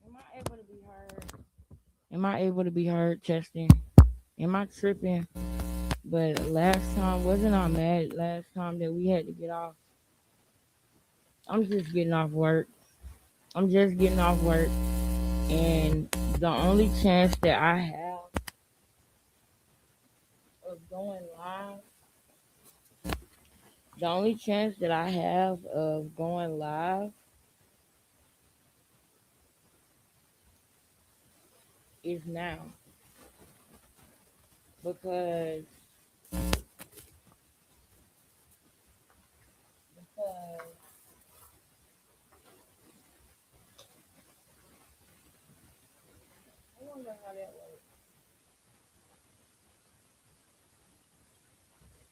am I able to be heard? Am I able to be heard? Testing. Am I tripping? But last time, wasn't I mad last time that we had to get off? I'm just getting off work. I'm just getting off work. And the only chance that I have of going live, the only chance that I have of going live is now. Because, because I wonder how that works.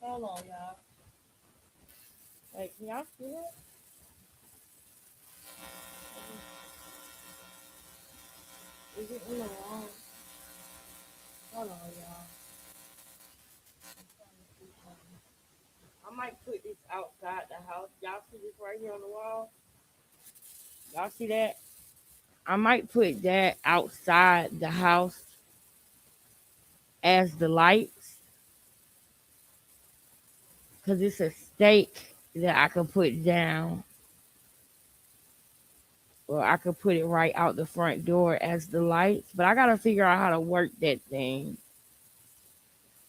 Hold on, y'all. Wait, can y'all see that? Is it in the wrong? Hold on, y'all. I'm trying to see something. I might put this outside the house. Y'all see this right here on the wall? Y'all see that? I might put that outside the house as the lights because it's a stake that I could put down, or I could put it right out the front door as the lights. But I gotta figure out how to work that thing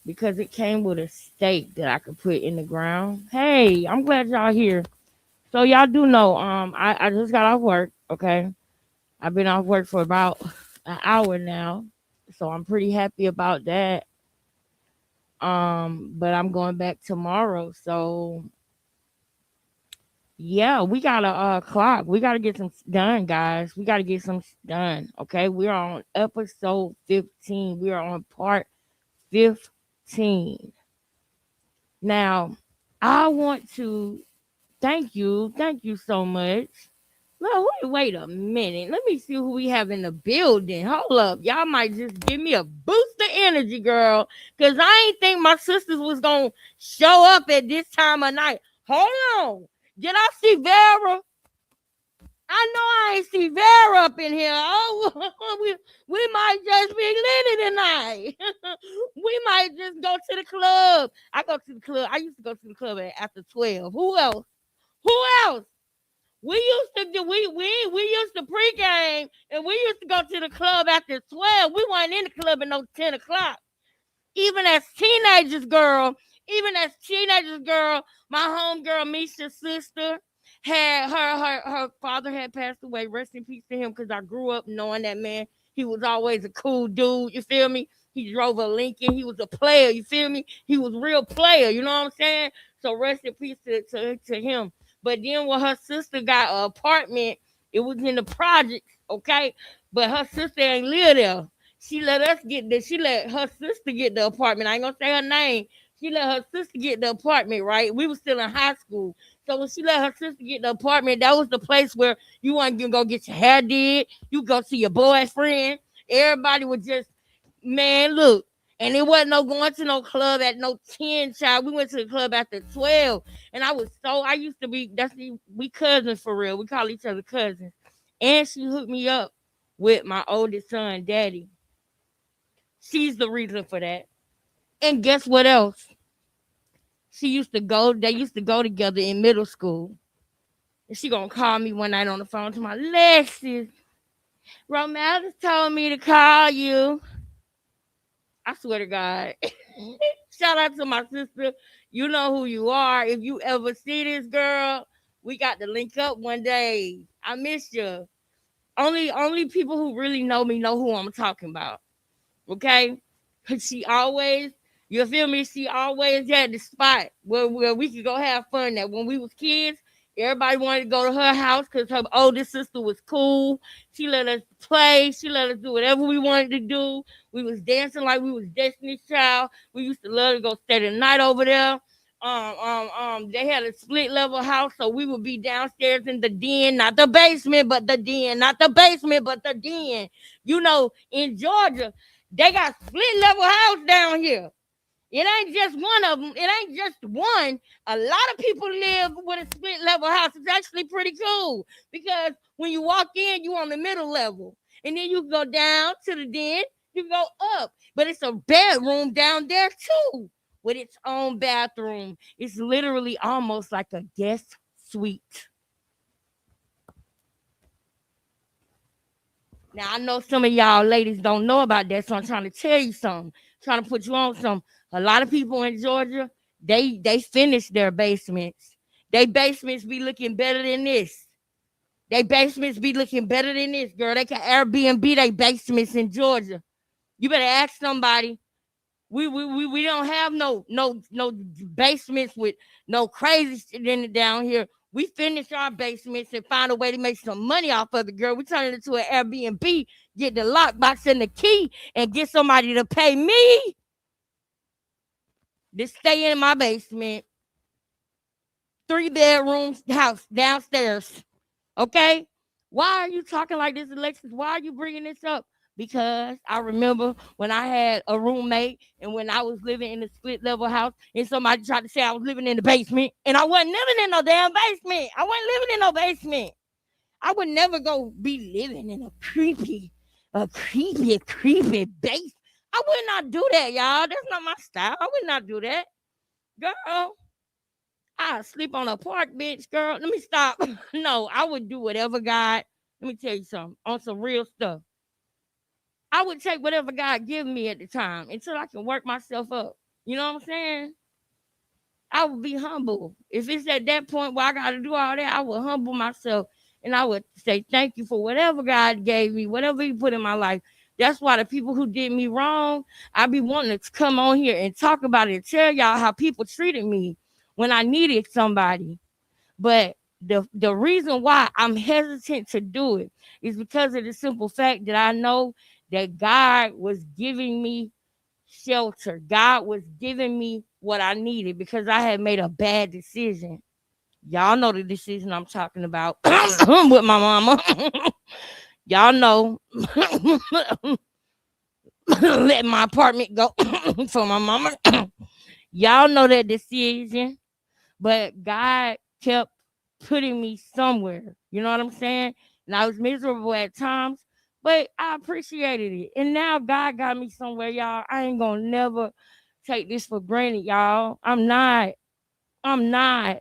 because it came with a stake that I could put in the ground. Hey, I'm glad y'all here. So y'all do know, I just got off work. Okay, I've been off work for about an hour now, so I'm pretty happy about that. But I'm going back tomorrow, so yeah, we gotta clock. We gotta get some done, guys. We gotta get some done. Okay, we are on episode 15. We are on part 15. Now, I want to thank you so much. Well, wait a minute. Let me see who we have in the building. Hold up. Y'all might just give me a boost of energy, girl. Because I ain't think my sisters was going to show up at this time of night. Hold on. Did I see Vera? I know I ain't see Vera up in here. Oh, we might just be litty tonight. We might just go to the club. I go to the club. I used to go to the club after 12. Who else? Who else? We used to do we used to pregame and we used to go to the club after 12. We weren't in the club at no 10 o'clock. Even as teenagers, girl, my homegirl Misha's sister had her father had passed away. Rest in peace to him, because I grew up knowing that man. He was always a cool dude, you feel me? He drove a Lincoln, he was a player, you feel me? He was a real player, you know what I'm saying? So rest in peace to him. But then when her sister got an apartment, it was in the projects, okay? But her sister ain't live there. She let her sister get the apartment. I ain't gonna say her name. She let her sister get the apartment, right? We was still in high school. So when she let her sister get the apartment, that was the place where you want to go get your hair did. You go see your boyfriend. Everybody was just, man, look. And it wasn't no going to no club at no 10, child. We went to the club after 12. And I used to be, we cousins for real. We call each other cousins. And she hooked me up with my oldest son, daddy. She's the reason for that. And guess what else? They used to go together in middle school. And she gonna call me one night on the phone to my Lexus. Romel just told me to call you. I swear to God. Shout out to my sister. You know who you are. If you ever see this girl, we got to link up one day. I miss you. Only people who really know me know who I'm talking about. Okay? Cause she always, you feel me? She always had the spot where we could go have fun. That when we was kids, everybody wanted to go to her house because her oldest sister was cool. She let us play. She let us do whatever we wanted to do. We was dancing like we was Destiny's Child. We used to love to go stay the night over there. They had a split level house, so we would be downstairs in the den, not the basement, but the den, not the basement, but the den. You know, in Georgia, they got split level house down here. It ain't just one of them. It ain't just one. A lot of people live with a split level house. It's actually pretty cool because when you walk in, you on the middle level, and then you go down to the den. You go up, but it's a bedroom down there too, with its own bathroom. It's literally almost like a guest suite. Now I know some of y'all ladies don't know about that, so I'm trying to tell you something, trying to put you on some. A lot of people in Georgia, they finish their basements. They basements be looking better than this. They basements be looking better than this, girl. They can Airbnb they basements in Georgia. You better ask somebody. We don't have no basements with no crazy shit in it down here. We finish our basements and find a way to make some money off of it, girl. We turn it into an Airbnb, get the lockbox and the key, and get somebody to pay me to stay in my basement. 3 bedrooms house downstairs. Okay? Why are you talking like this, Alexis? Why are you bringing this up? Because I remember when I had a roommate and when I was living in a split level house and somebody tried to say I was living in the basement and I wasn't living in no damn basement. I wasn't living in no basement. I would never go be living in a creepy base. I would not do that, y'all. That's not my style. I would not do that. Girl, I sleep on a park bench, girl. Let me stop. No, I would do whatever God. Let me tell you something on some real stuff. I would take whatever God give me at the time until I can work myself up. You know what I'm saying? I would be humble. If it's at that point where I got to do all that, I would humble myself and I would say thank you for whatever God gave me, whatever He put in my life. That's why the people who did me wrong, I be wanting to come on here and talk about it and tell y'all how people treated me when I needed somebody. But the reason why I'm hesitant to do it is because of the simple fact that I know that God was giving me shelter. God was giving me what I needed because I had made a bad decision. Y'all know the decision I'm talking about with my mama. Y'all know let my apartment go for my mama. Y'all know that decision, but God kept putting me somewhere. You know what I'm saying? And I was miserable at times, but I appreciated it. And now God got me somewhere, y'all. I ain't gonna never take this for granted, y'all. I'm not. I'm not.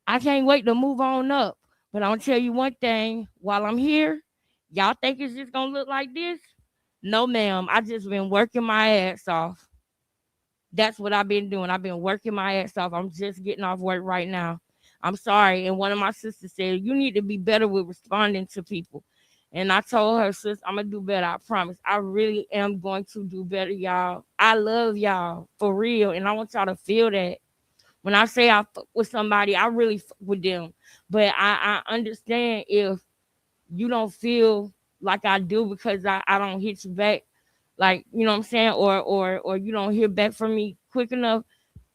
I can't wait to move on up. But I'm gonna tell you one thing. While I'm here, y'all think it's just gonna look like this? No, ma'am. I just been working my ass off. That's what I've been doing. I've been working my ass off. I'm just getting off work right now. I'm sorry. And one of my sisters said, you need to be better with responding to people. And I told her, sis, I'm going to do better. I promise. I really am going to do better, y'all. I love y'all for real. And I want y'all to feel that. When I say I fuck with somebody, I really fuck with them. But I understand if you don't feel like I do because I don't hit you back, like, you know what I'm saying, or you don't hear back from me quick enough.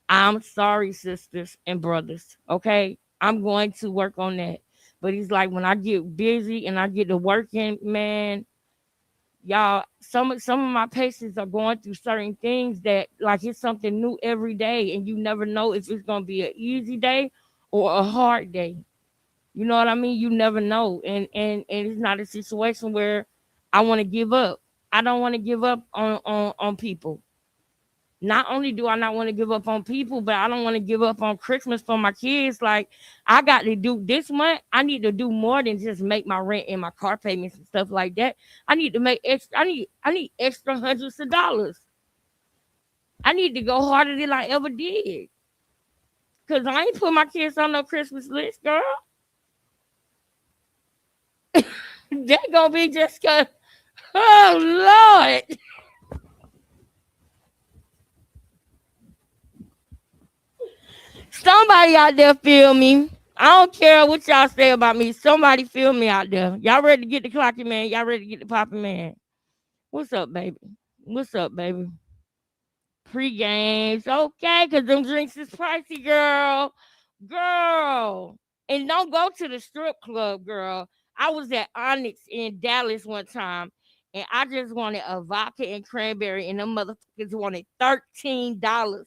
I'm sorry, sisters and brothers. Okay, I'm going to work on that. But it's like when I get busy and I get to working, man, y'all, some of my patients are going through certain things that like it's something new every day, and you never know if it's gonna be an easy day or a hard day. You know what I mean? You never know. And it's not a situation where I want to give up. I don't want to give up on people. Not only do I not want to give up on people, but I don't want to give up on Christmas for my kids. Like I got to do this month. I need to do more than just make my rent and my car payments and stuff like that. I need to make extra. I need extra hundreds of dollars. I need to go harder than I ever did. Cause I ain't put my kids on no Christmas list, girl. That gonna be just cause. Oh Lord. Somebody out there feel me. I don't care what y'all say about me. Somebody feel me out there. Y'all ready to get the clocking, man? Y'all ready to get the popping, man? What's up, baby? What's up, baby? Pre-games, okay? Cause them drinks is pricey, girl. Girl, and don't go to the strip club, girl. I was at Onyx in Dallas one time, and I just wanted a vodka and cranberry, and them motherfuckers wanted $13.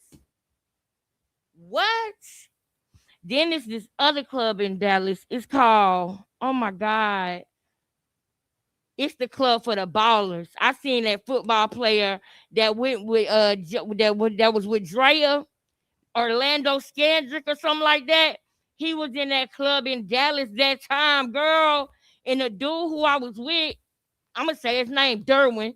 What? Then there's this other club in Dallas. It's called, oh my God, it's the club for the ballers. I seen that football player that went with that was with Drea, Orlando Scandrick or something like that. He was in that club in Dallas that time, girl. And the dude who I was with, I'm gonna say his name, Derwin.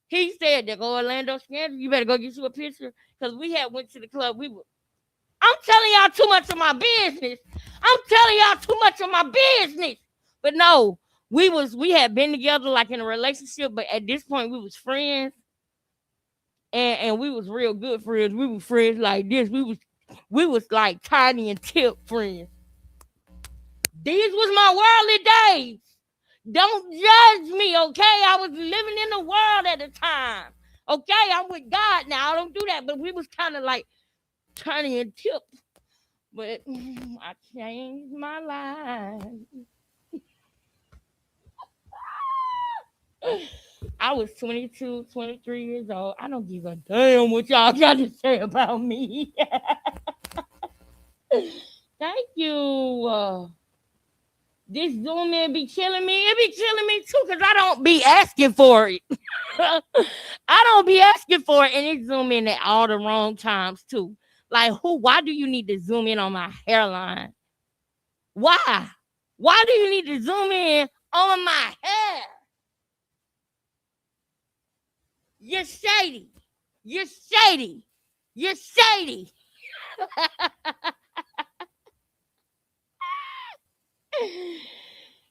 He said that go Orlando Scandrick, you better go get you a picture. Cause we had went to the club. I'm telling y'all too much of my business. I'm telling y'all too much of my business. But no, we had been together like in a relationship, but at this point we was friends, and we was real good friends. We were friends like this. We was like Tiny and Tip friends. These was my worldly days. Don't judge me, okay? I was living in the world at the time. Okay, I'm with God now. I don't do that, but we was kind of like Tiny and Tip. But I changed my life. I was 22, 23 years old. I don't give a damn what y'all got to say about me. Thank you. This Zoom in be killing me. It be killing me too because I don't be asking for it. I don't be asking for it, and it zoom in at all the wrong times too. Like, why do you need to zoom in on my hairline? Why? Why do you need to zoom in on my hair? You're shady. You're shady. You're shady.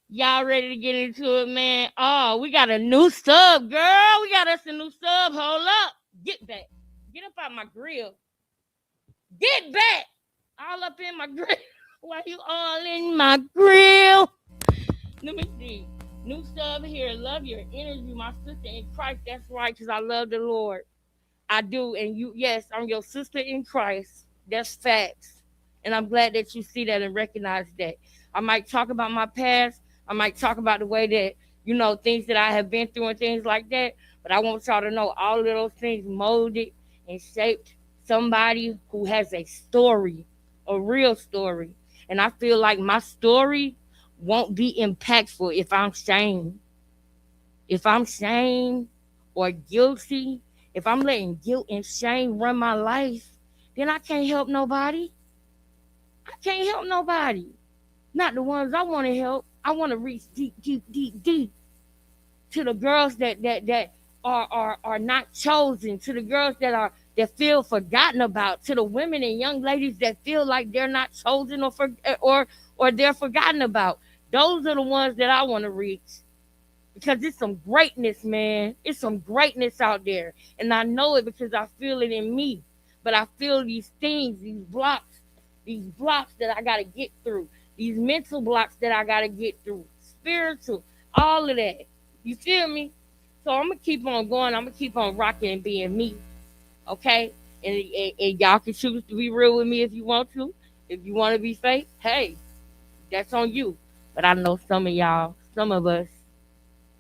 Y'all ready to get into it, man? Oh, we got a new sub, girl. We got us a new sub. Hold up. Get back. Get up out my grill. Get back. All up in my grill. Why you all in my grill? Let me see. New sub here. Love your energy, my sister in Christ. That's right, because I love the Lord. I do. And you, yes, I'm your sister in Christ. That's facts. And I'm glad that you see that and recognize that. I might talk about my past. I might talk about the way that, things that I have been through and things like that. But I want y'all to know all of those things molded and shaped somebody who has a story, a real story. And I feel like my story won't be impactful if I'm shamed. If I'm shamed or guilty, if I'm letting guilt and shame run my life, then I can't help nobody. I can't help nobody. Not the ones I want to help. I want to reach deep, deep, deep, deep to the girls that are not chosen, to the girls that feel forgotten about, to the women and young ladies that feel like they're not chosen or they're forgotten about. Those are the ones that I want to reach. Because it's some greatness, man. It's some greatness out there. And I know it because I feel it in me. But I feel these things, these blocks that I got to get through, these mental blocks that I got to get through, spiritual, all of that. You feel me? So I'm going to keep on going. I'm going to keep on rocking and being me. Okay? And y'all can choose to be real with me if you want to. If you want to be fake, hey, that's on you. But I know some of y'all, some of us,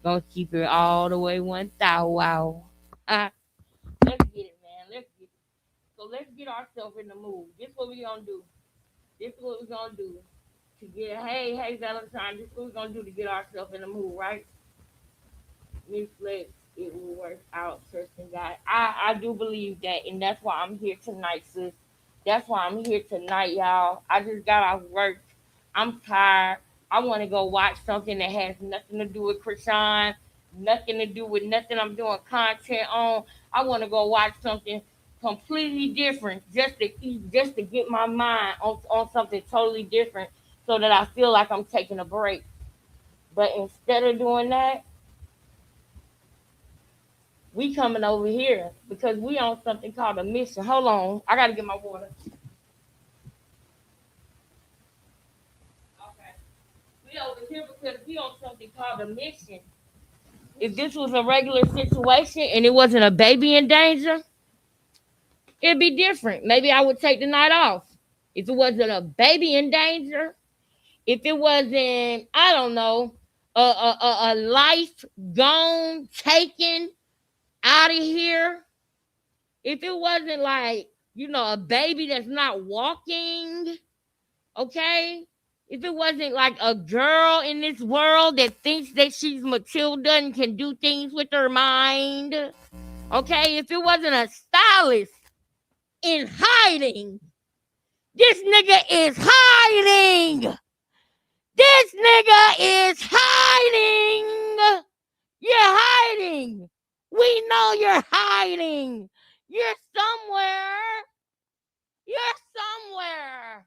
gonna keep it all the way 1,000. Wow. Let's get it, man. Let's get it. So let's get ourselves in the mood. This is what we gonna do. This is what we're gonna do to get. Hey, Valentine. This is what we're gonna do to get ourselves in the mood, right? Miss Flex, it will work out. Trust in God. I do believe that, and that's why I'm here tonight, sis. That's why I'm here tonight, y'all. I just got off work. I'm tired. I want to go watch something that has nothing to do with Krishan, nothing to do with nothing I'm doing content on. I want to go watch something completely different just to get my mind on something totally different so that I feel like I'm taking a break. But instead of doing that, we coming over here because we on something called a mission. Hold on. I got to get my water. Okay. We over here because we on something called a mission. If this was a regular situation and it wasn't a baby in danger, it'd be different. Maybe I would take the night off. If it wasn't a baby in danger, if it wasn't, I don't know, a life gone, taken out of here, if it wasn't like, a baby that's not walking, okay? If it wasn't like a girl in this world that thinks that she's Matilda and can do things with her mind, okay? If it wasn't a stylist in hiding, this nigga is hiding. This nigga is hiding. You're hiding. We know you're hiding. You're somewhere. You're somewhere.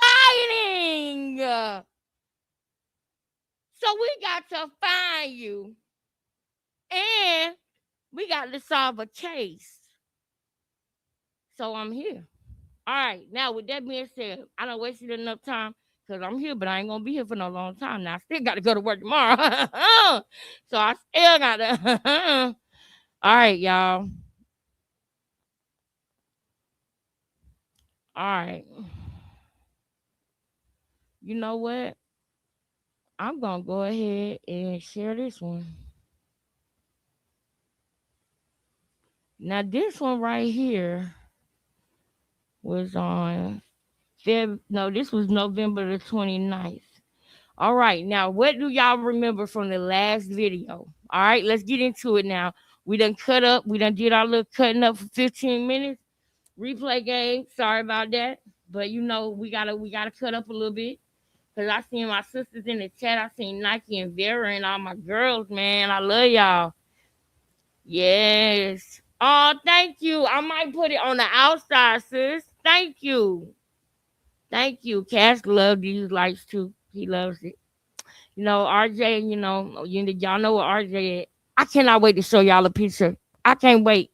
Hiding. So we got to find you. And we got to solve a case. So I'm here. All right. Now, with that being said, I don't wasted enough time because I'm here, but I ain't going to be here for no long time. Now, I still got to go to work tomorrow. So I still got to. All right, y'all. All right. You know what? I'm going to go ahead and share this one. Now, this one right here was on this was November the 29th. All right, now what do y'all remember from the last video? All right, let's get into it now. We done cut up. We done did our little cutting up for 15 minutes. Replay game. Sorry about that, but we gotta cut up a little bit because I seen my sisters in the chat. I seen Nike and Vera and all my girls. Man, I love y'all. Yes. Oh, thank you. I might put it on the outside, sis. Thank you. Thank you. Cash love these lights too. He loves it. RJ, y'all know what RJ is. I cannot wait to show y'all a picture. I can't wait.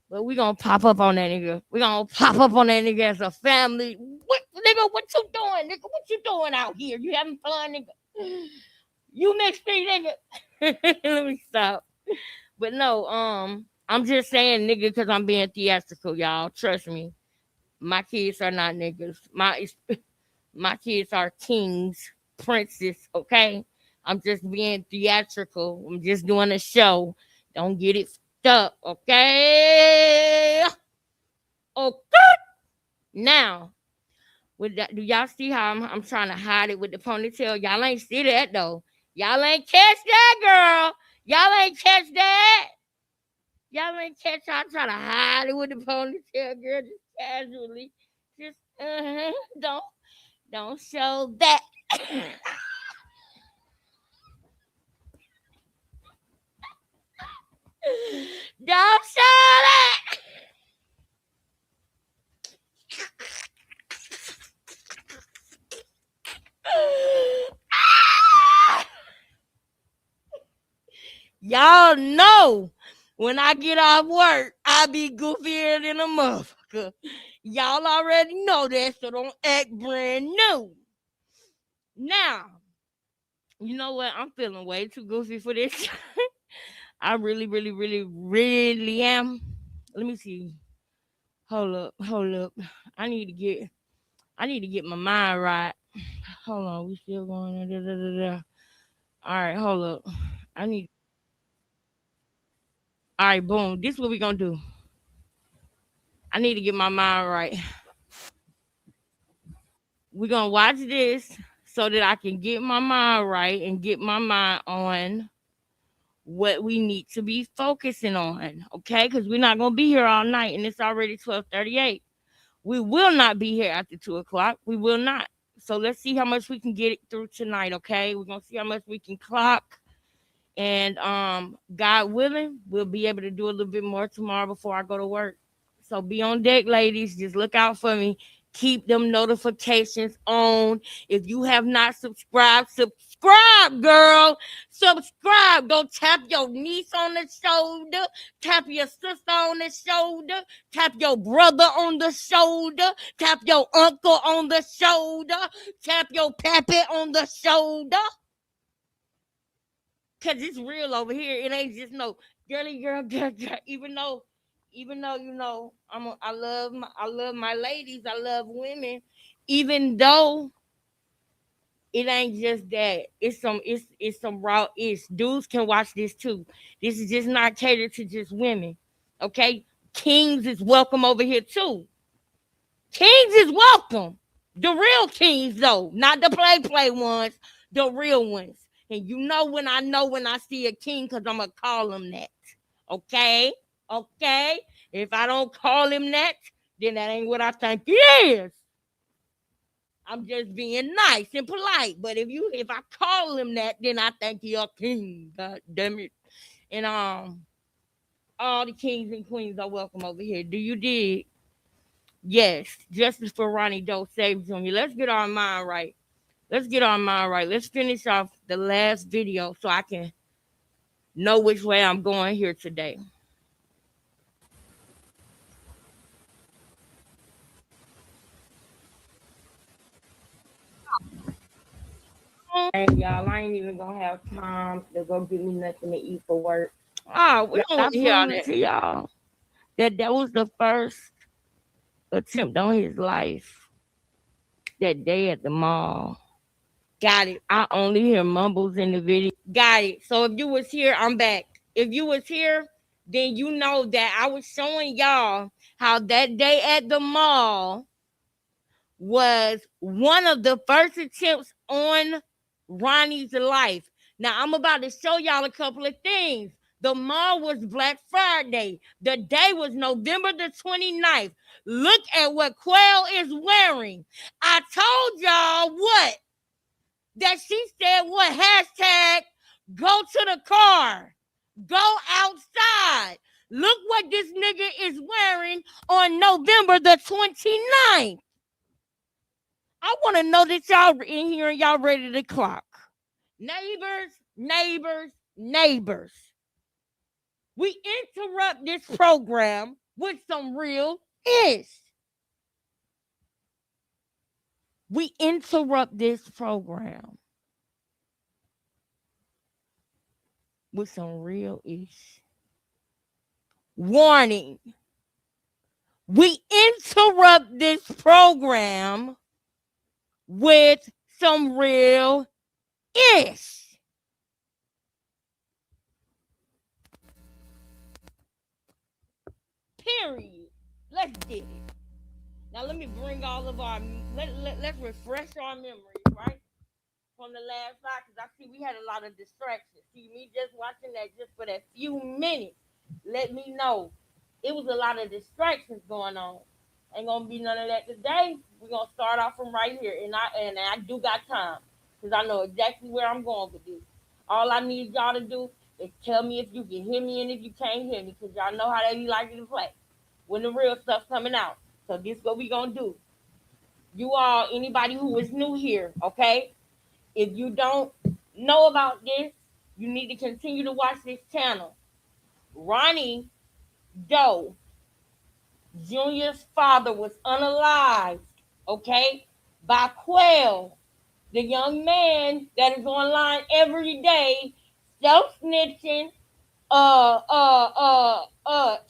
But we gonna pop up on that nigga. We gonna pop up on that nigga as a family. What nigga, what you doing, nigga? What you doing out here? You having fun, nigga? You mixed me, nigga. Let me stop. But no, I'm just saying nigga because I'm being theatrical, y'all. Trust me. My kids are not niggas. My kids are kings, princes, okay? I'm just being theatrical. I'm just doing a show. Don't get it stuck, okay? Okay. Now, with that, do y'all see how I'm trying to hide it with the ponytail? Y'all ain't see that though. Y'all ain't catch that, girl. Y'all ain't catch that. Y'all ain't catch how I'm trying to hide it with the ponytail, girl. Just casually. Just don't show that. Don't show that. Y'all know when I get off work, I be goofier than a motherfucker. Y'all already know that, so don't act brand new. Now, you know what? I'm feeling way too goofy for this. I really, really, really, really am. Let me see. Hold up. I need to get my mind right. Hold on, we still going. Da, da, da, da. All right, hold up. I need. All right, boom. This is what we gonna do. I need to get my mind right. We're gonna watch this so that I can get my mind right and get my mind on what we need to be focusing on. Okay, because we're not gonna be here all night, and it's already 12:38. We will not be here after 2 o'clock. We will not. So let's see how much we can get it through tonight. Okay, we're gonna see how much we can clock. And God willing, we'll be able to do a little bit more tomorrow before I go to work. So be on deck, ladies. Just look out for me. Keep them notifications on. If you have not subscribed, subscribe, girl. Subscribe. Go tap your niece on the shoulder. Tap your sister on the shoulder. Tap your brother on the shoulder. Tap your uncle on the shoulder. Tap your pappy on the shoulder. Cause it's real over here. It ain't just no girly girl. Even though Even though I love my ladies, I love women. Even though it ain't just that, it's some raw ish. Dudes can watch this too. This is just not catered to just women. Okay, kings is welcome over here too. Kings is welcome. The real kings though, not the play ones, the real ones. And you know when I see a king, because I'm gonna call him that. Okay? Okay? If I don't call him that, then that ain't what I think he is. I'm just being nice and polite. But if I call him that, then I think he a king. God damn it. And all the kings and queens are welcome over here. Do you dig? Yes. Justice for Ronnie Doe Save Jr. Let's get our mind right. Let's get our mind right. Let's finish off the last video so I can know which way I'm going here today. And y'all, I ain't even gonna have time to go get me nothing to eat for work. Oh, we don't want to hear all that to y'all. That was the first attempt on his life that day at the mall. Got it. I only hear mumbles in the video. Got it. So if you was here, I'm back. If you was here, then you know that I was showing y'all how that day at the mall was one of the first attempts on Ronnie's life. Now I'm about to show y'all a couple of things. The mall was Black Friday. The day was November the 29th. Look at what Quail is wearing. I told y'all what? That she said what hashtag go to the car. Go outside. Look what this nigga is wearing on November the 29th. I want to know that y'all in here and y'all ready to clock. Neighbors, neighbors, neighbors. We interrupt this program with some real ish. We interrupt this program with some real ish. Warning. We interrupt this program with some real ish. Period. Let's get it. Now let me bring all of our let's refresh our memories, right? From the last night, because I see we had a lot of distractions. See me just watching that just for that few minutes. Let me know. It was a lot of distractions going on. Ain't gonna be none of that today. We're gonna start off from right here. And I do got time. Because I know exactly where I'm going with this. All I need y'all to do is tell me if you can hear me and if you can't hear me. Because y'all know how they be liking to play. When the real stuff's coming out. So this is what we gonna do. You all, anybody who is new here, okay? If you don't know about this, you need to continue to watch this channel. Ronnie Doe Jr.'s father was unalived, okay, by Quail, the young man that is online every day, self snitching,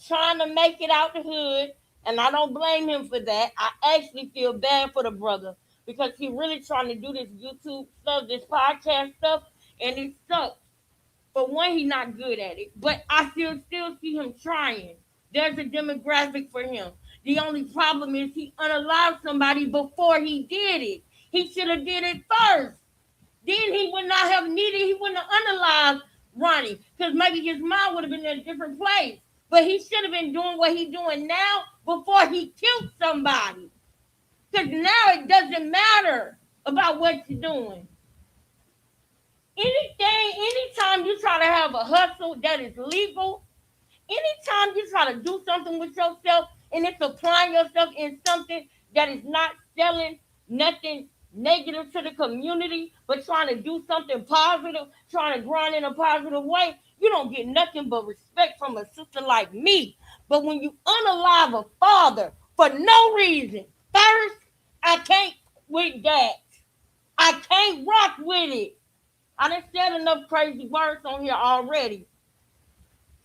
trying to make it out the hood. And I don't blame him for that. I actually feel bad for the brother because he really trying to do this YouTube stuff, this podcast stuff, and it sucks. For one, he's not good at it, but I still see him trying. There's a demographic for him. The only problem is he unalived somebody before he did it. He should have did it first. Then he would not have needed, he wouldn't have unalived Ronnie because maybe his mind would have been in a different place. But he should have been doing what he's doing now before he killed somebody. Because now it doesn't matter about what you're doing. Anytime you try to have a hustle that is legal, anytime you try to do something with yourself and it's applying yourself in something that is not selling nothing negative to the community, but trying to do something positive, trying to grind in a positive way, you don't get nothing but respect from a sister like me. But when you unalive a father for no reason, first, I can't with that. I can't rock with it. I done said enough crazy words on here already.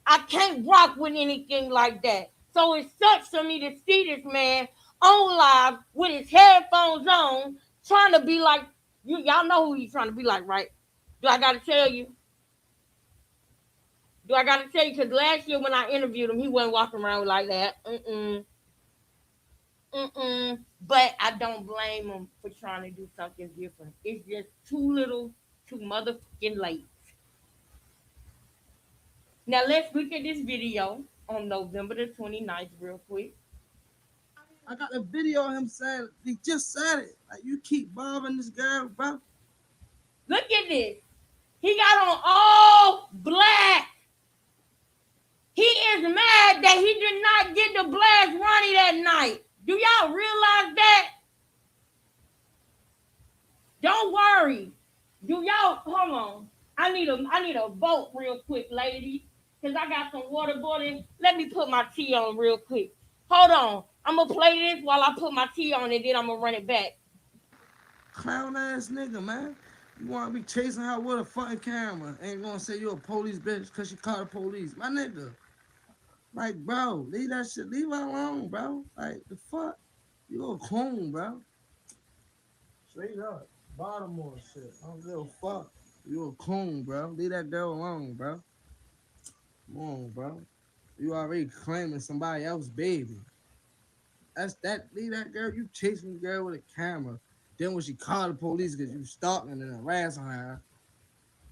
I can't rock with anything like that. So it sucks for me to see this man on live with his headphones on, trying to be like you. Y'all know who he's trying to be like, right? Do I gotta tell you? Do I gotta tell you? Because last year when I interviewed him, he wasn't walking around like that. But I don't blame him for trying to do something different. It's just too little, too motherfucking late. Now let's look at this video on November the 29th real quick. I got a video of him saying, he just said it. Like, you keep bothering this girl, bro. Look at this. He got on all black. He is mad that he did not get the blast Ronnie that night. Do y'all realize that? Don't worry. Do y'all hold on? I need a vote real quick, ladies. Cause I got some water boiling. Let me put my tea on real quick. Hold on. I'm gonna play this while I put my tea on and then I'm gonna run it back. Clown ass nigga, man. You wanna be chasing her with a fucking camera. Ain't gonna say you a police bitch cause she called the police. My nigga. Like, bro, leave that shit. Leave her alone, bro. Like, the fuck? You a clone, bro. Straight up. Baltimore shit. I don't give a fuck. You a clone, bro. Leave that girl alone, bro. Come on, bro. You already claiming somebody else's baby. That's that. Leave that girl. You chasing the girl with a camera. Then when she called the police because you stalking and harassing her,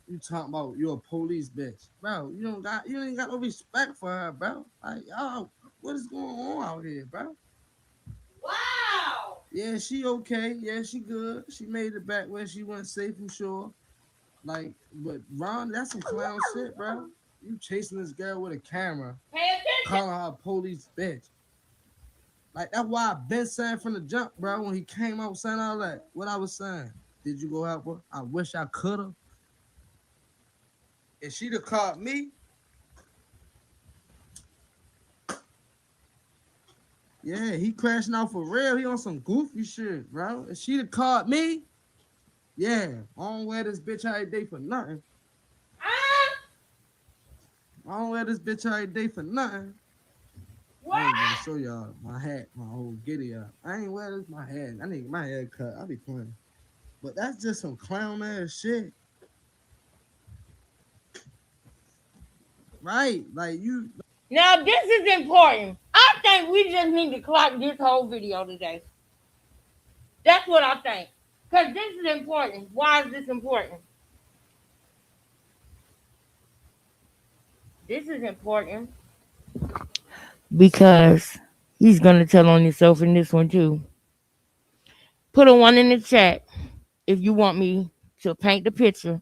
you talking about you a police bitch, bro. You ain't got no respect for her, bro. Like, y'all, what is going on out here, bro? Wow. Yeah, she okay. Yeah, she good. She made it back where she went safe and sure. Like, but Ron, that's some clown shit, bro. You chasing this girl with a camera, calling her a police bitch. Like, that's why I've been saying from the jump, bro, when he came out saying all that. What I was saying. Did you go help her? I wish I could have. If she'd have caught me, yeah, he crashing out for real. He on some goofy shit, bro. If she'd have caught me, yeah, I don't wear this bitch every day for nothing. I don't wear this bitch every day for nothing. What? I ain't gonna show y'all my hat, my whole giddy up. I ain't wear this my head. I need my hair cut. I be playing. But that's just some clown ass shit. Right? Like you. Now this is important. I think we just need to clock this whole video today. That's what I think. Because this is important. Why is this important? This is important. Because he's going to tell on himself in this one too. Put a one in the chat if you want me to paint the picture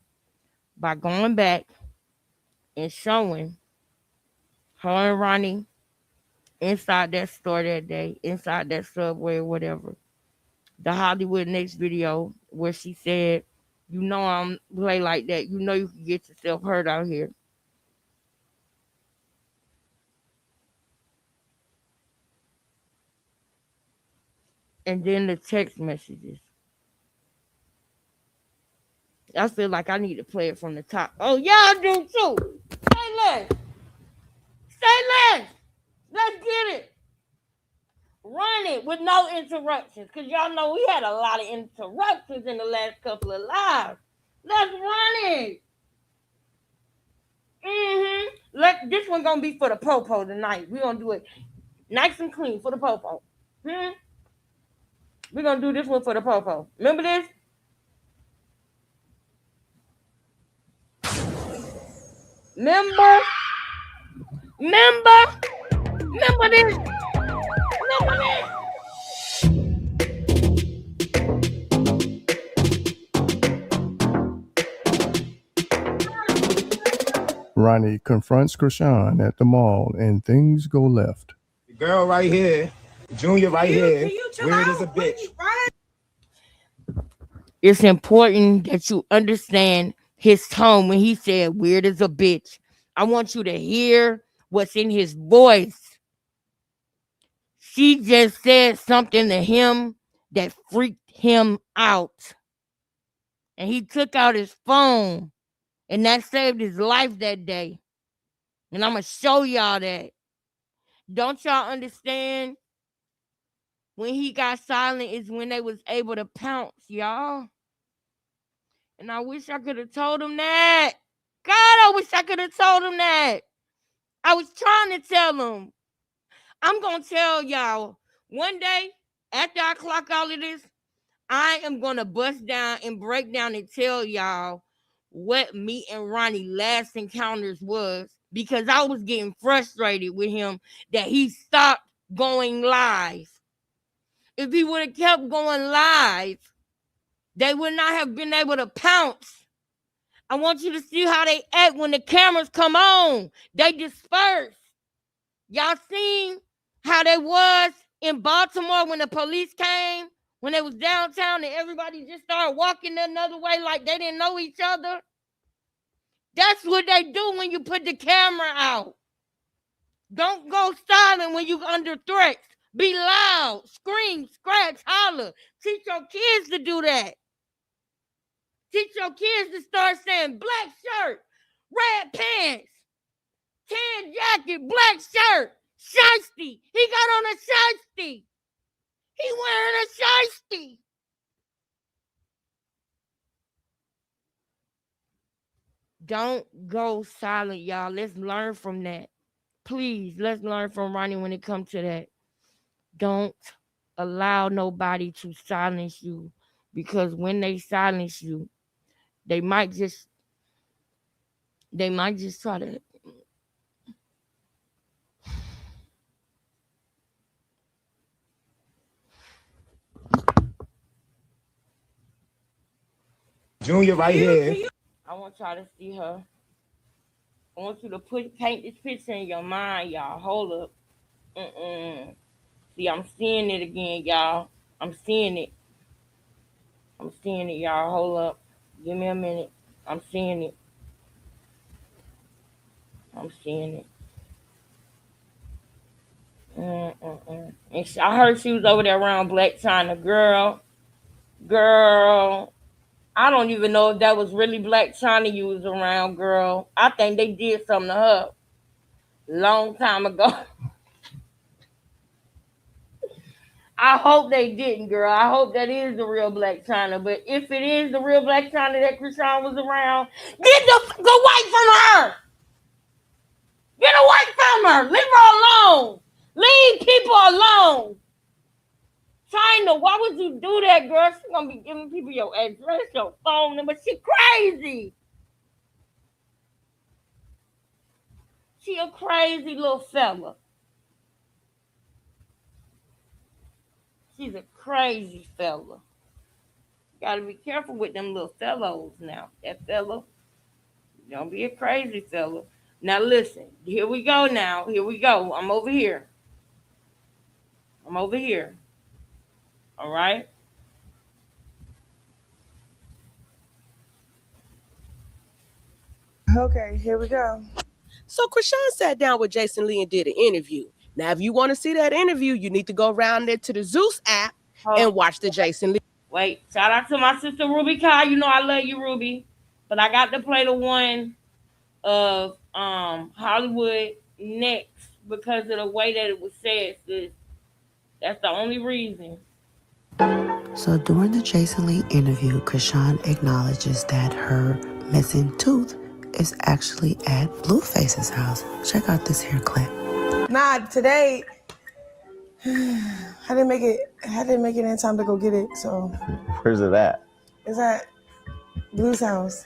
by going back and showing her and Ronnie inside that store that day, inside that subway or whatever. The Hollywood Next video where she said, "You know I'm play like that. You know you can get yourself hurt out here." And then the text messages. I feel like I need to play it from the top. Oh, y'all do too. Say less. Say less. Let's get it. Run it with no interruptions. Because y'all know we had a lot of interruptions in the last couple of lives. Let's run it. This one gonna be for the popo tonight. We're gonna do it nice and clean for the popo. We're gonna do this one for the popo. Remember this? Remember? Remember? Remember this? Remember this? Ronnie confronts Krishan at the mall and things go left. The girl right here, Junior right here, weird as a bitch. It's important that you understand his tone when he said weird as a bitch. I want you to hear what's in his voice. She just said something to him that freaked him out. And he took out his phone. And that saved his life that day. And I'm going to show y'all that. Don't y'all understand? When he got silent is when they was able to pounce, y'all. And I wish I could have told him that. God, I wish I could have told him that. I was trying to tell him. I'm going to tell y'all one day after I clock all of this, I am going to bust down and break down and tell y'all what me and Ronnie last encounters was, because I was getting frustrated with him that he stopped going live. If he would have kept going live, they would not have been able to pounce. I want you to see how they act when the cameras come on. They disperse. Y'all seen how they was in Baltimore when the police came, when they was downtown and everybody just started walking another way like they didn't know each other? That's what they do when you put the camera out. Don't go silent when you under threats. Be loud, scream, scratch, holler. Teach your kids to do that. Teach your kids to start saying black shirt, red pants, tan jacket, black shirt, shiesty. He got on a shiesty. He wearing a shiesty. Don't go silent, y'all. Let's learn from that. Please, let's learn from Ronnie when it comes to that. Don't allow nobody to silence you, because when they silence you, they might just try to. Junior right here. I want y'all to see her. I want you to paint this picture in your mind, y'all. Hold up. See, I'm seeing it again, y'all. I'm seeing it. I'm seeing it, y'all. Hold up. Give me a minute. I'm seeing it. I'm seeing it. And I heard she was over there around Black China. Girl. I don't even know if that was really Black China you was around, girl. I think they did something to her long time ago. I hope they didn't, girl. I hope that is the real Black China. But if it is the real Black China that Krishan was around, get the fuck away from her. Get away from her. Leave her alone. Leave people alone. China, why would you do that, girl? She's gonna be giving people your address, your phone number. She crazy. She a crazy little fella. She's a crazy fella. Gotta be careful with them little fellows now. That fella, don't be a crazy fella. Now listen, here we go now. Here we go. I'm over here. I'm over here. All right? Okay, here we go. So Krishan sat down with Jason Lee and did an interview. Now, if you want to see that interview, you need to go around there to the Zeus app and watch the Jason Lee. Wait, shout out to my sister Ruby Kai. You know I love you, Ruby. But I got to play the one of Hollywood next because of the way that it was said, sis. That's the only reason. So during the Jason Lee interview, Krishan acknowledges that her missing tooth is actually at Blueface's house. Check out this here clip. Nah, today I didn't make it in time to go get it. So where's it at? It's at Blue's house.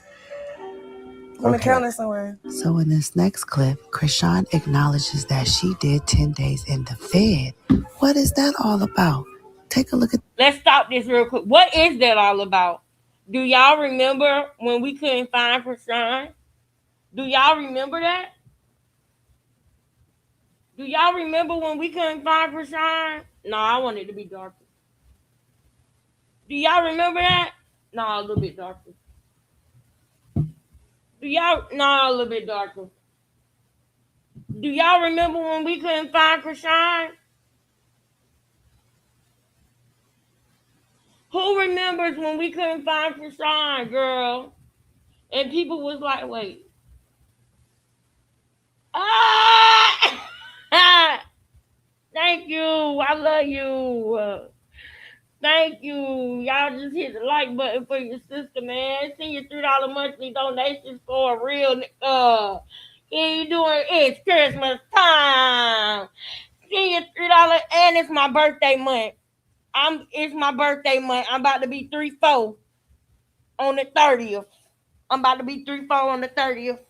On the counter somewhere. So in this next clip, Krishan acknowledges that she did 10 days in the Fed. What is that all about? Take a look at. Let's stop this real quick. What is that all about? Do y'all remember when we couldn't find Krishan? Do y'all remember that? Do y'all remember when we couldn't find Krishan? No, I want it to be darker. Do y'all remember that? No, a little bit darker. Do y'all? No, a little bit darker. Do y'all remember when we couldn't find Krishan? Who remembers when we couldn't find Krishan, girl? And people was like, wait. Ah! Thank you. I love you. Thank you. Y'all just hit the like button for your sister, man. Send your $3 monthly donations for a real you doing it's Christmas time. Send your $3 and it's my birthday month. It's my birthday month. I'm about to be 3-4 on the 30th. I'm about to be 3-4 on the 30th.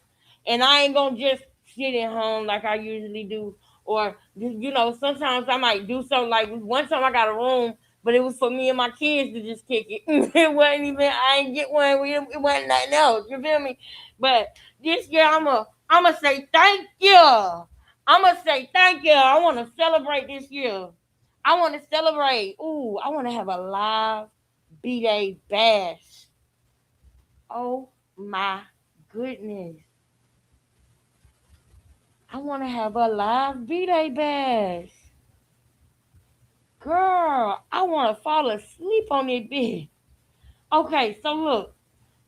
And I ain't gonna just sit at home like I usually do. Or sometimes I might do something. Like one time I got a room, but it was for me and my kids to just kick it. It wasn't even I ain't get one. It wasn't nothing else. You feel me? But this year I'ma say thank you. I'ma say thank you. I wanna celebrate this year. I wanna celebrate. Ooh, I wanna have a live B-Day bash. Oh my goodness. I want to have a live B-Day bash. Girl, I want to fall asleep on it bed. Okay, so look,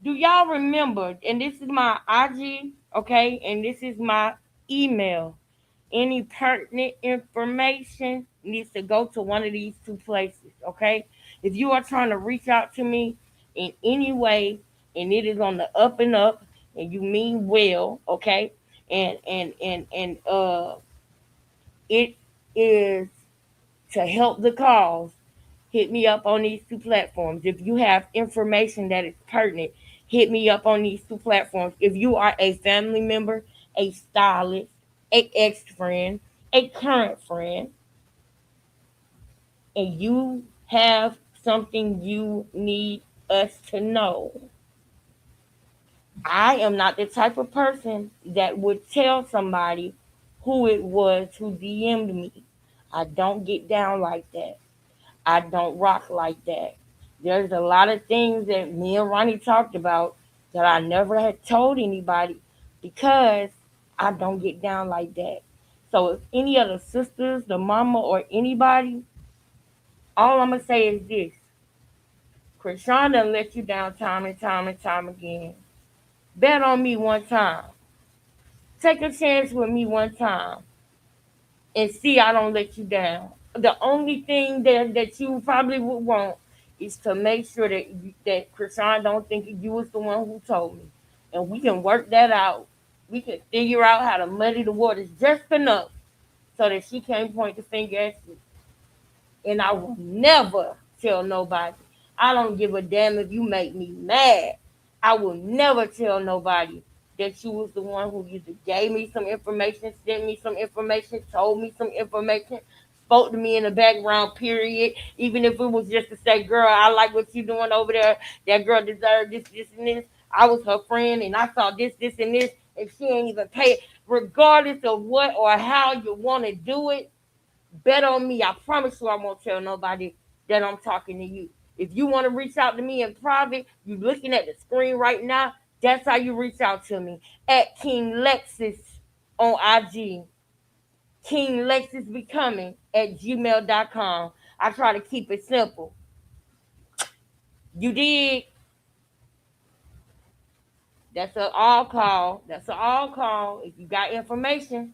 do y'all remember, and this is my IG, okay, and this is my email. Any pertinent information needs to go to one of these two places, okay? If you are trying to reach out to me in any way, and it is on the up and up, and you mean well, okay, and it is to help the cause, hit me up on these two platforms. If you have information that is pertinent, hit me up on these two platforms. If you are a family member, a stylist, a ex friend, a current friend, and you have something you need us to know, I am not the type of person that would tell somebody who it was who DM'd me. I don't get down like that. I don't rock like that. There's a lot of things that me and Ronnie talked about that I never had told anybody because I don't get down like that. So if any of the sisters, the mama, or anybody, all I'm gonna say is this: Krishan done let you down time and time and time again. Bet on me one time. Take a chance with me one time and see I don't let you down. The only thing that you probably would want is to make sure that Krishan don't think you was the one who told me, and we can work that out. We can figure out how to muddy the waters just enough so that she can't point the finger at you. And I will never tell nobody. I don't give a damn if you make me mad. I will never tell nobody that you was the one who either gave me some information, sent me some information, told me some information, spoke to me in the background, period. Even if it was just to say, girl, I like what you doing over there. That girl deserved this, this, and this. I was her friend and I saw this, this, and this, and she ain't even pay it. Regardless of what or how you want to do it, bet on me. I promise you I won't tell nobody that I'm talking to you. If you want to reach out to me in private, you looking at the screen right now. That's how you reach out to me at King Lexus on IG. King Lexus Becoming at gmail.com. I try to keep it simple. You did. That's an all call. That's an all call. If you got information,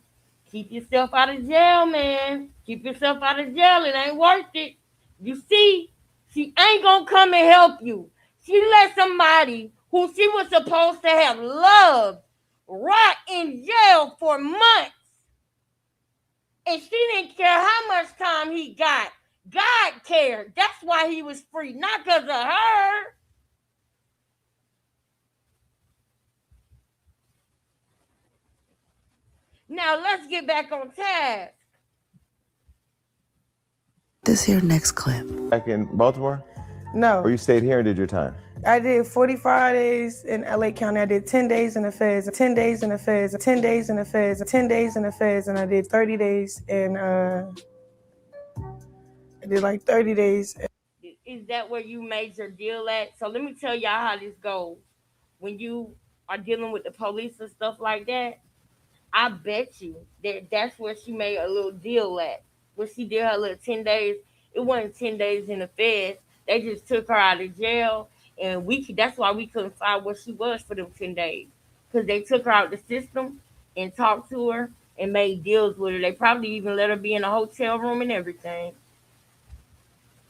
keep yourself out of jail, man. Keep yourself out of jail. It ain't worth it. You see, she ain't gonna come and help you. She let somebody who she was supposed to have loved rot in jail for months. And she didn't care how much time he got. God cared. That's why he was free, not because of her. Now let's get back on task. This here next clip. Back in Baltimore? No. Or you stayed here and did your time? I did 45 days in LA County. I did 10 days in the feds, 10 days in the feds, 10 days in the feds, 10 days in the feds, and I did 30 days in I did like 30 days. Is that where you made your deal at? So let me tell y'all how this goes. When you are dealing with the police and stuff like that, I bet you that's where she made a little deal at. When she did her little 10 days, it wasn't 10 days in the feds. They just took her out of jail, and that's why we couldn't find where she was for them 10 days. Because they took her out the system and talked to her and made deals with her. They probably even let her be in a hotel room and everything.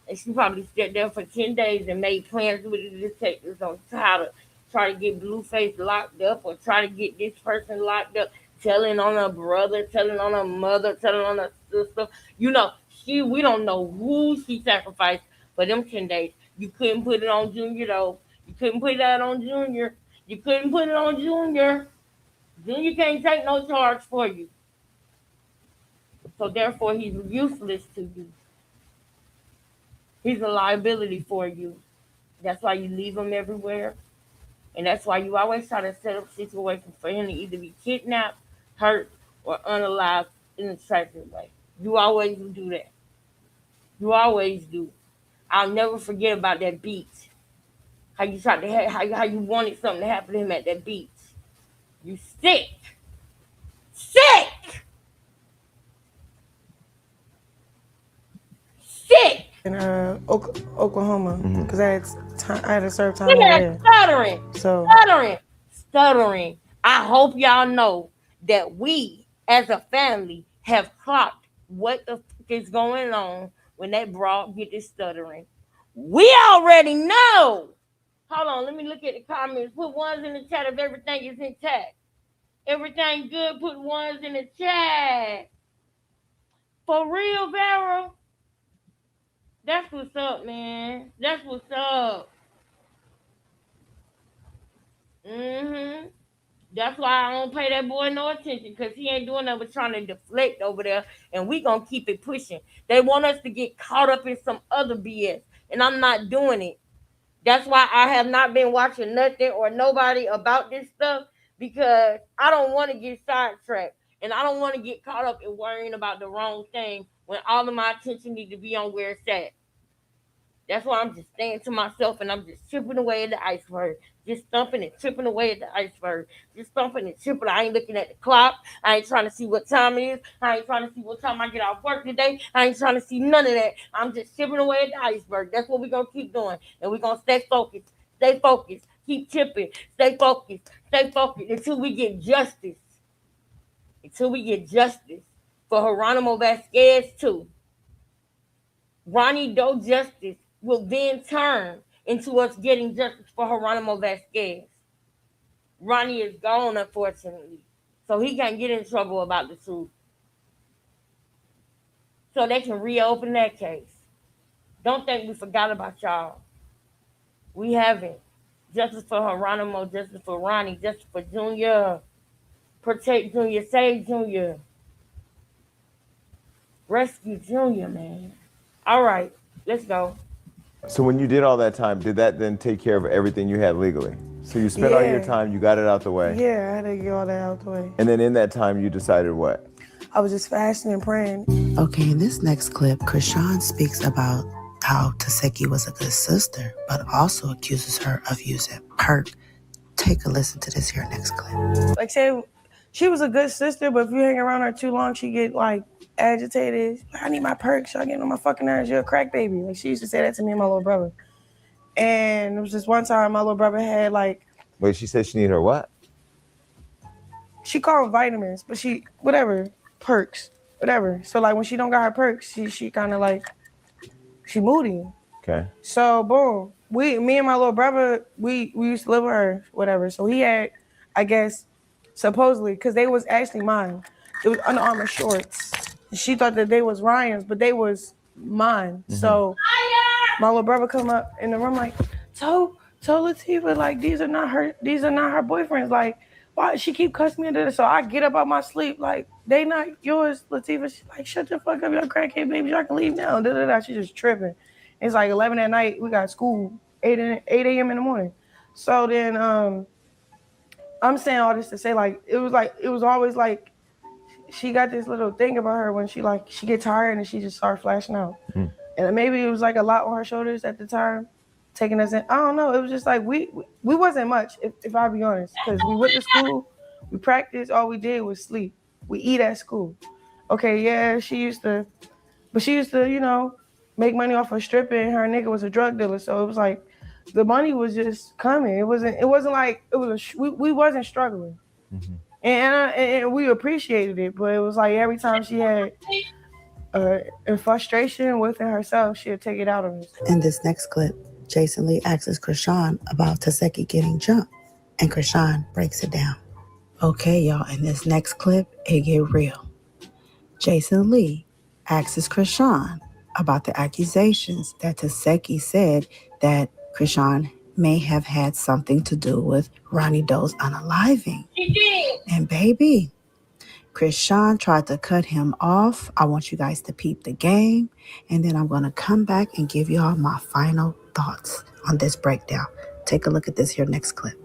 And she probably sat there for 10 days and made plans with the detectives on how to try to get Blueface locked up or try to get this person locked up, telling on her brother, telling on her mother, telling on her sister. You know, we don't know who she sacrificed for them 10 days. You couldn't put it on Junior though. You couldn't put that on Junior. You couldn't put it on Junior. Junior can't take no charge for you. So therefore he's useless to you. He's a liability for you. That's why you leave him everywhere. And that's why you always try to set up situations for him to either be kidnapped, hurt, or unalived in a tragic way. You always do that. You always do. I'll never forget about that beach. How you tried to how you wanted something to happen to him at that beach. You sick. Sick. Sick. In Oklahoma, because I had to serve time Look over at there. stuttering. So Stuttering. I hope y'all know that we as a family have clocked what the fuck is going on when that broad get this stuttering. We already know. Hold on, let me look at the comments. Put ones in the chat if everything is intact. Everything good, put ones in the chat. For real, Vera. That's what's up, man. That's what's up. Mm-hmm. That's why I don't pay that boy no attention, because he ain't doing nothing but trying to deflect over there, and we gonna keep it pushing. They want us to get caught up in some other BS, and I'm not doing it. That's why I have not been watching nothing or nobody about this stuff, because I don't want to get sidetracked, and I don't want to get caught up in worrying about the wrong thing when all of my attention needs to be on where it's at. That's why I'm just staying to myself, and I'm just chipping away at the iceberg. Just thumping and chipping away at the iceberg. Just thumping and chipping. I ain't looking at the clock. I ain't trying to see what time it is. I ain't trying to see what time I get off work today. I ain't trying to see none of that. I'm just chipping away at the iceberg. That's what we're going to keep doing. And we're going to stay focused. Stay focused. Keep chipping. Stay focused. Stay focused until we get justice. Until we get justice for Geronimo Vasquez, too. Ronnie Doe justice will then turn into us getting justice for Geronimo Vasquez. Ronnie is gone, unfortunately, so he can't get in trouble about the truth. So they can reopen that case. Don't think we forgot about y'all. We haven't. Justice for Geronimo, justice for Ronnie, justice for Junior. Protect Junior, save Junior. Rescue Junior, man. All right, let's go. So when you did all that time, did that then take care of everything you had legally? So you spent all your time, you got it out the way. Yeah, I had to get all that out the way. And then in that time, you decided what? I was just fasting and praying. Okay, in this next clip, Krishan speaks about how Taseki was a good sister, but also accuses her of using perk. Take a listen to this here next clip. Like, say, she was a good sister, but if you hang around her too long, she get, like, agitated. I need my perks. Y'all getting on my fucking nerves. You're a crack baby. Like, she used to say that to me and my little brother. And it was just one time my little brother had, like... Wait, she said she needed her what? She called them vitamins, but whatever, perks, whatever. So, like, when she don't got her perks, she kind of, like, she moody. Okay. So, boom. Me and my little brother, we used to live with her, whatever. So he had, I guess, supposedly, because they was actually mine. It was Under Armour shorts. She thought that they was Ryan's, but they was mine. Mm-hmm. So my little brother come up in the room like, told Latifah, like, these are not her boyfriends. Like, why she keep cussing me into this? So I get up out my sleep, like, they not yours, Latifah. She's like, shut the fuck up, y'all crackhead baby. Y'all can leave now. She just tripping. It's like 11 at night. We got school 8 a.m. in the morning. So then I'm saying all this to say, like, it was always like she got this little thing about her when she get tired and she just start flashing out. Mm. And maybe it was like a lot on her shoulders at the time, taking us in. I don't know. It was just like we wasn't much, if I'll be honest, because we went to school, we practiced, all we did was sleep. We eat at school. Okay, yeah, she used to, you know, make money off of stripping. Her nigga was a drug dealer, so it was like the money was just coming. It wasn't like we wasn't struggling. Mm-hmm. and we appreciated it. But it was like every time she had a frustration within herself, she'd take it out on us. In this next clip, Jason Lee asks Krishan about Taseki getting jumped, and Krishan breaks it down. Okay, y'all, in this next clip, it get real. Jason Lee asks Krishan about the accusations that Taseki said that Krishan may have had something to do with Ronnie Doe's unaliving. She did. And baby, Krishan tried to cut him off. I want you guys to peep the game, and then I'm going to come back and give y'all my final thoughts on this breakdown. Take a look at this here next clip.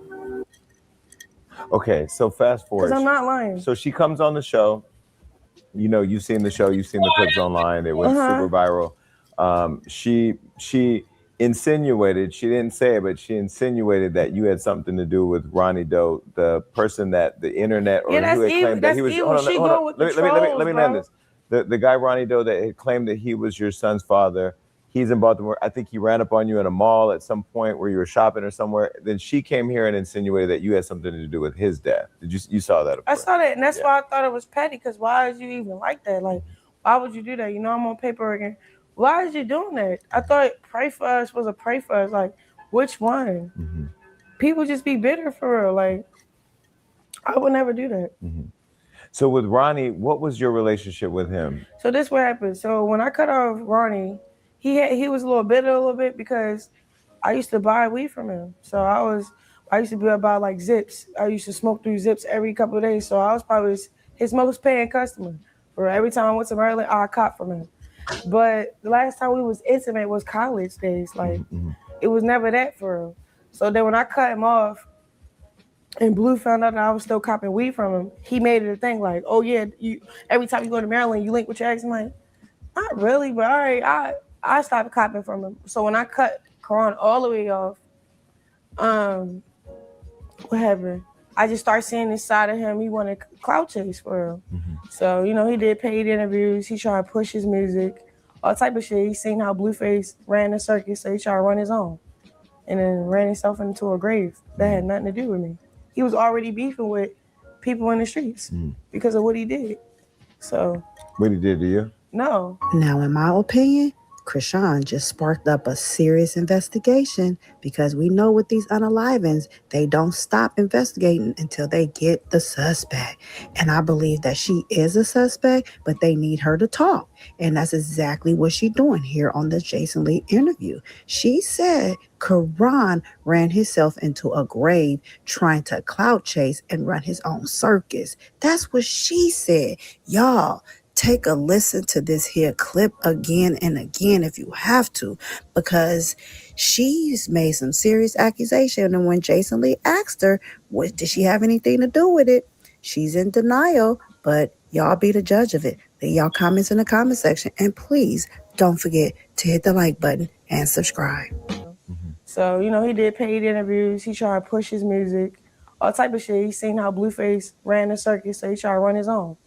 Okay, so fast forward. Because I'm not lying. So she comes on the show. You know, you've seen the show, you've seen the clips online. It went super viral. She insinuated, she didn't say it, but she insinuated that you had something to do with Ronnie Doe, the person that the internet or who had claimed that he was. Hold on. Let me land this. The guy Ronnie Doe that had claimed that he was your son's father. He's in Baltimore. I think he ran up on you in a mall at some point where you were shopping or somewhere. Then she came here and insinuated that you had something to do with his death. Did you saw that? I saw that, and that's why I thought it was petty. Because why did you even like that? Like, why would you do that? You know, I'm on paper again. Why is you doing that? I thought pray for us was a pray for us. Like, which one? Mm-hmm. People just be bitter for real. Like, I would never do that. Mm-hmm. So with Ronnie, what was your relationship with him? So this what happened. So when I cut off Ronnie, he was a little bit because I used to buy weed from him. So I used to be about like Zips. I used to smoke through Zips every couple of days. So I was probably his most paying customer. For every time I went to Maryland, I caught from him. But the last time we was intimate was college days. Like it was never that for him. So then when I cut him off, and Blue found out that I was still copping weed from him, he made it a thing like, oh yeah, every time you go to Maryland, you link with your ex. I'm like, not really, but all right, I stopped copping from him. So when I cut Karan all the way off, what happened? I just started seeing this side of him. He wanted clout chase for him. Mm-hmm. So, you know, he did paid interviews. He tried to push his music, all type of shit. He seen how Blueface ran the circus, so he tried to run his own. And then ran himself into a grave that had nothing to do with me. He was already beefing with people in the streets because of what he did. So. What he did to you? No. Now, in my opinion, Krishan just sparked up a serious investigation because we know with these unalivings, they don't stop investigating until they get the suspect. And I believe that she is a suspect, but they need her to talk. And that's exactly what she's doing here on the Jason Lee interview. She said Karan ran himself into a grave trying to clout chase and run his own circus. That's what she said. Y'all, take a listen to this here clip again and again if you have to, because she's made some serious accusation. And when Jason Lee asked her, did she have anything to do with it? She's in denial, but y'all be the judge of it. Leave y'all comments in the comment section. And please don't forget to hit the like button and subscribe. So, you know, he did paid interviews. He tried to push his music, all type of shit. He seen how Blueface ran the circus, so he tried to run his own.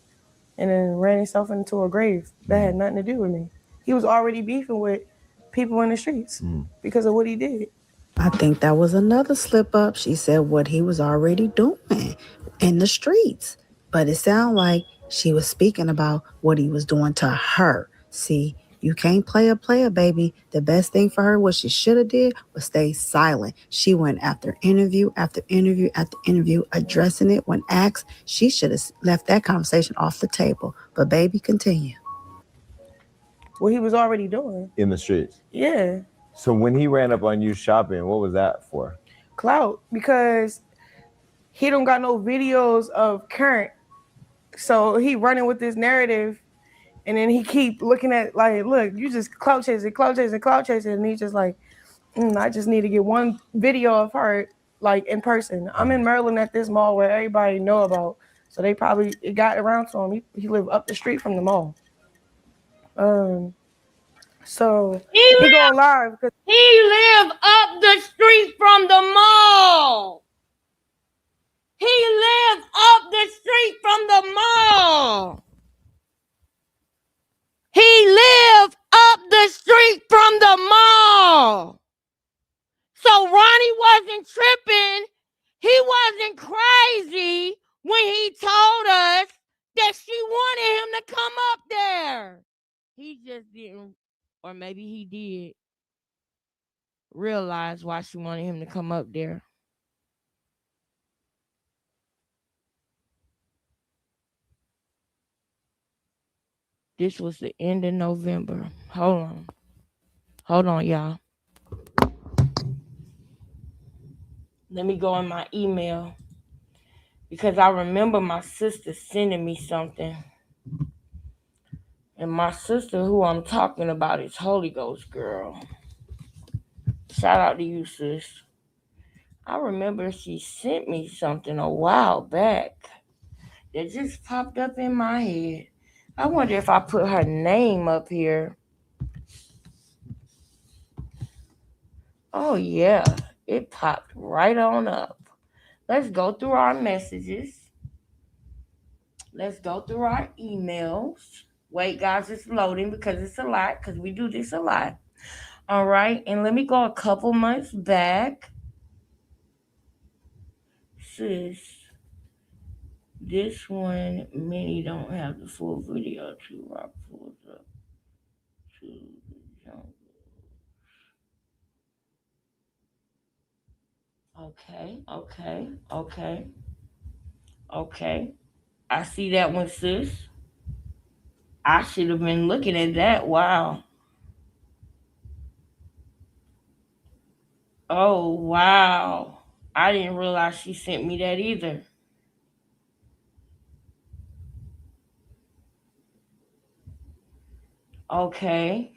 And then ran himself into a grave that had nothing to do with me. He was already beefing with people in the streets because of what he did. I think that was another slip up. She said what he was already doing in the streets. But it sounded like she was speaking about what he was doing to her. See, you can't play a player, baby. The best thing for her, what she should have did, was stay silent. She went after interview after interview after interview, addressing it when asked. She should have left that conversation off the table. But baby, continue. What he was already doing. In the streets? Yeah. So when he ran up on you shopping, what was that for? Clout, because he don't got no videos of current. So he running with this narrative. And then he keep looking at like, look, you just clout chasing. And he's just like, I just need to get one video of her like in person. I'm in Maryland at this mall where everybody know about. So they probably, it got around to him. He lived up the street from the mall. So he going live because he lived up the street from the mall. He lived up the street from the mall. He lived up the street from the mall. So Ronnie wasn't tripping. He wasn't crazy when he told us that she wanted him to come up there. He just didn't, or maybe he did realize why she wanted him to come up there. This was the end of November. Hold on, y'all. Let me go in my email because I remember my sister sending me something. And my sister, who I'm talking about, is Holy Ghost girl. Shout out to you, sis. I remember she sent me something a while back that just popped up in my head. I wonder if I put her name up here. Oh, yeah. It popped right on up. Let's go through our messages. Let's go through our emails. Wait, guys, it's loading because it's a lot, because we do this a lot. All right, and let me go a couple months back. Sis, this one, many don't have the full video to rock pulls up to the jungle. Okay. I see that one, sis. I should have been looking at that. Wow. Oh, wow. I didn't realize she sent me that either. Okay.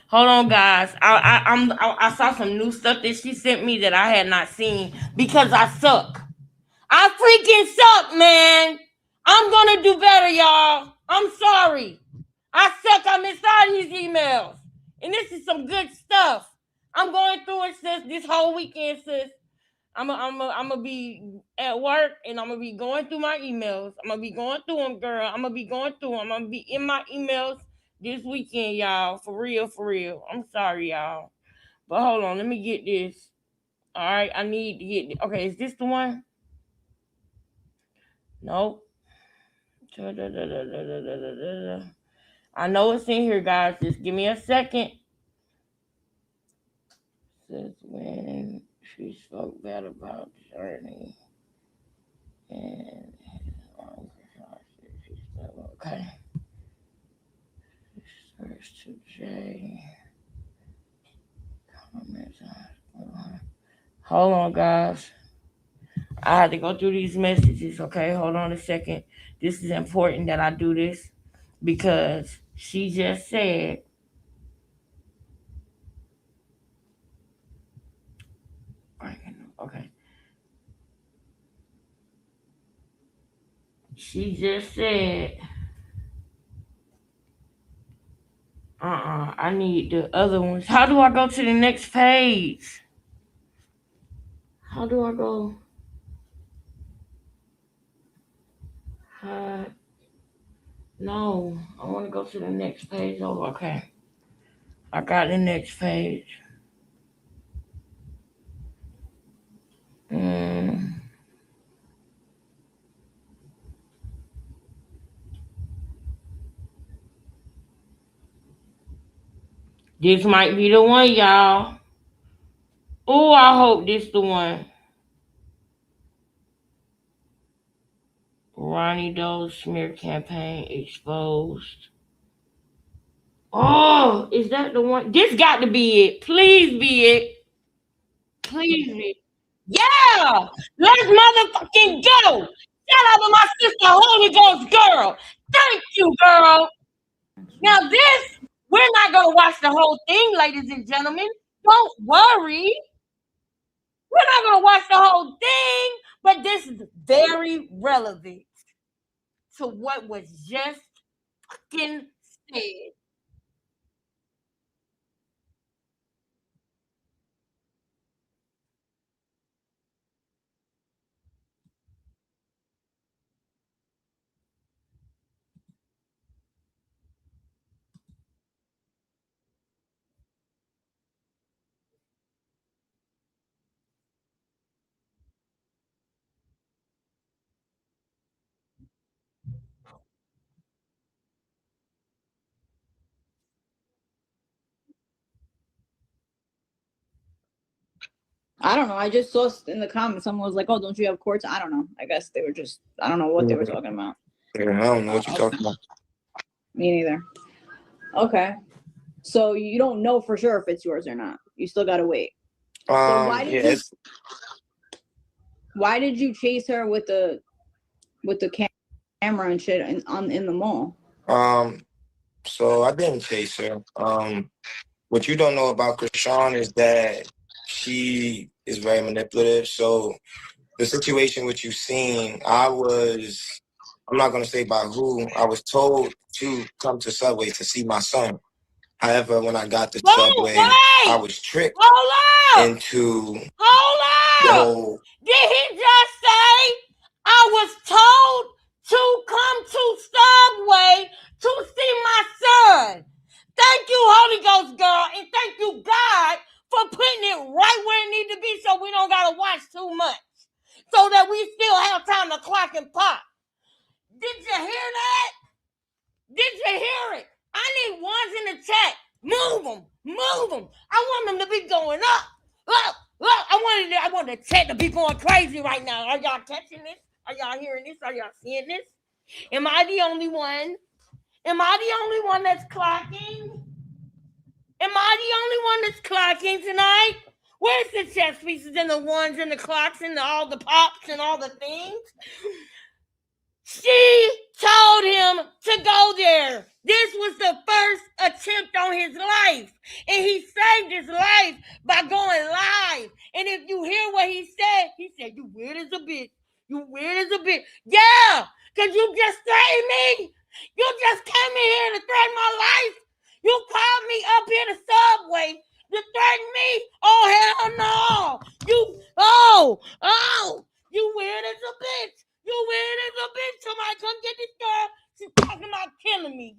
Hold on, guys. I saw some new stuff that she sent me that I had not seen because I suck. I freaking suck, man. I'm gonna do better, y'all. I'm sorry. I suck. I missed all these emails, and this is some good stuff. I'm going through it, sis. This whole weekend, sis. I'm gonna be at work and I'm gonna be going through my emails. I'm gonna be going through them, girl. I'm gonna be going through them. I'm gonna be in my emails this weekend, y'all. For real. I'm sorry, y'all. But hold on, let me get this. All right, I need to get. Okay, is this the one? Nope. I know it's in here, guys. Just give me a second. Since when she spoke bad about Journey and okay. Search to J. Comments. Hold on, guys. I had to go through these messages. Okay, hold on a second. This is important that I do this because she just said. Okay. She just said. I need the other ones. How do I go to the next page? How do I go? No, I want to go to the next page. Oh, okay. I got the next page. This might be the one, y'all. Oh, I hope this the one. Ronnie Doe's smear campaign exposed. Oh, is that the one? This got to be it. Please be it. Please be. Yeah! Let's motherfucking go! Shout out to my sister, Holy Ghost girl. Thank you, girl. Now this, we're not going to watch the whole thing, ladies and gentlemen. Don't worry. We're not going to watch the whole thing, but this is very relevant to what was just fucking said. I don't know. I just saw in the comments someone was like, "Oh, don't you have courts?" I don't know. I guess they were just. I don't know what they were talking about. Yeah, I don't know what you're talking about. Me neither. Okay, so you don't know for sure if it's yours or not. You still gotta wait. So why did you chase her with the camera and shit in the mall? So I didn't chase her. What you don't know about Krishan is that she is very manipulative. So the situation which you've seen, I'm not going to say by who, I was told to come to Subway to see my son. However, when I got to Subway, I was tricked into the whole. Did he just say I was told to come to Subway to see my son? Thank you, Holy Ghost girl, and thank you, God, for putting it right where it needs to be so we don't gotta watch too much. So that we still have time to clock and pop. Did you hear that? Did you hear it? I need ones in the chat. Move them. Move them. I want them to be going up. Up. Up. I want the chat to be going crazy right now. Are y'all catching this? Are y'all hearing this? Are y'all seeing this? Am I the only one? Am I the only one that's clocking? Am I the only one that's clocking tonight? Where's the chess pieces and the ones and the clocks and all the pops and all the things? She told him to go there. This was the first attempt on his life. And he saved his life by going live. And if you hear what he said, you weird as a bitch. You weird as a bitch. Yeah, because you just threatened me. You just came in here to threaten my life. You called me up here to Subway to threaten me. Oh, hell no. You weird as a bitch. You weird as a bitch. Somebody come get this girl. She's talking about killing me.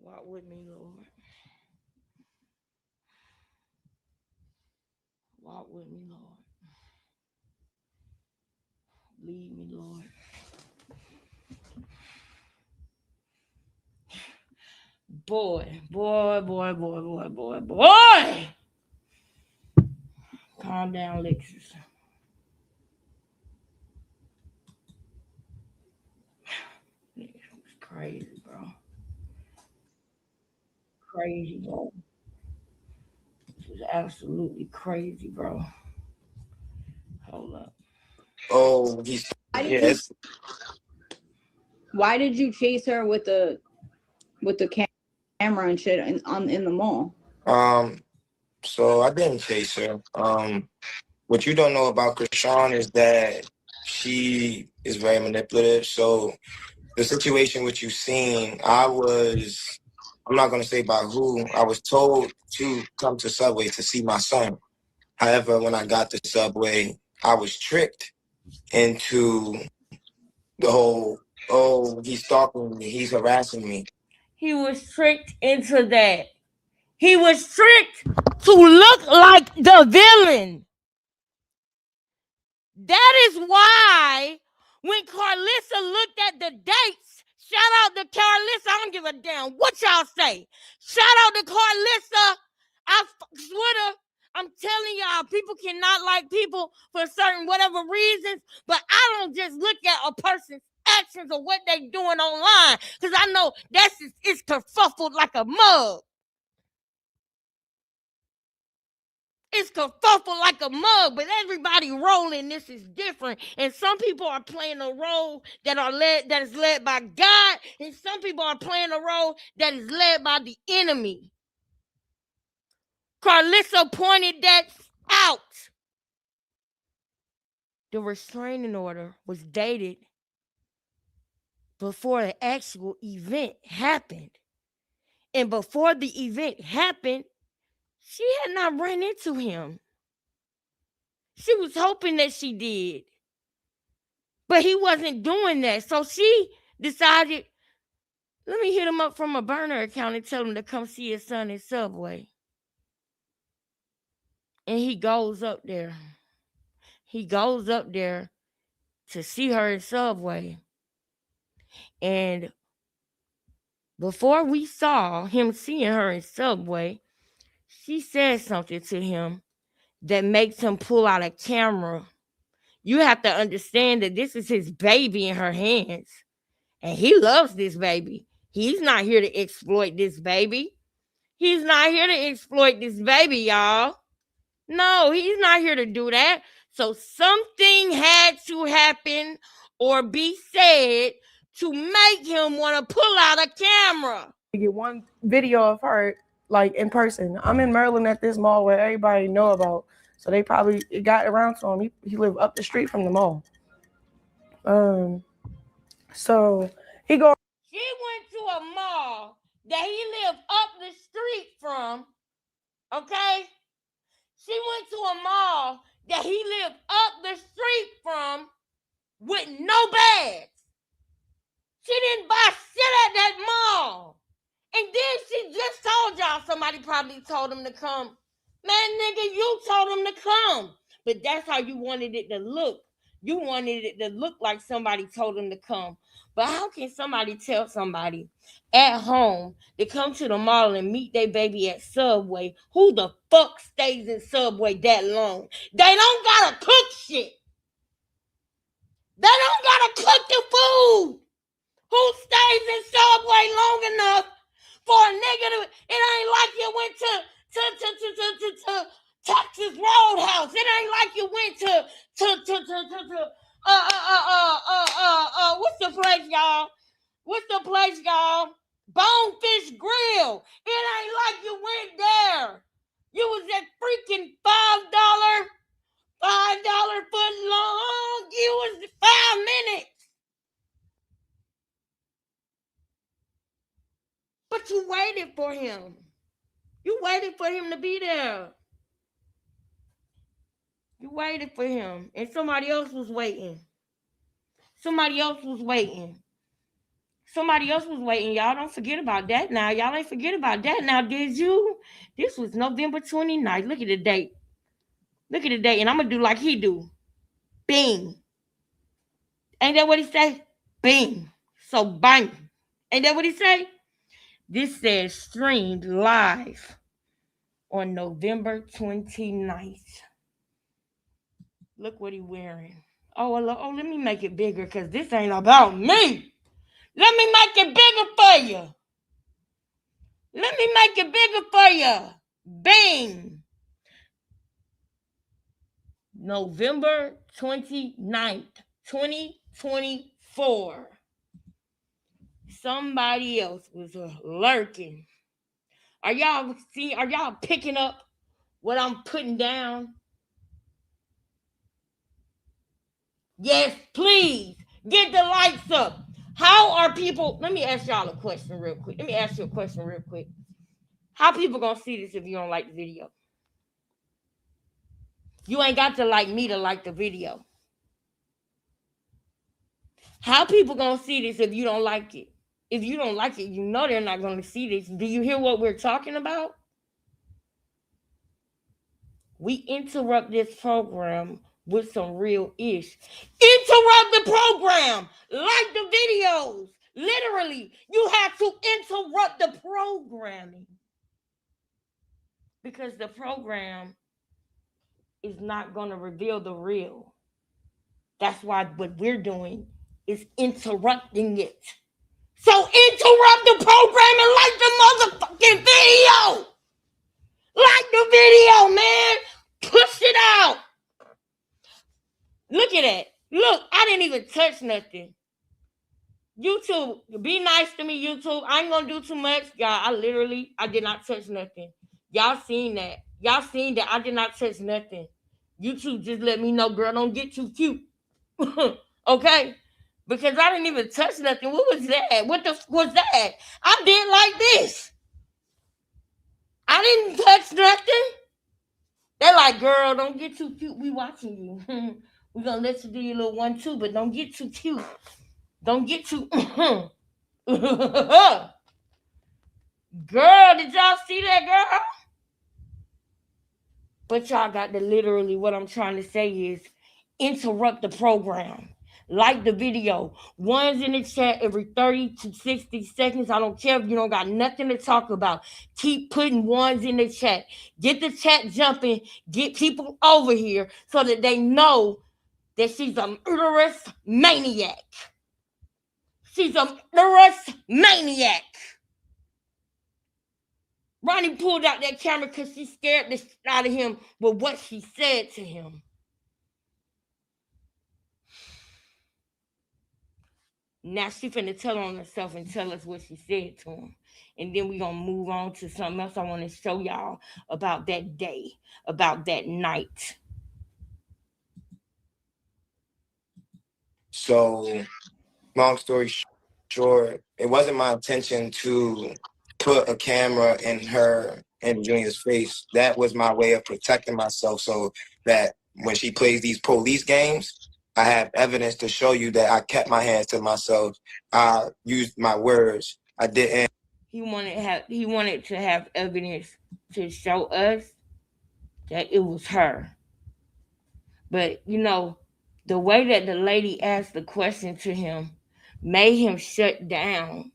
Walk with me, Lord. Walk with me, Lord. Lead me, Lord. Boy. Calm down, Lexus. It's crazy, bro. Crazy, bro. This is absolutely crazy, bro. Hold up. Oh, Why did you chase her with the camera and shit in the mall? So I didn't chase her. What you don't know about Krishan is that she is very manipulative. So the situation which you've seen, I'm not going to say by who, I was told to come to Subway to see my son. However, when I got to Subway, I was tricked into the whole, oh, he's stalking me, he's harassing me. He was tricked into that. He was tricked to look like the villain. That is why when Carlissa looked at the dates, shout out to Carlissa, I don't give a damn what y'all say. Shout out to Carlissa. I swear to, I'm telling y'all, people cannot like people for certain whatever reasons, but I don't just look at a person's actions or what they doing online, because I know it's kerfuffled like a mug. It's kerfuffled like a mug, but everybody rolling this is different. And some people are playing a role that is led by God, and some people are playing a role that is led by the enemy. Carlissa pointed that out. The restraining order was dated before the actual event happened. And before the event happened, she had not run into him. She was hoping that she did. But he wasn't doing that. So she decided Let me hit him up from a burner account and tell him to come see his son in Subway. And he goes up there. He goes up there to see her in Subway. And before we saw him seeing her in Subway, she said something to him that makes him pull out a camera. You have to understand that this is his baby in her hands. And he loves this baby. He's not here to exploit this baby. He's not here to exploit this baby, y'all. No, he's not here to do that. So something had to happen or be said to make him want to pull out a camera. You get one video of her like in person. I'm in Maryland at this mall where everybody know about. So they probably it got around to him. He lived up the street from the mall. So he go. She went to a mall that he lived up the street from. Okay? She went to a mall that he lived up the street from with no bags. She didn't buy shit at that mall. And then she just told y'all somebody probably told him to come. Man, nigga, you told him to come. But that's how you wanted it to look. You wanted it to look like somebody told him to come. But how can somebody tell somebody at home to come to the mall and meet their baby at Subway? Who the fuck stays in Subway that long? They don't gotta cook shit. They don't gotta cook the food. Who stays in Subway long enough for a nigga to? It ain't like you went to Texas Roadhouse. It ain't like you went to what's the place, y'all? What's the place, y'all? Bonefish Grill. It ain't like you went there. You was at freaking $5 foot long. You was 5 minutes. But you waited for him. You waited for him to be there. You waited for him. And somebody else was waiting. Somebody else was waiting. Somebody else was waiting. Y'all don't forget about that now. Y'all ain't forget about that now, did you? This was November 29th. Look at the date. Look at the date. And I'm going to do like he do. Bing. Ain't that what he say? Bing. So bang. Ain't that what he say? This says streamed live on November 29th. Look what he wearing. Oh, let me make it bigger because this ain't about me. Let me make it bigger for you. Let me make it bigger for you. Bing. November 29th, 2024. Somebody else was lurking. Are y'all picking up what I'm putting down? Yes, please. Get the lights up. How are people? Let me ask y'all a question real quick. How people gonna see this if you don't like the video? You ain't got to like me to like the video. How people gonna see this if you don't like it? If you don't like it, you know they're not gonna see this. Do you hear what we're talking about? We interrupt this program with some real ish. Interrupt the program. Like the videos. Literally, you have to interrupt the programming. Because the program is not going to reveal the real. That's why what we're doing is interrupting it. So interrupt the program and like the motherfucking video. Like the video, man. Push it out. Look at that. Look, I didn't even touch nothing. YouTube, be nice to me, YouTube. I ain't gonna do too much. Y'all, I did not touch nothing. Y'all seen that. I did not touch nothing. YouTube just let me know, girl, don't get too cute. Okay? Because I didn't even touch nothing. What was that? What the was that? I did like this. I didn't touch nothing. They're like, girl, don't get too cute. We watching you. We're gonna let you do your little 1-2, but don't get too cute. Don't get too Girl, did y'all see that, girl? But y'all got to literally, what I'm trying to say is interrupt the program. Like the video. One's in the chat every 30 to 60 seconds. I don't care if you don't got nothing to talk about. Keep putting ones in the chat. Get the chat jumping. Get people over here so that they know that she's a murderous maniac. She's a murderous maniac. Ronnie pulled out that camera because she scared the shit out of him with what she said to him. Now she finna tell on herself and tell us what she said to him. And then we gonna move on to something else I want to show y'all about that day, about that night. So, long story short, it wasn't my intention to put a camera in her and Junior's face. That was my way of protecting myself so that when she plays these police games, I have evidence to show you that I kept my hands to myself. I used my words. I didn't. He wanted to have evidence to show us that it was her. But you know, the way that the lady asked the question to him made him shut down.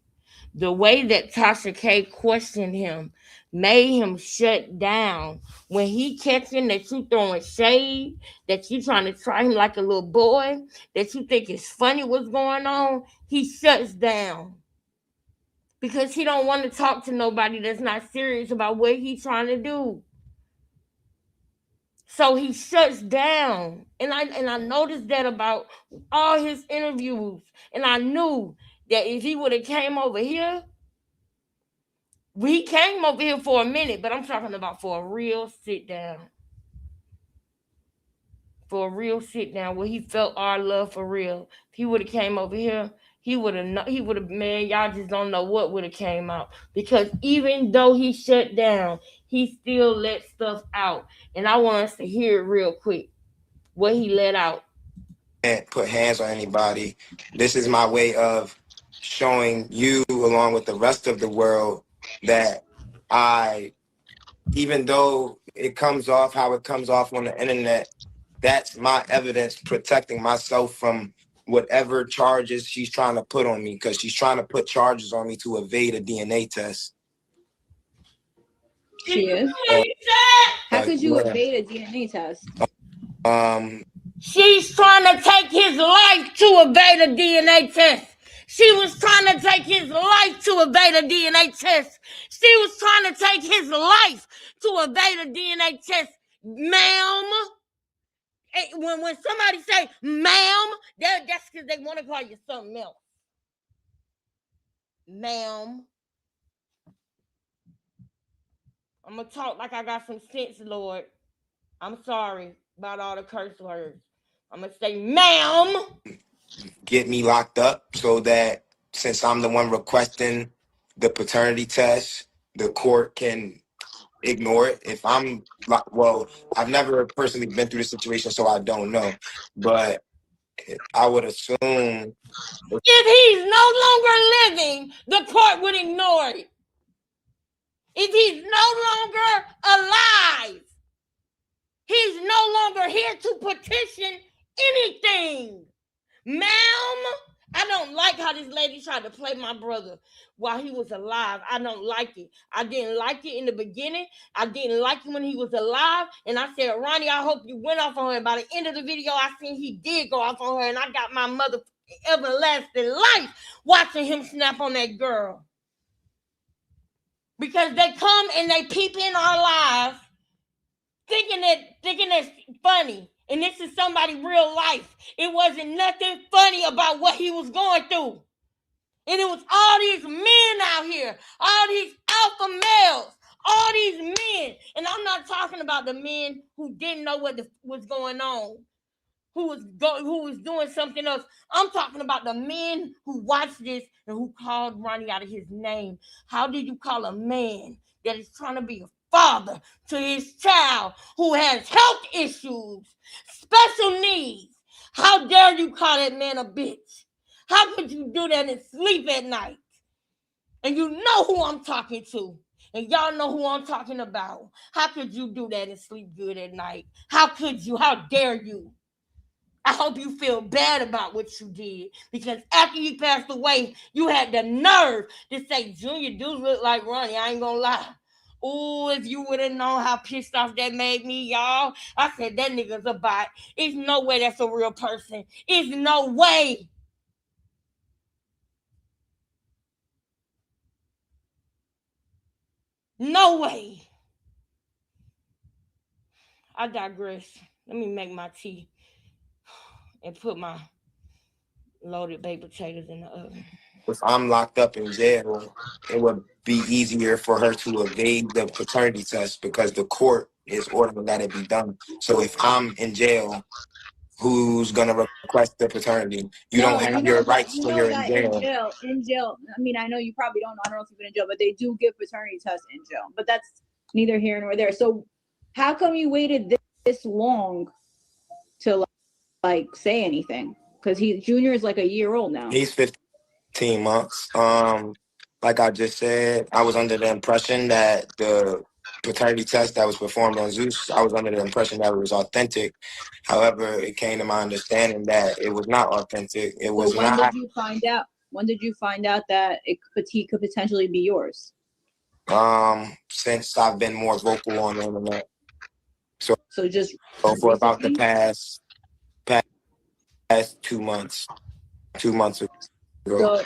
The way that Tasha K questioned him made him shut down. When he catching that you throwing shade, that you trying to try him like a little boy, that you think it's funny what's going on, he shuts down. Because he don't want to talk to nobody that's not serious about what he's trying to do. So he shuts down. And I noticed that about all his interviews. And I knew that if he would have came over here, we came over here for a minute, but I'm talking about for a real sit down. For a real sit down where he felt our love for real. If he would have came over here, he would have, man, y'all just don't know what would have came out. Because even though he shut down, he still let stuff out. And I want us to hear it real quick. What he let out. Can't put hands on anybody. This is my way of showing you, along with the rest of the world, that even though it comes off how it comes off on the internet, that's my evidence protecting myself from whatever charges she's trying to put on me, because she's trying to put charges on me to evade a DNA test. She is? How could you evade a DNA test? She's trying to take his life to evade a DNA test. She was trying to take his life to evade a DNA test. She was trying to take his life to evade a DNA test. Ma'am. When somebody say, ma'am, that's because they want to call you something else. Ma'am. I'm going to talk like I got some sense, Lord. I'm sorry about all the curse words. I'm going to say, ma'am. Get me locked up so that since I'm the one requesting the paternity test, the court can ignore it. If I'm, well, I've never personally been through this situation, so I don't know. But I would assume if he's no longer living, the court would ignore it. If he's no longer alive, he's no longer here to petition anything. Ma'am, I don't like how this lady tried to play my brother while he was alive. I don't like it. I didn't like it in the beginning. I didn't like it when he was alive. And I said, Ronnie, I hope you went off on her. And by the end of the video, I seen he did go off on her. And I got my mother everlasting life watching him snap on that girl. Because they come and they peep in our lives thinking that's funny. And this is somebody's real life. It wasn't nothing funny about what he was going through. And it was all these men out here, all these alpha males, all these men. And I'm not talking about the men who didn't know what was going on, who was doing something else. I'm talking about the men who watched this and who called Ronnie out of his name. How did you call a man that is trying to be a father to his child who has health issues, special needs? How dare you call that man a bitch? How could you do that and sleep at night? And you know who I'm talking to. And y'all know who I'm talking about. How could you do that and sleep good at night? How could you? How dare you? I hope you feel bad about what you did. Because after you passed away, you had the nerve to say, Junior do look like Ronnie. I ain't gonna lie. Oh, if you would have known how pissed off that made me, y'all. I said, that nigga's a bot. It's no way that's a real person. It's no way. No way. I digress. Let me make my tea and put my loaded baked potatoes in the oven. If I'm locked up in jail, it would be easier for her to evade the paternity test because the court is ordering that it be done. So if I'm in jail, who's gonna request the paternity? You don't have your rights when you're in jail. In jail. I mean, I know you probably don't know. I don't know if you've been in jail, but they do give paternity tests in jail. But that's neither here nor there. So, how come you waited this long to like say anything? Because Junior is like a year old now. He's 15 months. Like I just said, I was under the impression that the paternity test that was performed on Zeus, I was under the impression that it was authentic. However, it came to my understanding that it was not authentic. It was not. When did you find out? When did you find out that he could potentially be yours? Since I've been more vocal on the internet. So just for about the past 2 months. 2 months ago. So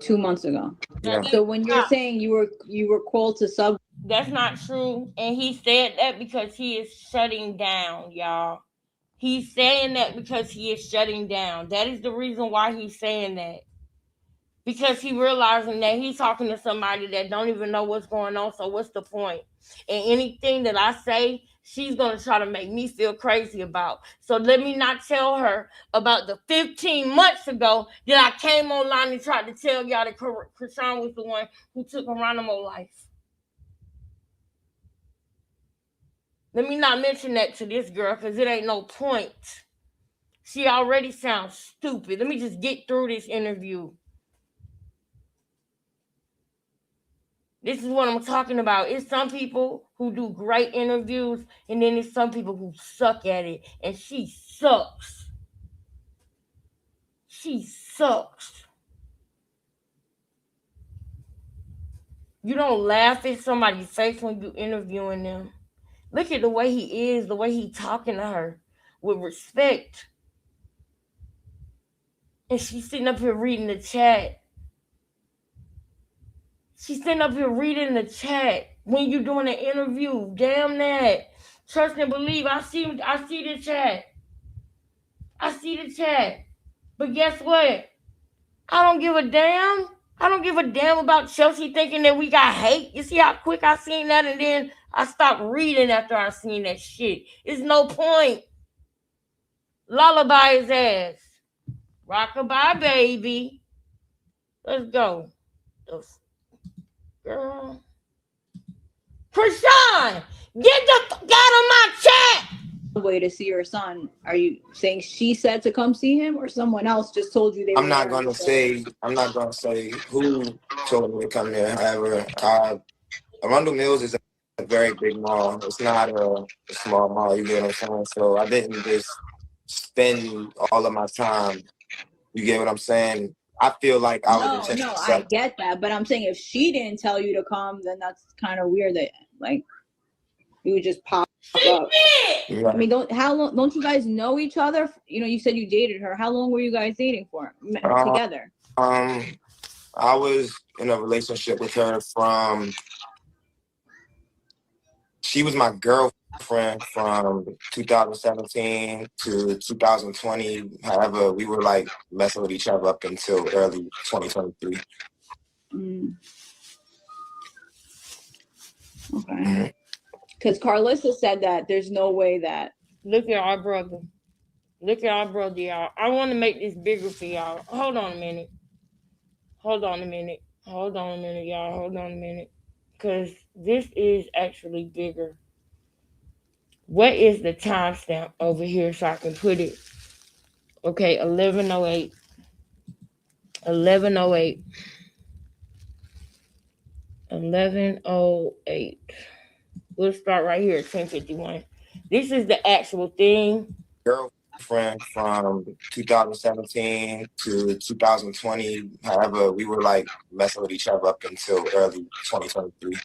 2 months ago. Yeah. So when you're saying you were called to sub, that's not true. And he said that because he is shutting down, y'all. He's saying that because he is shutting down. That is the reason why he's saying that. Because he realizing that he's talking to somebody that don't even know what's going on. So what's the point? And anything that I say, she's going to try to make me feel crazy about. So let me not tell her about the 15 months ago that I came online and tried to tell y'all that Krishan was the one who took Geronimo's life. Let me not mention that to this girl because it ain't no point. She already sounds stupid. Let me just get through this interview. This is what I'm talking about. It's some people who do great interviews, and then it's some people who suck at it. And she sucks. She sucks. You don't laugh at somebody's face when you're interviewing them. Look at the way he is, the way he's talking to her with respect. And she's sitting up here reading the chat. She's sitting up here reading the chat when you're doing an interview. Damn that. Trust and believe. I see the chat. I see the chat. But guess what? I don't give a damn. I don't give a damn about Chelsea thinking that we got hate. You see how quick I seen that, and then I stopped reading after I seen that shit. It's no point. Lullaby his ass. Rockabye, baby. Let's go. Girl. Krishan, get the fuck out of my chat. Way to see your son. Are you saying she said to come see him, or someone else just told you they? I'm not gonna say who told me to come here. However, Arundel Mills is a very big mall. It's not a small mall. You get what I'm saying? So I didn't just spend all of my time. You get what I'm saying? I feel like I was intentionally. No, I get that, but I'm saying if she didn't tell you to come, then that's kind of weird. That like you would just pop up. Right. I mean, don't you guys know each other? You know, you said you dated her. How long were you guys dating for together? I was in a relationship with her from. She was my girlfriend from 2017 to 2020. However, we were like messing with each other up until early 2023. Okay. Because Carlissa said that there's no way that. Look at our brother. Look at our brother, y'all. I want to make this bigger for y'all. Hold on a minute. Hold on a minute, y'all. Hold on a minute. Because this is actually bigger. What is the timestamp over here so I can put it? Okay, 11:08. 11:08. 11:08. We'll start right here at 10:51. This is the actual thing. Girlfriend from 2017 to 2020. However, we were like messing with each other up until early 2023.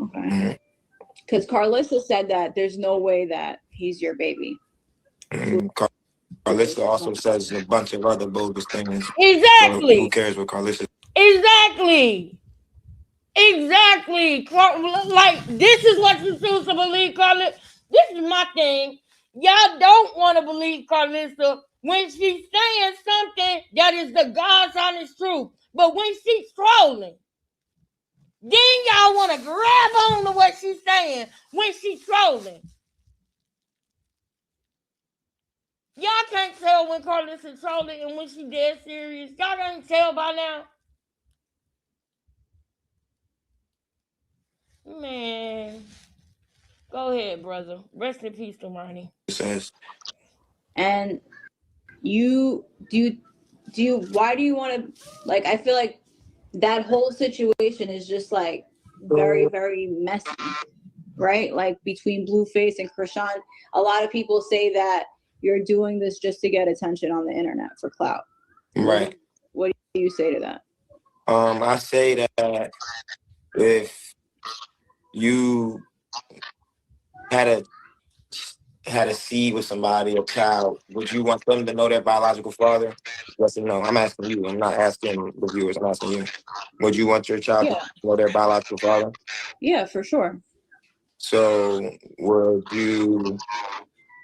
Okay. Because Carlissa said that there's no way that he's your baby. Carlissa also says a bunch of other bogus things. Exactly. So who cares what Carlissa? Exactly. Like, this is what you choose to believe, Carlissa. This is my thing. Y'all don't want to believe Carlissa when she's saying something that is the God's honest truth. But when she's trolling, then y'all want to grab on to what she's saying when she's trolling. Y'all can't tell when Carlissa's trolling and when she's dead serious. Y'all can't tell by now. Man. Go ahead, brother. Rest in peace to Ronnie. And why do you want to, like, I feel like that whole situation is just like very, very messy, right? Like between Blueface and Krishan, a lot of people say that you're doing this just to get attention on the internet for clout. Right. What do you say to that? I say that if you had a seed with somebody, a child, would you want them to know their biological father? Yes or no? I'm asking you. I'm not asking the viewers. I'm asking you. Would you want your child to know their biological father? Yeah, for sure. So would you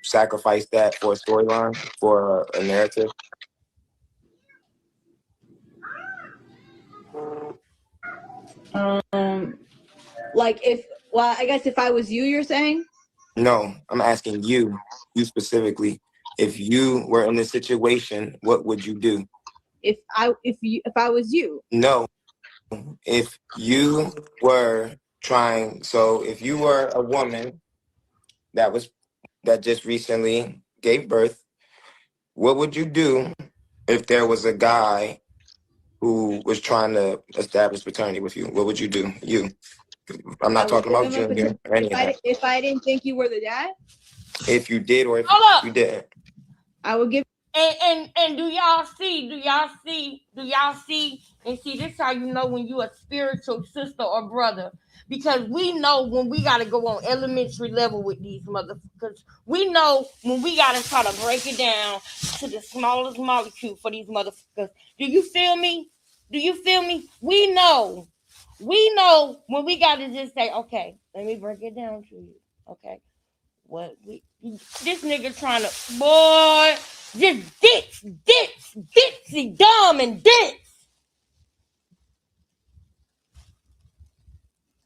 sacrifice that for a storyline, for a narrative? Like I guess if I was you, you're saying? No, I'm asking you specifically. If you were in this situation, what would you do? If I was you? No. If you were if you were a woman that just recently gave birth, what would you do if there was a guy who was trying to establish paternity with you? What would you do? I'm not talking about Junior or any of that. If I didn't think you were the dad? If you did or if you didn't. I would give. And do y'all see? And see, this is how you know when you a spiritual sister or brother. Because we know when we got to go on elementary level with these motherfuckers. We know when we got to try to break it down to the smallest molecule for these motherfuckers. Do you feel me? We know when we got to just say, okay, let me break it down to you. Okay. This nigga trying to, boy, just ditsy, dumb and dense.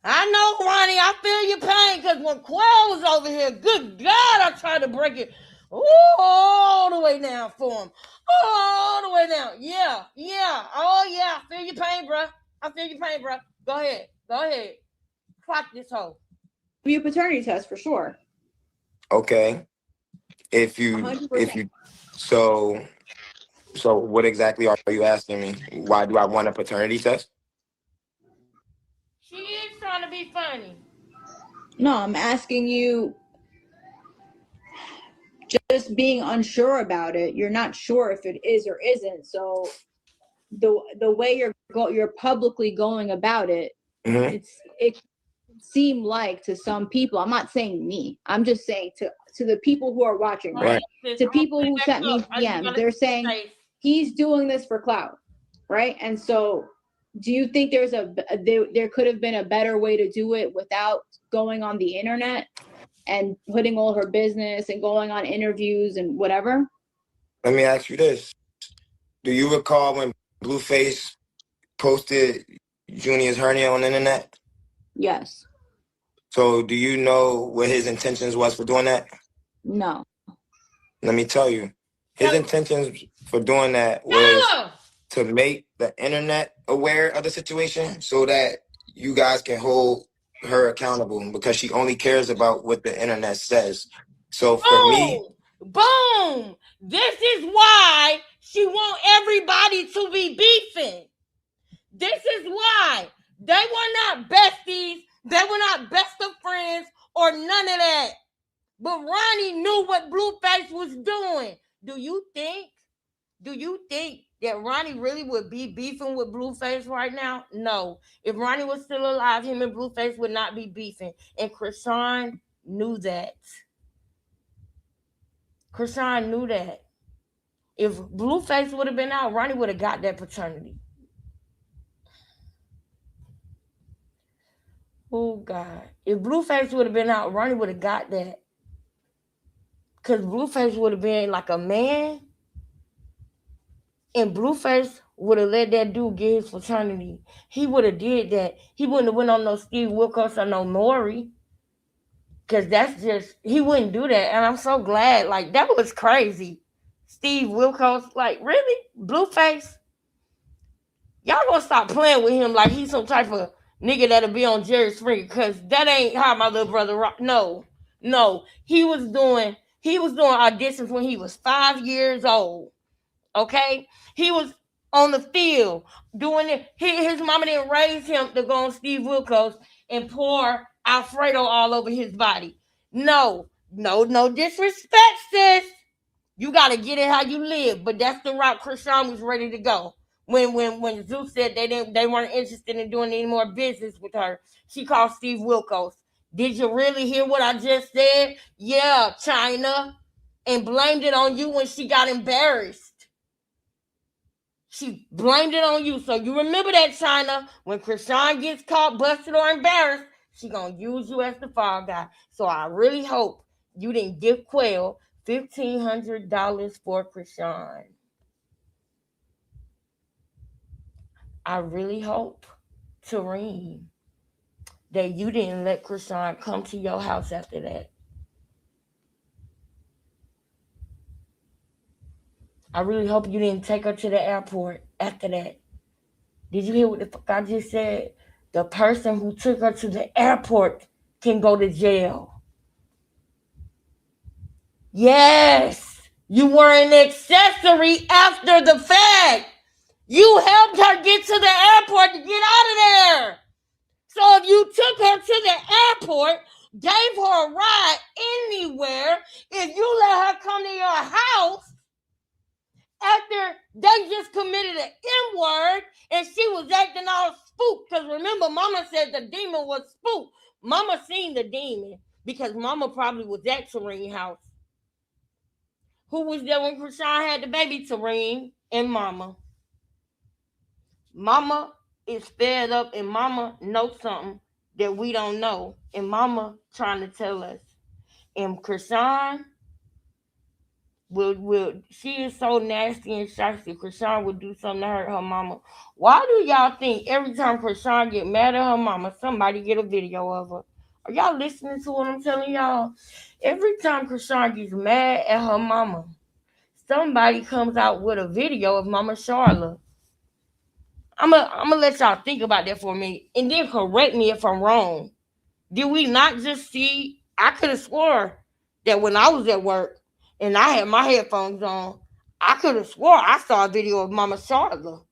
I know, Ronnie, I feel your pain, because when Quell was over here, good God, I tried to break it all the way down for him. All the way down. Yeah. Oh, yeah, I feel your pain, bro. Go ahead. Clock this hoe. Give you a paternity test for sure. Okay. So what exactly are you asking me? Why do I want a paternity test? She is trying to be funny. No, I'm asking you, just being unsure about it. You're not sure if it is or isn't. So the way you're publicly going about it, it seemed like to some people, I'm not saying me, I'm just saying to the people who are watching, right? To people who sent me DMs, they're saying he's doing this for clout, right? And so do you think there could have been a better way to do it without going on the internet and putting all her business and going on interviews and whatever? Let me ask you this. Do you recall when Blueface posted Junior's hernia on the internet? Yes. So do you know what his intentions was for doing that? No. Let me tell you. His intentions for doing that was to make the internet aware of the situation so that you guys can hold her accountable, because she only cares about what the internet says. So for me, boom, this is why She want everybody to be beefing. This is why they were not besties. They were not best of friends or none of that. But Ronnie knew what Blueface was doing. Do you think that Ronnie really would be beefing with Blueface right now? No. If Ronnie was still alive, him and Blueface would not be beefing. And Krishan knew that. Krishan knew that. If Blueface would have been out, Ronnie would have got that paternity. Oh, God. If Blueface would have been out, Ronnie would have got that. Because Blueface would have been like a man. And Blueface would have let that dude get his fraternity. He would have did that. He wouldn't have went on no Steve Wilkos or no Nori. Because that's just, he wouldn't do that. And I'm so glad. Like, that was crazy. Steve Wilkos, like, really? Blueface? Y'all gonna stop playing with him like he's some type of nigga that'll be on Jerry Springer. Because that ain't how my little brother rock. No. He was doing auditions when he was 5 years old. Okay? He was on the field doing it. His mama didn't raise him to go on Steve Wilkos and pour Alfredo all over his body. No disrespect, sis. You gotta get it how you live. But that's the route Krishan was ready to go. When Zeus said they weren't interested in doing any more business with her, she called Steve Wilkos. Did you really hear what I just said? Yeah, China. And blamed it on you when she got embarrassed. She blamed it on you. So you remember that, China. When Krishan gets caught, busted, or embarrassed, she gonna use you as the fall guy. So I really hope you didn't give Quail $1,500 for Krishan. I really hope, Tareen, that you didn't let Krishan come to your house after that. I really hope you didn't take her to the airport after that. Did you hear what the fuck I just said? The person who took her to the airport can go to jail. Yes, you were an accessory after the fact. You helped her get to the airport to get out of there. So if you took her to the airport, gave her a ride anywhere, if you let her come to your house after they just committed an M-word and she was acting all spooked, because remember, Mama said the demon was spooked. Mama seen the demon because Mama probably was at Tareem's house. Who was there when Krishan had the baby? Tareem and Mama. Mama is fed up and Mama knows something that we don't know. And Mama trying to tell us. And Krishan she is so nasty and shifty. Krishan would do something to hurt her mama. Why do y'all think every time Krishan get mad at her mama, somebody get a video of her? Are y'all listening to what I'm telling y'all? Every time Krishan gets mad at her mama, somebody comes out with a video of Mama Charlotte. I'm gonna let y'all think about that for a minute and then correct me if I'm wrong. Did we not just see? I could have swore that when I was at work and I had my headphones on, I could have swore I saw a video of Mama Charlotte.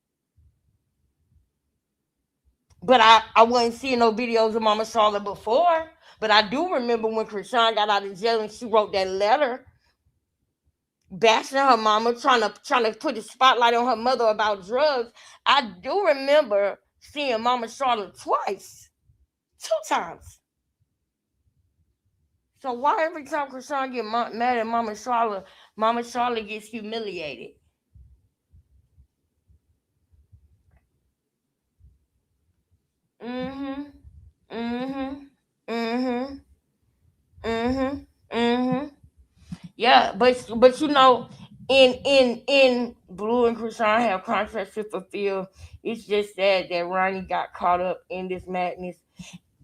But I wasn't seeing no videos of Mama Charlotte before. But I do remember when Krishan got out of jail and she wrote that letter bashing her mama, trying to put the spotlight on her mother about drugs. I do remember seeing Mama Charlotte twice, 2 times. So why every time Krishan get mad at Mama Charlotte gets humiliated? Mm-hmm. Mm-hmm. Mm-hmm. Mm-hmm. Mm-hmm. Yeah, but you know, in Blue and Krishan have contracts to fulfill. It's just sad that Ronnie got caught up in this madness.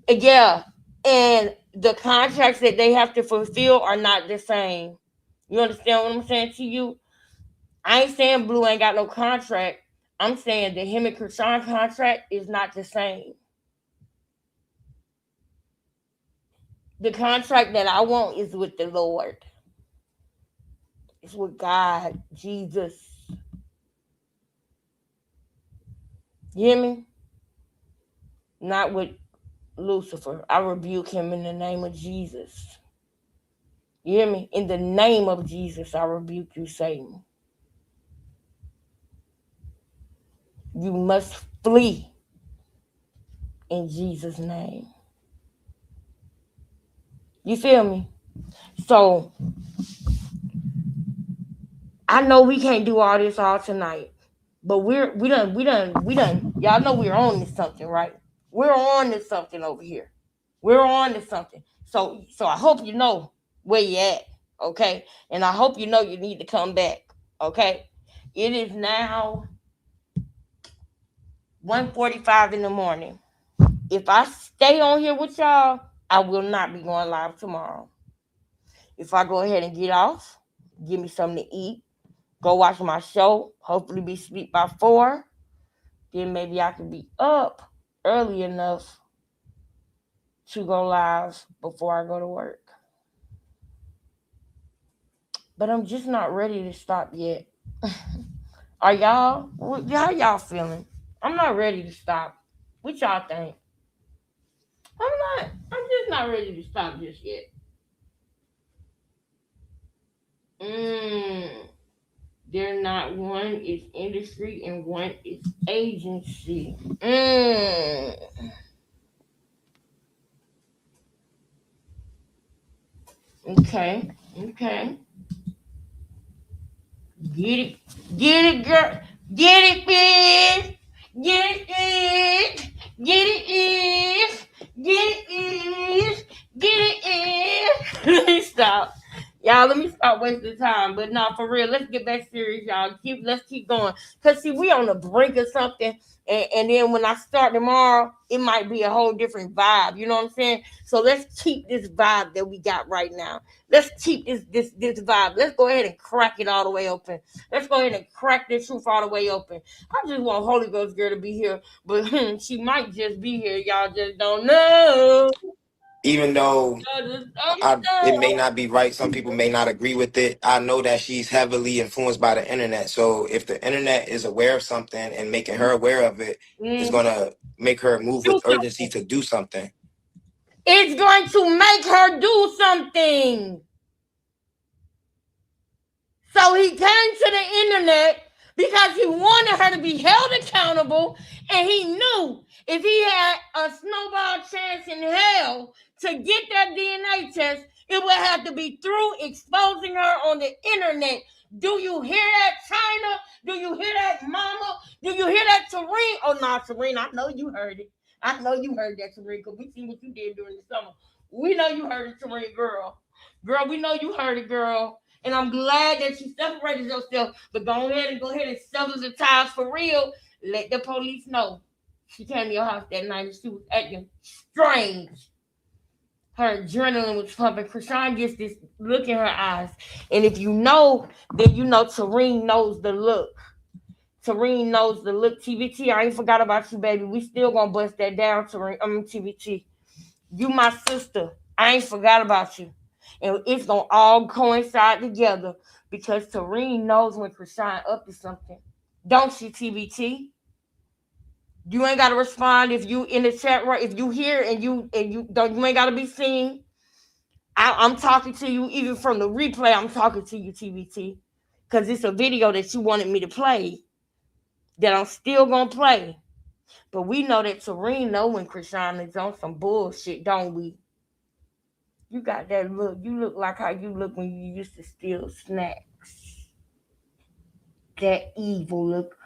Yeah, and the contracts that they have to fulfill are not the same. You understand what I'm saying to you? I ain't saying Blue ain't got no contract. I'm saying that him and Krishan contract is not the same. The contract that I want is with the Lord. It's with God, Jesus. You hear me? Not with Lucifer. I rebuke him in the name of Jesus. You hear me? In the name of Jesus, I rebuke you, Satan. You must flee in Jesus' name. You feel me? So I know we can't do all this all tonight, but we done. Y'all know we're on to something, right? We're on to something over here. We're on to something. So I hope you know where you at, okay? And I hope you know you need to come back, okay? It is now 1:45 in the morning. If I stay on here with y'all, I will not be going live tomorrow. If I go ahead and get off, give me something to eat, go watch my show, hopefully be asleep by 4, then maybe I could be up early enough to go live before I go to work. But I'm just not ready to stop yet. Are y'all? How y'all feeling? I'm not ready to stop. What y'all think? I'm just not ready to stop just yet. They're not. One is industry and one is agency. Okay. Get it, girl. Get it, bitch. Get it, get it, get it, get it. Let me stop. Y'all, let me stop wasting time. But nah, for real, let's get back serious, y'all. Let's keep going. Cause see, we on the brink of something. And then when I start tomorrow, it might be a whole different vibe. You know what I'm saying? So let's keep this vibe that we got right now. Let's keep this vibe. Let's go ahead and crack it all the way open. Let's go ahead and crack this truth all the way open. I just want Holy Ghost girl to be here, but she might just be here. Y'all just don't know. Even though it may not be right, some people may not agree with it. I know that she's heavily influenced by the internet. So if the internet is aware of something and making her aware of it, is going to make her move with urgency to do something. It's going to make her do something. So he came to the internet because he wanted her to be held accountable, and he knew if he had a snowball chance in hell to get that DNA test, it would have to be through exposing her on the internet. Do you hear that, China? Do you hear that, Mama? Do you hear that, Tareen? Oh, no, Tareen, I know you heard it. I know you heard that, Tareen, because we see what you did during the summer. We know you heard it, Tareen, girl. Girl, we know you heard it, girl. And I'm glad that you separated yourself. But go ahead and sever the ties for real. Let the police know. She came to your house that night and she was acting strange. Her adrenaline was pumping. Krishan gets this look in her eyes. And if you know, then you know Tareen knows the look. Tareen knows the look. TBT, I ain't forgot about you, baby. We still gonna bust that down, Tareen. TBT. You my sister. I ain't forgot about you. And it's gonna all coincide together because Tareen knows when Krishan up to something. Don't she, TBT? You ain't gotta respond if you in the chat right. If you hear and you don't, you ain't gotta be seen. I'm talking to you even from the replay. I'm talking to you, TBT, because it's a video that you wanted me to play that I'm still gonna play. But we know that Tareen know when Krishan is on some bullshit, don't we? You got that look. You look like how you look when you used to steal snacks. That evil look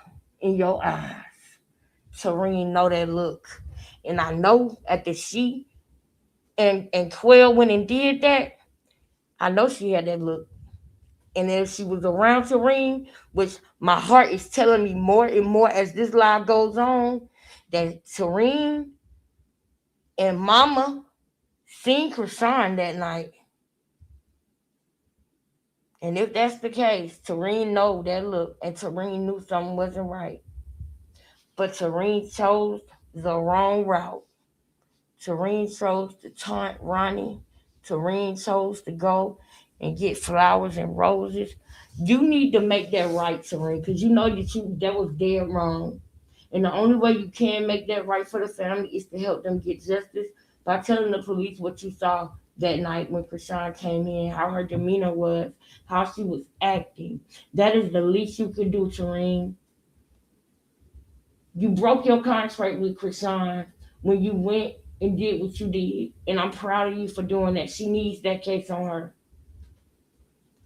in your eyes. Tareen know that look. And I know after she and 12 went and did that, I know she had that look. And if she was around Tareen, which my heart is telling me more and more as this live goes on, that Tareen and Mama seen Krishan that night. And if that's the case, Tareen know that look, and Tareen knew something wasn't right. But Tareen chose the wrong route. Tareen chose to taunt Ronnie. Tareen chose to go and get flowers and roses. You need to make that right, Tareen, because you know that was dead wrong. And the only way you can make that right for the family is to help them get justice by telling the police what you saw that night when Krishan came in, how her demeanor was, how she was acting. That is the least you could do, Tareen. You broke your contract with Krishan when you went and did what you did. And I'm proud of you for doing that. She needs that case on her.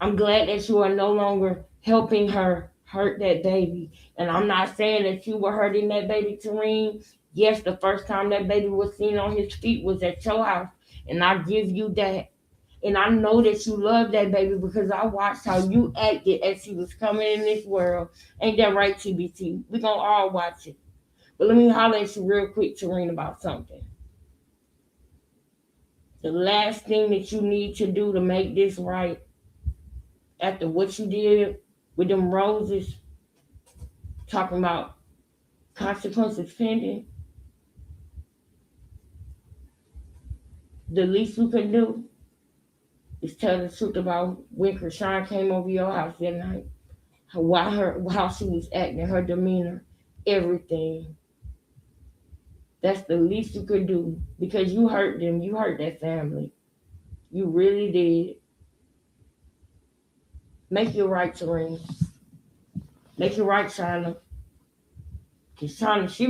I'm glad that you are no longer helping her hurt that baby. And I'm not saying that you were hurting that baby, Tareen. Yes, the first time that baby was seen on his feet was at your house. And I give you that. And I know that you love that baby because I watched how you acted as she was coming in this world. Ain't that right, TBT? We're going to all watch it. But let me holler at you real quick, Tareen, about something. The last thing that you need to do to make this right after what you did with them roses, talking about consequences pending, the least you can do is tell the truth about when Krishan came over your house that night, how she was acting, her demeanor, everything. That's the least you could do because you hurt them, you hurt that family. You really did. Make it right, Tareen. Make it right, China. Cause China, she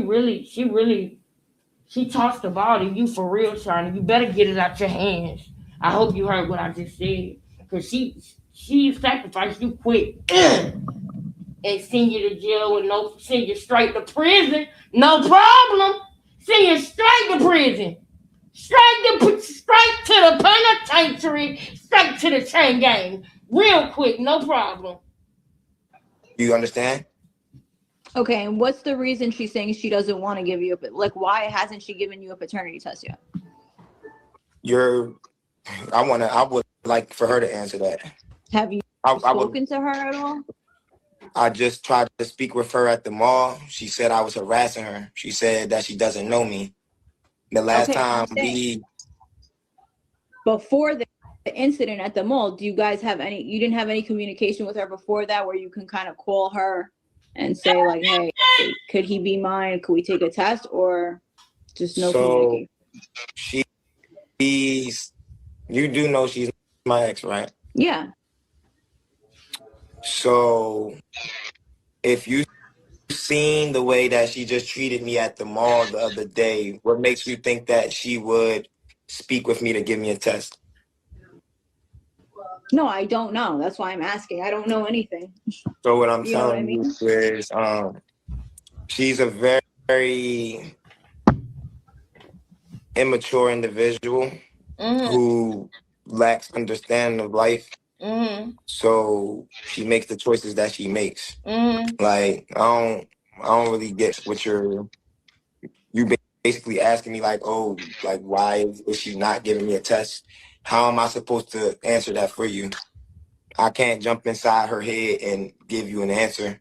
tossed the ball to you for real, China. You better get it out your hands. I hope you heard what I just said. Cause she sacrificed you quick and send you to jail and send you straight to prison. No problem. Send you straight to prison. Straight to the penitentiary. Straight to the chain gang. Real quick, no problem. You understand? Okay, and what's the reason she's saying she doesn't want to give you why hasn't she given you a paternity test yet? I would like for her to answer that. Have you spoken to her at all? I just tried to speak with her at the mall. She said I was harassing her. She said that she doesn't know me. The last time before the incident at the mall, do you guys have you didn't have any communication with her before that where you can kind of call her and say like, hey, could he be mine? Could we take a test? Or just no communication? You do know she's my ex, right? Yeah. So if you seen the way that she just treated me at the mall the other day, what makes you think that she would speak with me to give me a test? No, I don't know. That's why I'm asking. I don't know anything. So what I'm telling you is she's a very, very immature individual who lacks understanding of life. So she makes the choices that she makes. Like I don't really get what you basically asking me like, oh, like why is she not giving me a test? How am I supposed to answer that for you? I can't jump inside her head and give you an answer.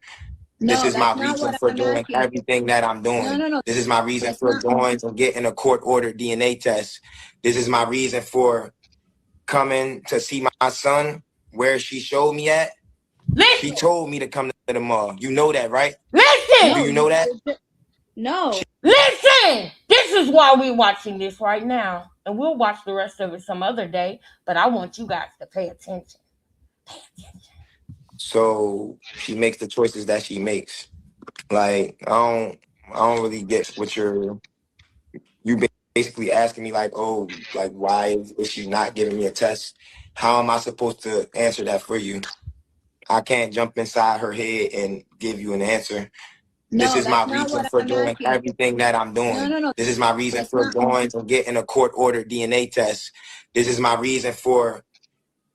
No, this is my reason for doing everything that I'm doing. No. This is my reason for going and getting a court-ordered DNA test. This is my reason for coming to see my son where she showed me at. Listen. She told me to come to the mall. You know that, right? Listen. Do you know that? No. Listen. This is why we're watching this right now. And we'll watch the rest of it some other day. But I want you guys to pay attention. Pay attention. So she makes the choices that she makes. Like I don't really get what you basically asking me like, oh, like why is she not giving me a test? How am I supposed to answer that for you? I can't jump inside her head and give you an answer. No, this is my reason for doing everything that I'm doing. No. This is my reason for going and getting a court-ordered DNA test. This is my reason for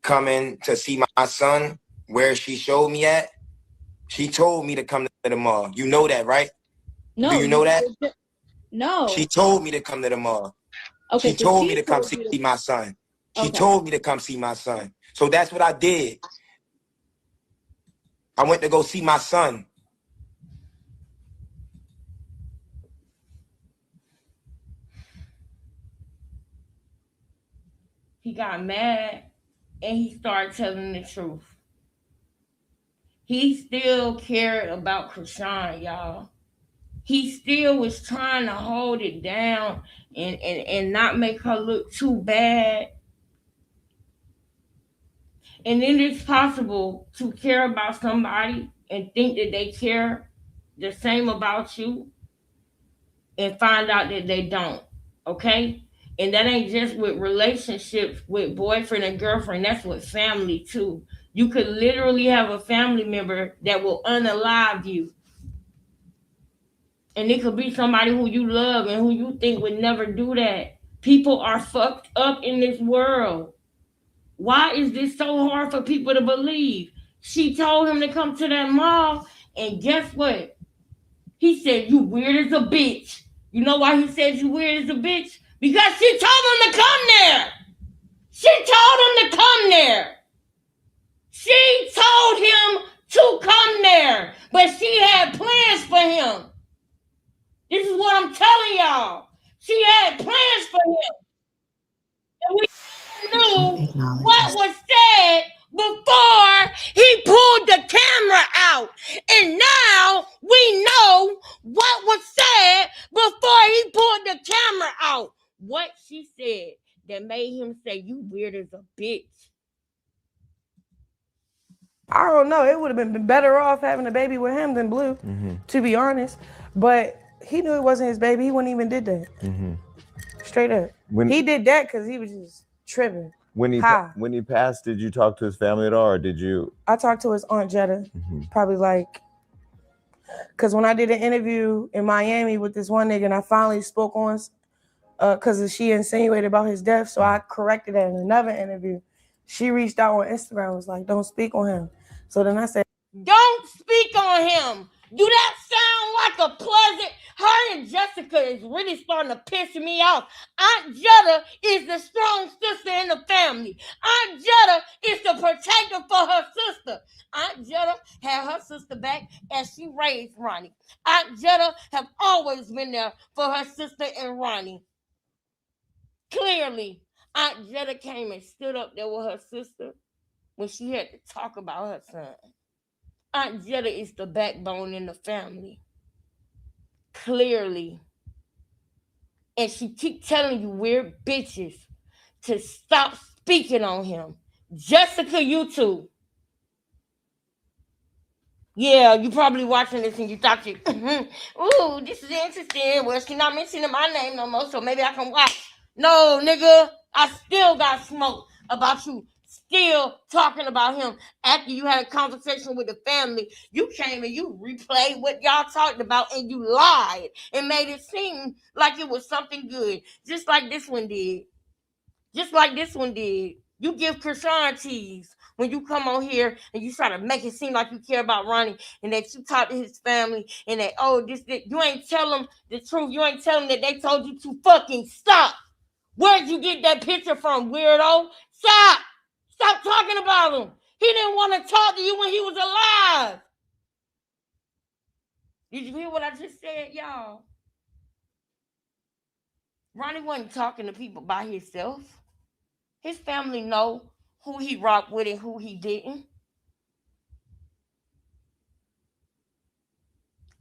coming to see my son where she showed me at. She told me to come to the mall. You know that, right? No. Do you know that? No. She told me to come to the mall. Okay, she told me to come see my son. She told me to come see my son. So that's what I did. I went to go see my son. He got mad and he started telling the truth. He still cared about Krishan, y'all. he still was trying to hold it down and not make her look too bad. And then it's possible to care about somebody and think that they care the same about you and find out that they don't. Okay? And that ain't just with relationships with boyfriend and girlfriend, that's with family too. You could literally have a family member that will unalive you. And it could be somebody who you love and who you think would never do that. People are fucked up in this world. Why is this so hard for people to believe? She told him to come to that mall, and guess what? He said, "You weird as a bitch." You know why he said you weird as a bitch? Because she told him to come there. She told him to come there. She told him to come there. But she had plans for him. This is what I'm telling y'all. She had plans for him. And we knew what was said before he pulled the camera out. And now we know what was said before he pulled the camera out. What she said that made him say, "You weird as a bitch." I don't know. It would have been better off having a baby with him than Blue, to be honest. But he knew it wasn't his baby. He wouldn't even did that. Straight up. He did that because he was just tripping. When he passed, did you talk to his family at all, or did you? I talked to his Aunt Jetta, probably like, because when I did an interview in Miami with this one nigga, and I finally spoke on, because she insinuated about his death, so I corrected that in another interview. She reached out on Instagram, was like, "Don't speak on him." So then I said, "Don't speak on him." Do that sound like a pleasant? Her and Jessica is really starting to piss me off. Aunt Jetta is the strong sister in the family. Aunt Jetta is the protector for her sister. Aunt Jetta had her sister back as she raised Ronnie. Aunt Jetta have always been there for her sister and Ronnie. Clearly, Aunt Jetta came and stood up there with her sister when she had to talk about her son. Aunt Jetta is the backbone in the family. Clearly. And she keep telling you weird bitches to stop speaking on him. Jessica, you too. Yeah, you probably watching this and you thought you, ooh, this is interesting. Well, she's not mentioning my name no more, so maybe I can watch. No, nigga, I still got smoke about you still talking about him after you had a conversation with the family. You came and you replayed what y'all talked about and you lied and made it seem like it was something good, just like this one did. Just like this one did. You give Krishan tease when you come on here and you try to make it seem like you care about Ronnie and that you talk to his family and that, oh, this. You ain't tell them the truth. You ain't tell them that they told you to fucking stop. Where'd you get that picture from, weirdo? Stop. Stop talking about him. He didn't want to talk to you when he was alive. Did you hear what I just said, y'all? Ronnie wasn't talking to people by himself. His family know who he rocked with and who he didn't.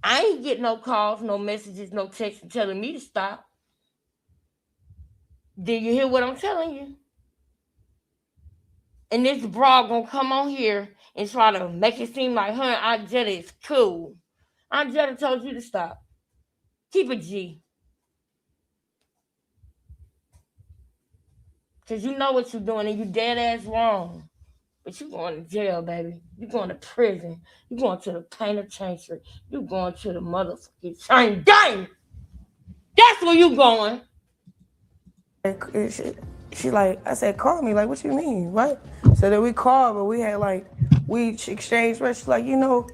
I ain't get no calls, no messages, no texts telling me to stop. Did you hear what I'm telling you? And this broad gonna come on here and try to make it seem like her and Aunt Jetta is cool. Aunt Jetta told you to stop. Keep a G. Because you know what you're doing and you dead ass wrong. But you going to jail, baby. You going to prison. You going to the penitentiary. You going to the motherfucking chain gang. That's where you going. She like, I said, call me. Like, what you mean? What? So then we called, but we had like, we exchanged words. She's like, you know.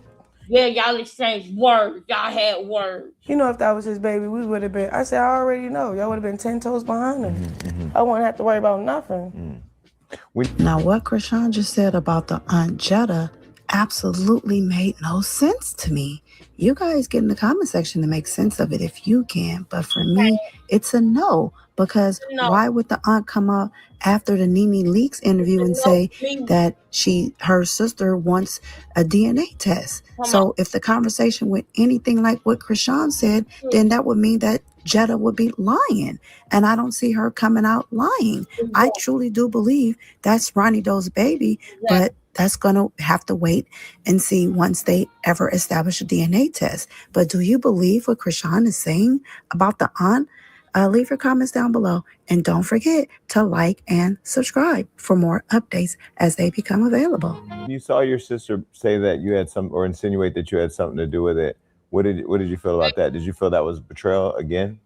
Yeah, y'all exchanged words. Y'all had words. You know, if that was his baby, we would have been. I said, I already know. Y'all would have been 10 toes behind him. I wouldn't have to worry about nothing. Now, what Krishan just said about the Aunt Jetta absolutely made no sense to me. You guys get in the comment section to make sense of it if you can. But for me, it's a no. Because why would the aunt come out after the Nene Leakes interview and say that her sister wants a DNA test? So if the conversation went anything like what Krishan said, then that would mean that Jetta would be lying. And I don't see her coming out lying. I truly do believe that's Ronnie Doe's baby, but that's going to have to wait and see once they ever establish a DNA test. But do you believe what Krishan is saying about the aunt? Leave your comments down below. And don't forget to like and subscribe for more updates as they become available. You saw your sister say that you had some, or insinuate that you had something to do with it. What did you feel about that? Did you feel that was betrayal again?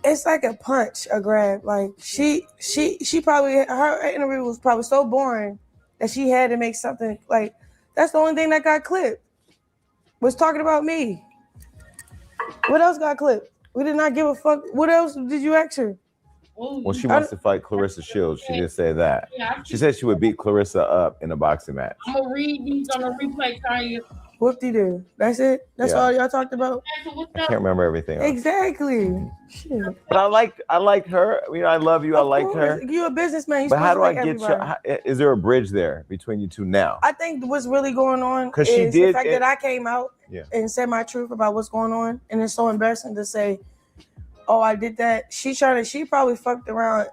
It's like a punch, a grab. Like she probably, her interview was probably so boring that she had to make something. Like that's the only thing that got clipped, was talking about me. What else got clipped? We did not give a fuck. What else did you ask her? Well, she wants to fight Clarissa Shields. She did say that. She said she would beat Clarissa up in a boxing match. I'm gonna read these on the replay, Tanya. Whoop-de-doo. That's it? That's all y'all talked about? I can't remember everything else. Exactly. Shit. But I liked her. You know, I love you. I liked her. You're a businessman. But how do I get you? Is there a bridge there between you two now? I think what's really going on is the fact that I came out and said my truth about what's going on. And it's so embarrassing to say, oh, I did that. She probably fucked around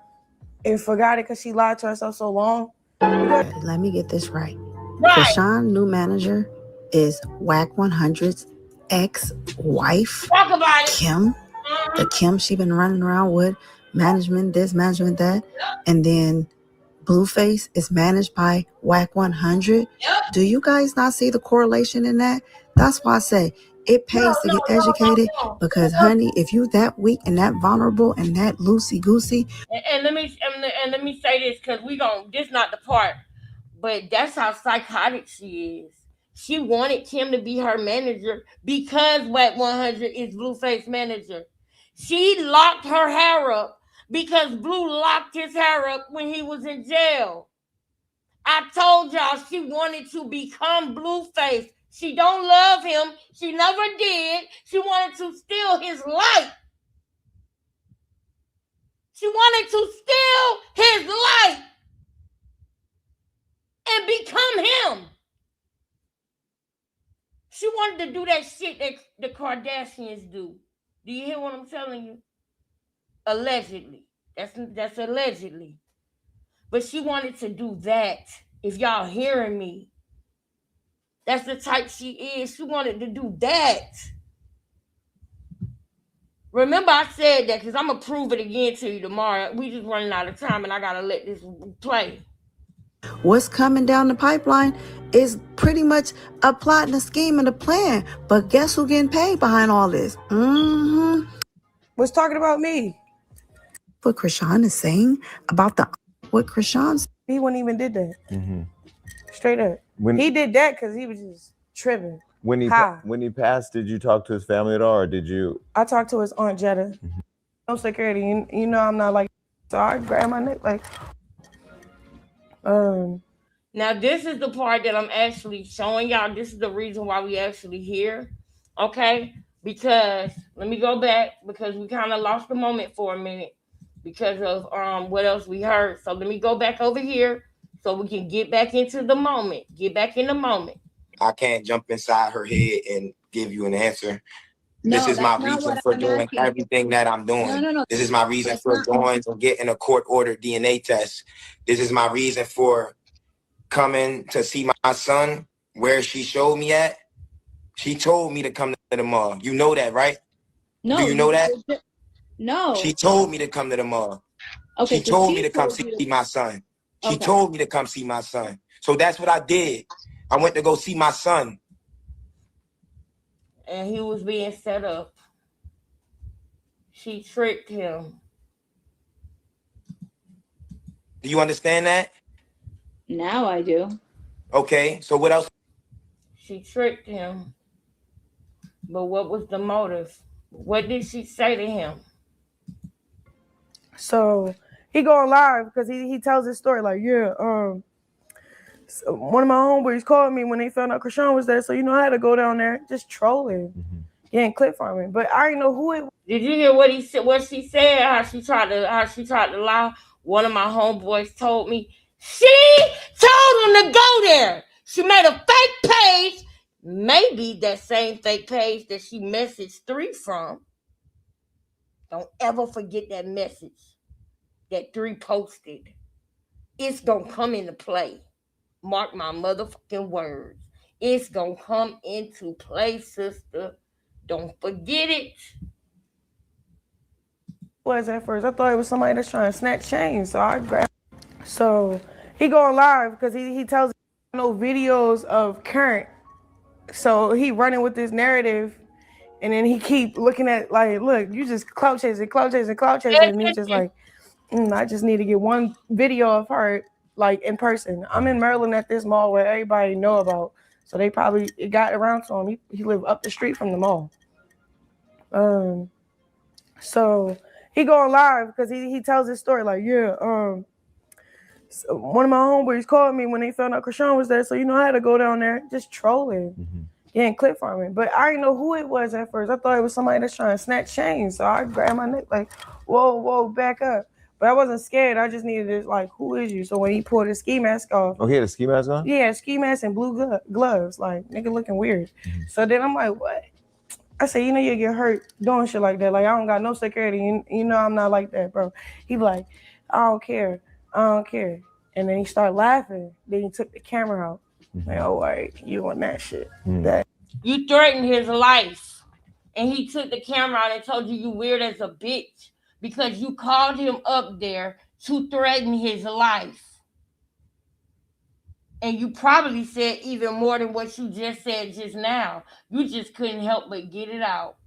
and forgot it because she lied to herself so long. Let me get this right. Krishan's new manager is Whack 100's ex-wife, Kim. The Kim she been running around with, management this, management that. And then Blueface is managed by Whack 100. Do you guys not see the correlation in that? That's why I say it pays to get educated, because honey, if you that weak and that vulnerable and that loosey-goosey. And let me say this, because this not the part, but that's how psychotic she is. She wanted Kim to be her manager because Whack 100 is Blueface manager. She locked her hair up because Blue locked his hair up when he was in jail. I told y'all she wanted to become Blueface. She don't love him. She never did. She wanted to steal his life. She wanted to steal his life and become him. She wanted to do that shit that the Kardashians do. Do you hear what I'm telling you? Allegedly. That's allegedly. But she wanted to do that. If y'all hearing me, that's the type she is. She wanted to do that. Remember I said that because I'm going to prove it again to you tomorrow. We just running out of time and I got to let this play. What's coming down the pipeline is pretty much a plot and a scheme and a plan. But guess who getting paid behind all this? Was talking about me. What Krishan is saying about what Krishan's. He wouldn't even did that. Mm-hmm. Straight up. He did that because he was just tripping. When he passed, did you talk to his family at all, or did you? I talked to his Aunt Jetta. Mm-hmm. No security. You know I'm not like, so I grabbed my neck like. Now this is the part that I'm actually showing y'all. This is the reason why we actually here. Okay? Because let me go back, because we kind of lost the moment for a minute because of what else we heard. So let me go back over here so we can get back into the moment. Get back in the moment. I can't jump inside her head and give you an answer. No, this is my reason for doing everything that I'm doing. No. This is my reason for going and getting a court-ordered DNA test. This is my reason for coming to see my son where she showed me at. She told me to come to the mall. You know that, right? No. Do you know that? No. She told me to come to the mall. Okay. She told me to come see my son. She told me to come see my son. So that's what I did. I went to go see my son. And he was being set up. She tricked him. Do you understand that? Now I do. Okay, so what else? She tricked him. But what was the motive? What did she say to him? So he going live because he tells his story like, So one of my homeboys called me when they found out Krishan was there. So, you know, I had to go down there just trolling, getting clip farming. But I didn't know who it was. Did you hear what he said? What she said? How she tried to lie? One of my homeboys told me she told him to go there. She made a fake page. Maybe that same fake page that she messaged 3 from. Don't ever forget that message that 3 posted. It's gonna come into play. Mark my motherfucking words. It's gonna come into play, sister. Don't forget it. Was at first. I thought it was somebody that's trying to snatch chains. So I grabbed. So he going live because he tells me no videos of Current. So he running with this narrative, and then he keep looking at like, look, you just clout chasing, and he's just like, I just need to get one video of her like in person. I'm in Maryland at this mall where everybody know about, so they probably it got around to him. He lived up the street from the mall. So he going live because he tells his story like, so one of my homeboys called me when they found out Krishan was there. So, you know, I had to go down there just trolling, getting clip farming. But I didn't know who it was at first. I thought it was somebody that's trying to snatch chains. So I grabbed my neck like, whoa, back up. But I wasn't scared. I just needed to like, who is you? So when he pulled his ski mask off. Oh, he had a ski mask on? Yeah, ski mask and blue gloves. Like, nigga looking weird. So then I'm like, what? I said, you know, you get hurt doing shit like that. Like, I don't got no security. You know, I'm not like that, bro. He be like, I don't care. And then he started laughing. Then he took the camera out. Like, oh, wait, you on that shit. That. You threatened his life. And he took the camera out and told you weird as a bitch because you called him up there to threaten his life. And you probably said even more than what you just said just now. You just couldn't help but get it out.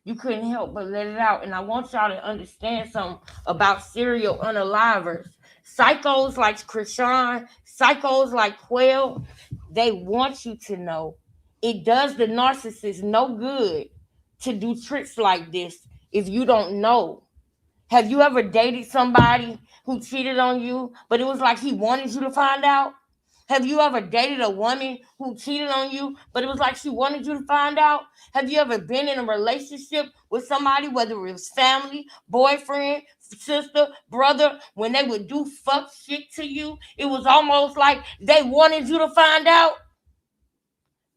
You couldn't help but let it out. And I want y'all to understand something about serial unalivers. Psychos like Krishan, psychos like Quail, they want you to know it does the narcissist no good to do tricks like this if you don't know. Have you ever dated somebody who cheated on you, but it was like he wanted you to find out? Have you ever dated a woman who cheated on you, but it was like she wanted you to find out? Have you ever been in a relationship with somebody, whether it was family, boyfriend, sister, brother, when they would do fuck shit to you? It was almost like they wanted you to find out.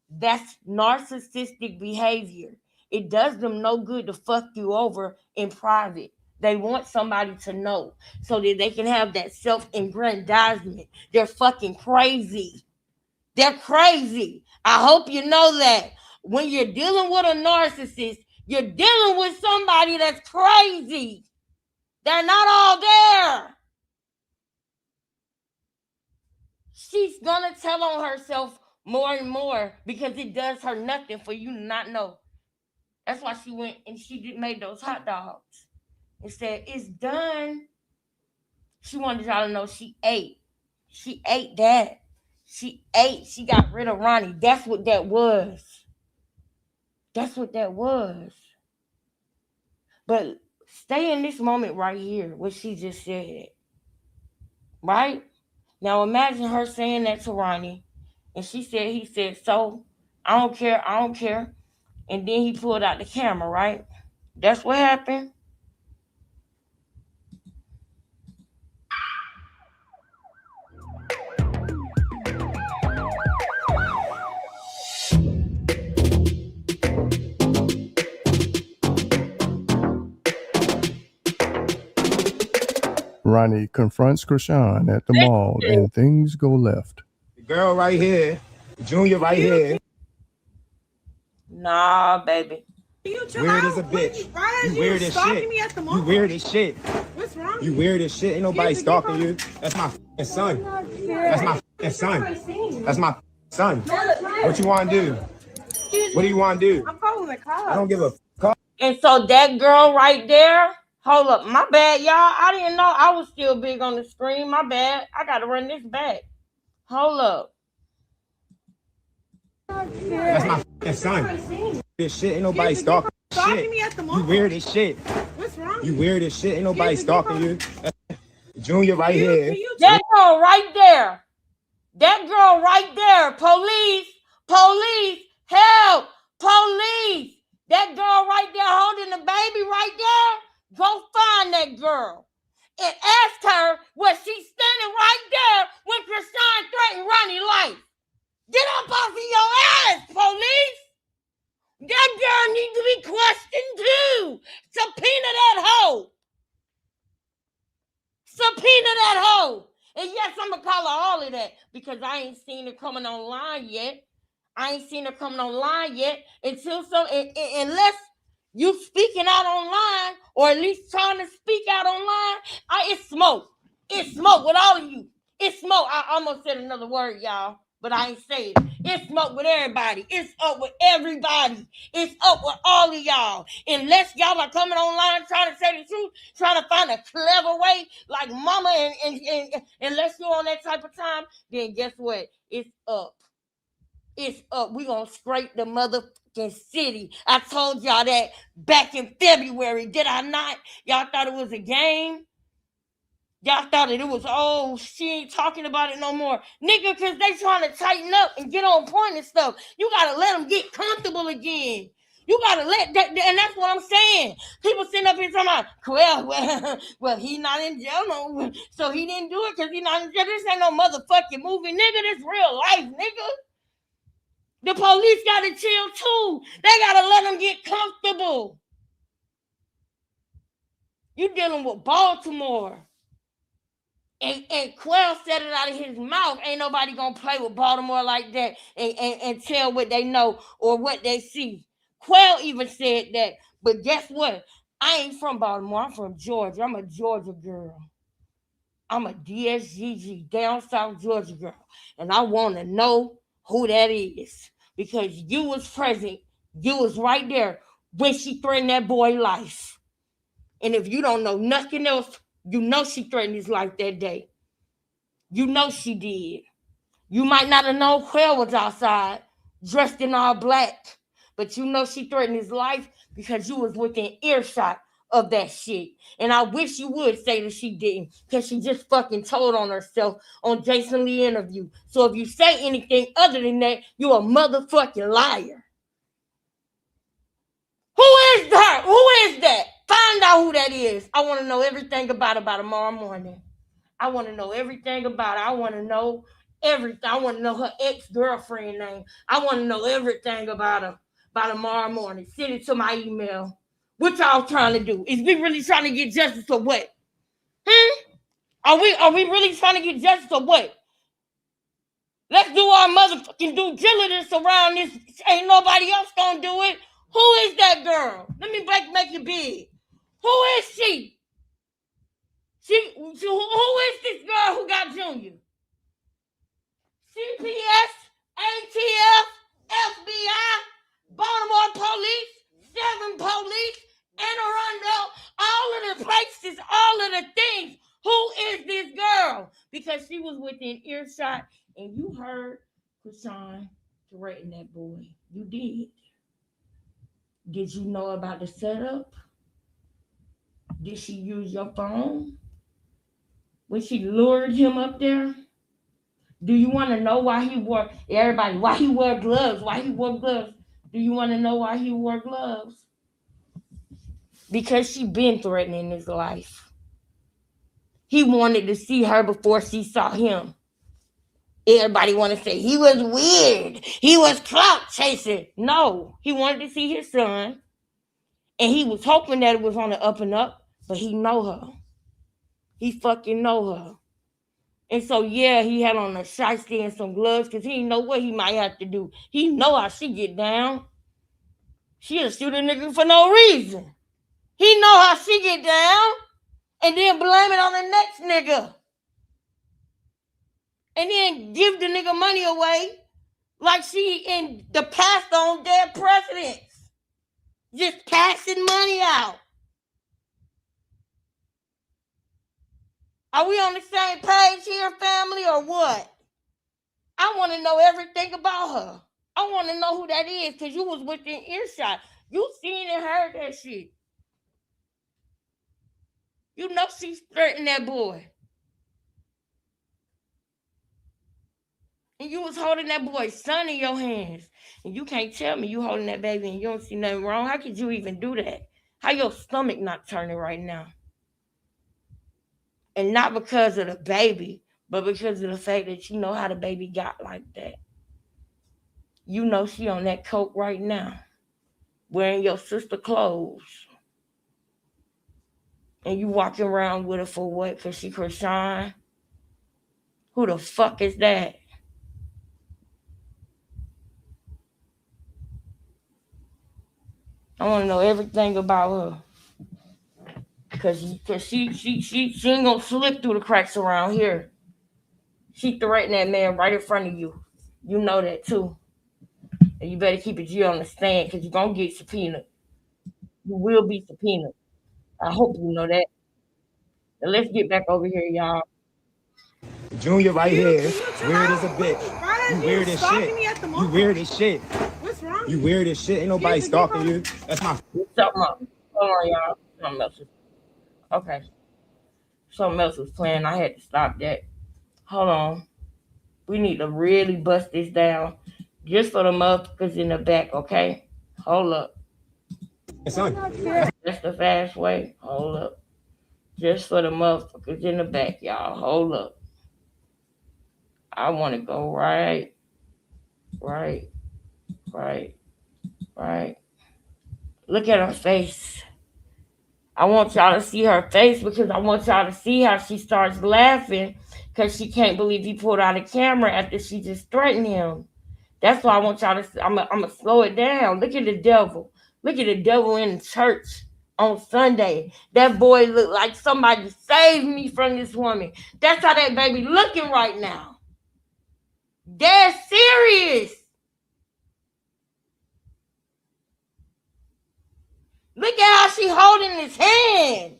That's narcissistic behavior. It does them no good to fuck you over in private. They want somebody to know so that they can have that self-aggrandizement. They're fucking crazy. They're crazy. I hope you know that. When you're dealing with a narcissist, you're dealing with somebody that's crazy. They're not all there. She's gonna tell on herself more and more because it does her nothing for you to not know. That's why she went and she made those hot dogs. And said, it's done. She wanted y'all to know she ate. She ate that. She ate. She got rid of Ronnie. That's what that was. That's what that was. But stay in this moment right here, what she just said. Right? Now imagine her saying that to Ronnie. And he said, so, I don't care. And then he pulled out the camera, right? That's what happened. Ronnie confronts Krishan at the mall and things go left. The girl right here, Junior right here. Nah, baby. Weird as a bitch. You weird as shit. You weird as shit. What's wrong? You weird as shit. Ain't nobody stalking you. That's my f***ing son. That's my f***ing son. That's my f***ing son. What you want to do? What do you want to do? I'm calling the cops. I don't give a fuck. And so that girl right there, hold up, my bad, y'all. I didn't know I was still big on the screen. My bad. I got to run this back. Hold up. That's my f***ing son. This shit ain't nobody stalking shit. Me at the mall. You weird as shit. What's wrong? You weird as shit. Ain't nobody stalking you. Junior right here. That girl right there. That girl right there. Police. Police. Help. Police. That girl right there holding the baby right there. Go find that girl. And ask her, was she standing right there when Krishan threatened Ronnie's life? Get up off of your ass, police. That girl needs to be questioned too. Subpoena that hoe. Subpoena that hoe. And yes, I'm going to call her all of that because I ain't seen her coming online yet. Until unless you speaking out online or at least trying to speak out online, it's smoke. It's smoke with all of you. It's smoke. I almost said another word, y'all, but I ain't say it. It's smoke with everybody. It's up with everybody. It's up with all of y'all. Unless y'all are coming online trying to say the truth, trying to find a clever way like mama and unless you're on that type of time, then guess what? It's up. It's up. We gonna scrape the motherfucking city. I told y'all that back in February. Did I not? Y'all thought it was a game? Y'all thought that it was, oh, she ain't talking about it no more. Nigga, because they trying to tighten up and get on point and stuff. You got to let them get comfortable again. You got to let that, and that's what I'm saying. People sitting up here talking about, well, he not in jail, no, so he didn't do it because he not in jail. This ain't no motherfucking movie, nigga. This real life, nigga. The police got to chill too. They got to let them get comfortable. You dealing with Baltimore. And Quell said it out of his mouth. Ain't nobody gonna play with Baltimore like that and tell what they know or what they see. Quell even said that. But guess what? I ain't from Baltimore. I'm from Georgia. I'm a Georgia girl. I'm a DSGG, down south Georgia girl. And I want to know who that is. Because you was present. You was right there when she threatened that boy's life. And if you don't know nothing else, you know she threatened his life that day. You know she did. You might not have known Quell was outside, dressed in all black, but you know she threatened his life because you was within earshot of that shit. And I wish you would say that she didn't, because she just fucking told on herself on Jason Lee interview. So if you say anything other than that, you're a motherfucking liar. Who is that? Who is that? Find out who that is. I want to know everything about her by tomorrow morning. I want to know everything about her. I want to know everything. I want to know her ex-girlfriend name. I want to know everything about her by tomorrow morning. Send it to my email. What y'all trying to do? Is we really trying to get justice or what? Are we really trying to get justice or what? Let's do our motherfucking due diligence around this. Ain't nobody else gonna do it. Who is that girl? Let me make it big. Who is she? Who is this girl who got Junior? CPS, ATF, FBI, Baltimore police, 7 police, Anne Arundel, all of the places, all of the things. Who is this girl? Because she was within earshot and you heard Krishan threaten that boy. You did. Did you know about the setup? Did she use your phone? When she lured him up there? Do you want to know why he wore gloves? Why he wore gloves? Do you want to know why he wore gloves? Because she been threatening his life. He wanted to see her before she saw him. Everybody want to say he was weird. He was clout chasing. No, he wanted to see his son. And he was hoping that it was on the up and up. But he know her. He fucking know her. And so, yeah, he had on a shiesty and some gloves because he didn't know what he might have to do. He know how she get down. She'll shoot a nigga for no reason. He know how she get down and then blame it on the next nigga. And then give the nigga money away like she in the past on dead presidents. Just passing money out. Are we on the same page here, family, or what? I want to know everything about her. I want to know who that is because you was within earshot. You seen and heard that shit. You know she's threatening that boy. And you was holding that boy's son in your hands. And you can't tell me you holding that baby and you don't see nothing wrong. How could you even do that? How your stomach not turning right now? And not because of the baby, but because of the fact that you know how the baby got like that. You know she on that coke right now, wearing your sister clothes. And you walking around with her for what? Because she Krishan? Who the fuck is that? I want to know everything about her. Cause she ain't gonna slip through the cracks around here. She threatened that man right in front of you. You know that too. And you better keep it G on the stand because you're gonna get subpoenaed. You will be subpoenaed. I hope you know that. Now let's get back over here, y'all. Junior right here, weird as a bitch. You weird as shit. You weird as shit. What's wrong? You weird as shit. Ain't nobody stalking you. That's my. Something up. Hold on, y'all. Something else. Okay. Something else was playing. I had to stop that. Hold on. We need to really bust this down. Just for the motherfuckers in the back, okay? Hold up. That's the fast way. Hold up. Just for the motherfuckers in the back, y'all. Hold up. I want to go right. Look at her face. I want y'all to see her face because I want y'all to see how she starts laughing because she can't believe he pulled out a camera after she just threatened him. That's why I want y'all to see. I'm going to slow it down. Look at the devil. Look at the devil in church on Sunday. That boy looked like somebody saved me from this woman. That's how that baby looking right now. Dead serious. Look at how she holding his hand.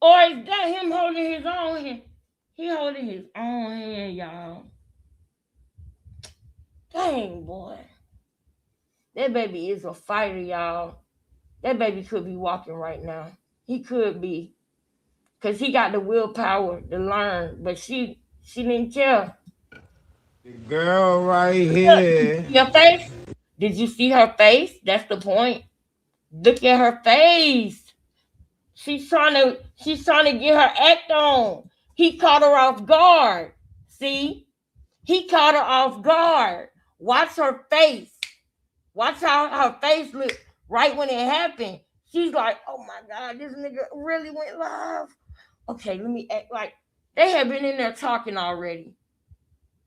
Or is that him holding his own hand? He holding his own hand, y'all. Dang, boy. That baby is a fighter, y'all. That baby could be walking right now. He could be. Because he got the willpower to learn. But she didn't care. The girl right here. Your face? Did you see her face? That's the point. Look at her face. She's trying to get her act on. He caught her off guard. See? He caught her off guard. Watch her face. Watch how her face looked right when it happened. She's like, oh my God, this nigga really went live. Okay, let me act like they had been in there talking already.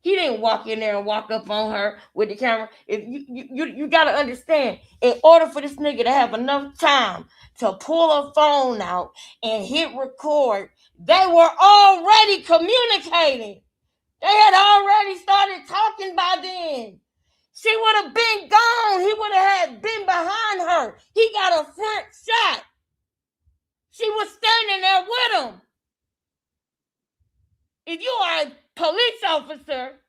He didn't walk in there and walk up on her with the camera. If you got to understand, in order for this nigga to have enough time to pull a phone out and hit record, they were already communicating. They had already started talking by then. She would have been gone. He would have been behind her. He got a front shot. She was standing there with him. If you are a police officer,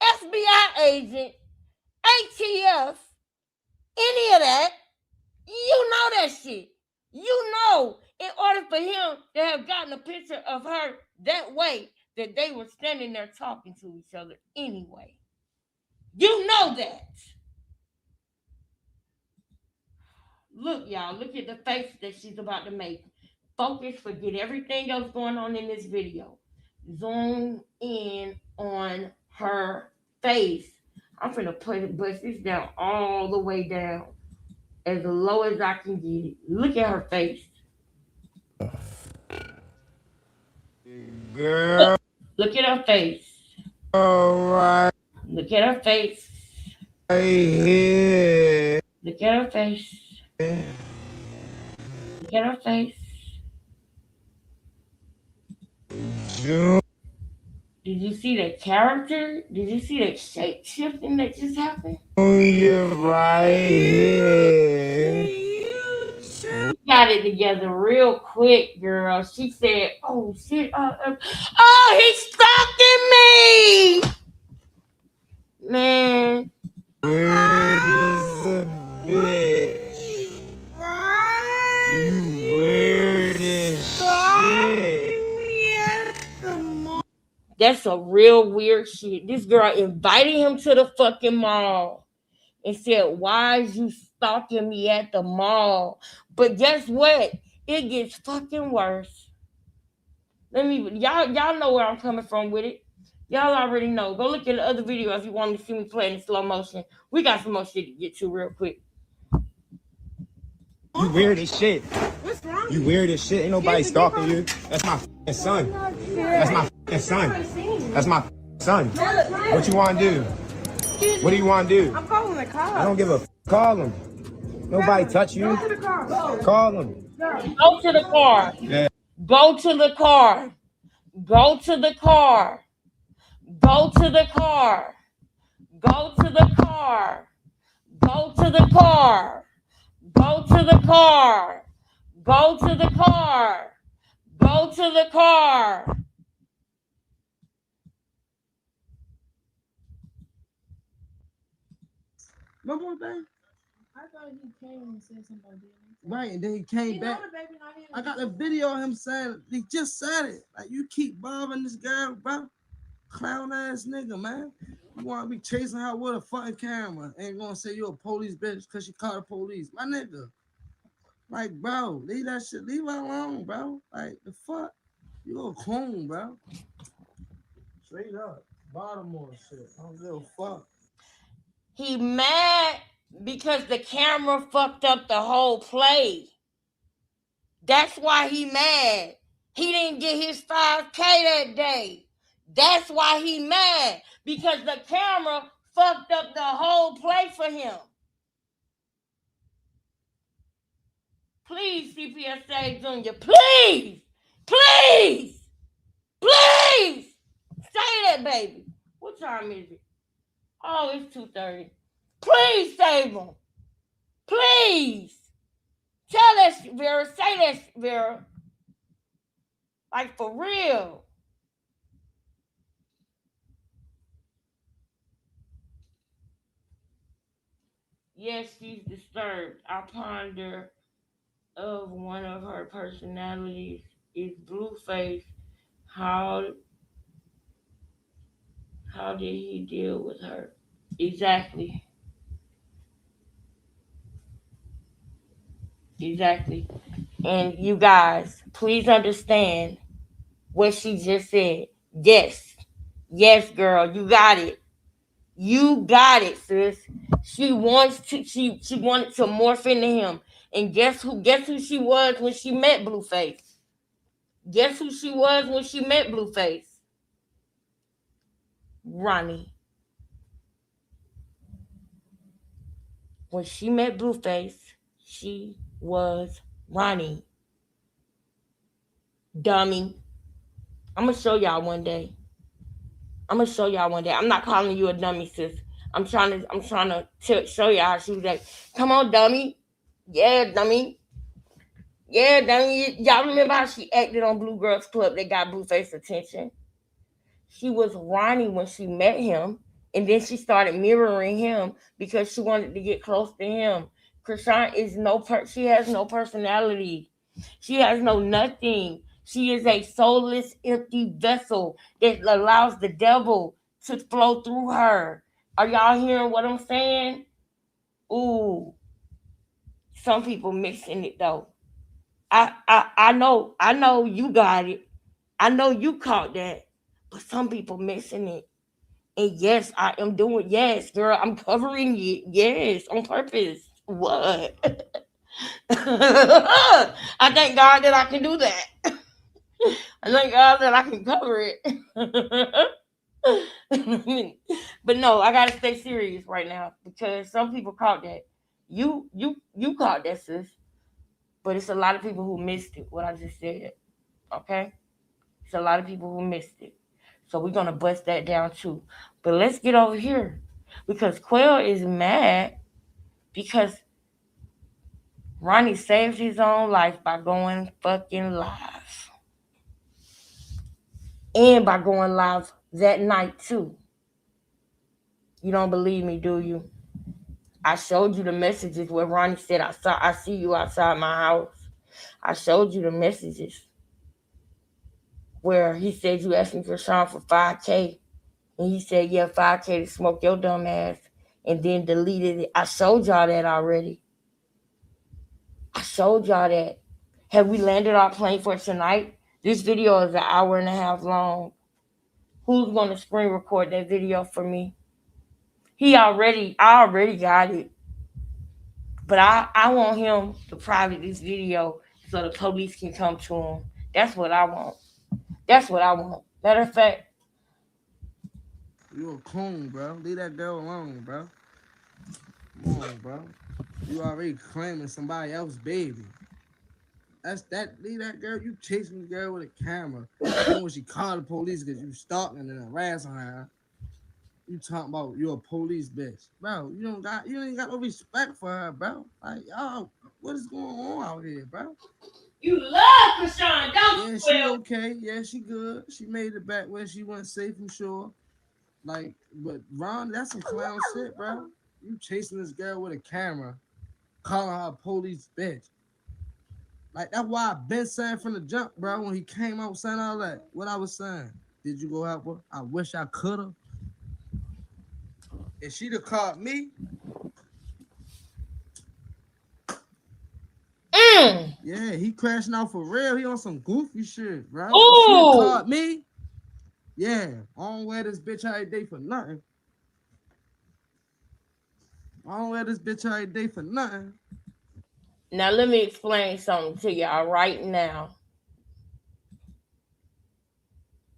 FBI agent, ATF, any of that, you know that shit. You know, in order for him to have gotten a picture of her that way, that they were standing there talking to each other anyway. You know that. Look, y'all, look at the face that she's about to make. Focus, forget everything else going on in this video. Zoom in on her face. I'm finna bust this down all the way down. As low as I can get it. Look at her face. Girl. Look at her face. All right. Look at her face. Right here. Look at her face. Look at her face. Did you see the character? Did you see the shape shifting that just happened? You're right here. You got it together real quick, girl. She said, oh, shit. Oh, he's stalking me! Man. Weird as a bitch. You weird as shit. That's a real weird shit. This girl invited him to the fucking mall and said, "Why is you stalking me at the mall?" But guess what? It gets fucking worse. Y'all know where I'm coming from with it. Y'all already know. Go look at the other video if you want to see me playing in slow motion. We got some more shit to get to real quick. You weird as shit. What's wrong? You weird as shit. Ain't nobody stalking you. That's my son. That's my son. That's my son. What you want to do? What do you want to do? I'm calling the cops. I don't give a call him. Nobody touch you. Go to the car. Call him. Go to the car. Yeah. Go to the car. Go to the car. Go to the car. Go to the car. Go to the car. Go to the car. Go to the car. Go to the car. Remember one thing? I thought he came and said something. Right, and then he came back. I got a video of him saying, he just said it. Like, you keep bothering this girl, bro. Clown ass nigga, man. You want to be chasing her with a fucking camera. Ain't gonna say you're a police bitch because she caught the police. My nigga. Like, bro, leave that shit. Leave her alone, bro. Like, the fuck? You a clone, bro. Straight up. Baltimore shit. I don't give a fuck. He mad because the camera fucked up the whole play. That's why he mad. He didn't get his 5K that day. That's why he mad. Because the camera fucked up the whole play for him. Please, CPSA Junior. Please. Please. Please. Say that, baby. What time is it? Oh, it's 2:30. Please save him. Please. Tell us, Vera. Say that, Vera. Like, for real. Yes, she's disturbed. I ponder of one of her personalities is Blueface. How did he deal with her? Exactly. And you guys, please understand what she just said. Yes, girl, you got it. You got it, sis. She wanted to morph into him. And guess who she was when she met Blueface? Guess who she was when she met Blueface? Ronnie. When she met Blueface, she was Ronnie. Dummy. I'm gonna show y'all one day. I'm not calling you a dummy, sis. I'm trying to show y'all how she was like, come on, dummy. Yeah, dummy. Yeah, dummy. Y'all remember how she acted on Blue Girls Club that got Blueface attention? She was Ronnie when she met him, and then she started mirroring him because she wanted to get close to him. Krishan is she has no personality. She has no nothing. She is a soulless, empty vessel that allows the devil to flow through her. Are y'all hearing what I'm saying? Ooh. Some people mixing it though. I know you got it. I know you caught that. But some people missing it. And yes, I am doing, yes, girl, I'm covering it. Yes, on purpose. What? I thank God that I can do that. I thank God that I can cover it. But no, I gotta stay serious right now because some people caught that. You caught that, sis. But it's a lot of people who missed it, what I just said. Okay? It's a lot of people who missed it. So we're gonna bust that down too. But let's get over here. Because Quail is mad because Ronnie saved his own life by going fucking live. And by going live that night too. You don't believe me, do you? I showed you the messages where Ronnie said, I see you outside my house. I showed you the messages. where he said you asking Krishan for $5K, and he said, yeah, $5K to smoke your dumb ass, and then deleted it. I showed y'all that already. I showed y'all that. Have we landed our plane for tonight? This video is an hour and a half long. Who's going to screen record that video for me? I already got it. But I want him to private this video so the police can come to him. That's what I want. That's what I want. Matter of fact, you a coon, bro. Leave that girl alone, bro. Come on, bro. You already claiming somebody else's baby. That's that. Leave that girl. You chasing the girl with a camera. Then when she called the police because you stalking and harassing her, you talking about you a police bitch, bro. You ain't got no respect for her, bro. Like, oh, what is going on out here, bro? you love Krishan, don't you? Yeah, she okay. Yeah, she good. She made it back where she went safe and sure. Like, but Ron, that's some clown shit, bro. You chasing this girl with a camera, calling her a police bitch. Like, that's why I've been saying from the jump, bro, when he came out saying all that. What I was saying. Did you go help her? I wish I could have. If she'd have caught me, yeah, he crashing out for real. He on some goofy shit, bro. If she'd have caught me, yeah, I don't wear this bitch every day for nothing. I don't wear this bitch every day for nothing. Now let me explain something to y'all right now.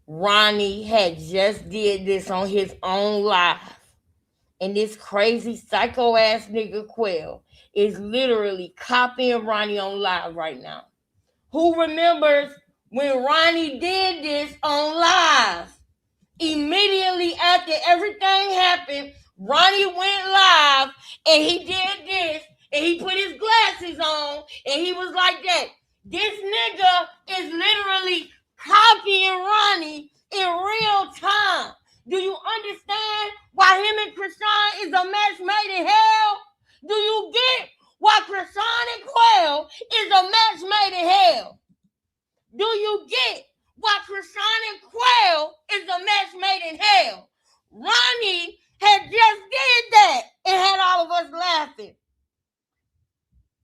Ronnie had just did this on his own live. And this crazy psycho ass nigga Quell is literally copying Ronnie on live right now. Who remembers when Ronnie did this on live? Immediately after everything happened, Ronnie went live and he did this and he put his glasses on and he was like that. This nigga is literally copying Ronnie in real time. Do you understand why him and Krishan is a match made in hell? Do you get why Krishan and Quell is a match made in hell? Do you get why Krishan and Quell is a match made in hell? Ronnie had just did that and had all of us laughing.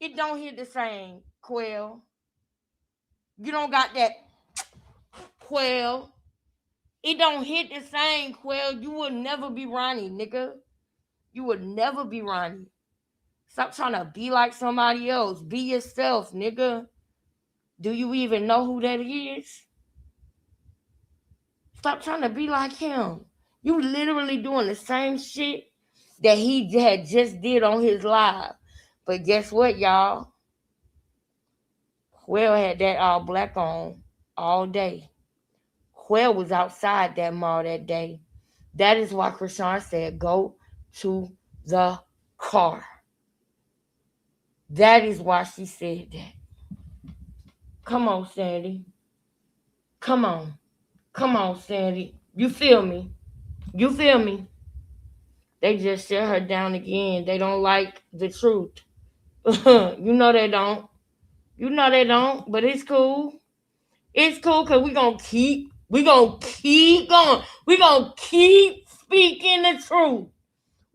It don't hit the same, Quell. You don't got that, Quell. It don't hit the same, Quell. You will never be Ronnie, nigga. You will never be Ronnie. Stop trying to be like somebody else. Be yourself, nigga. Do you even know who that is? Stop trying to be like him. You literally doing the same shit that he had just did on his live. But guess what, y'all? Quell had that all black on all day. Quell was outside that mall that day. That is why Krishan said, go to the car. That is why she said that. Come on, Sandy. Come on. Come on, Sandy. You feel me? You feel me? They just shut her down again. They don't like the truth. You know they don't. You know they don't, but it's cool. It's cool because we gonna keep going. We gonna keep speaking the truth.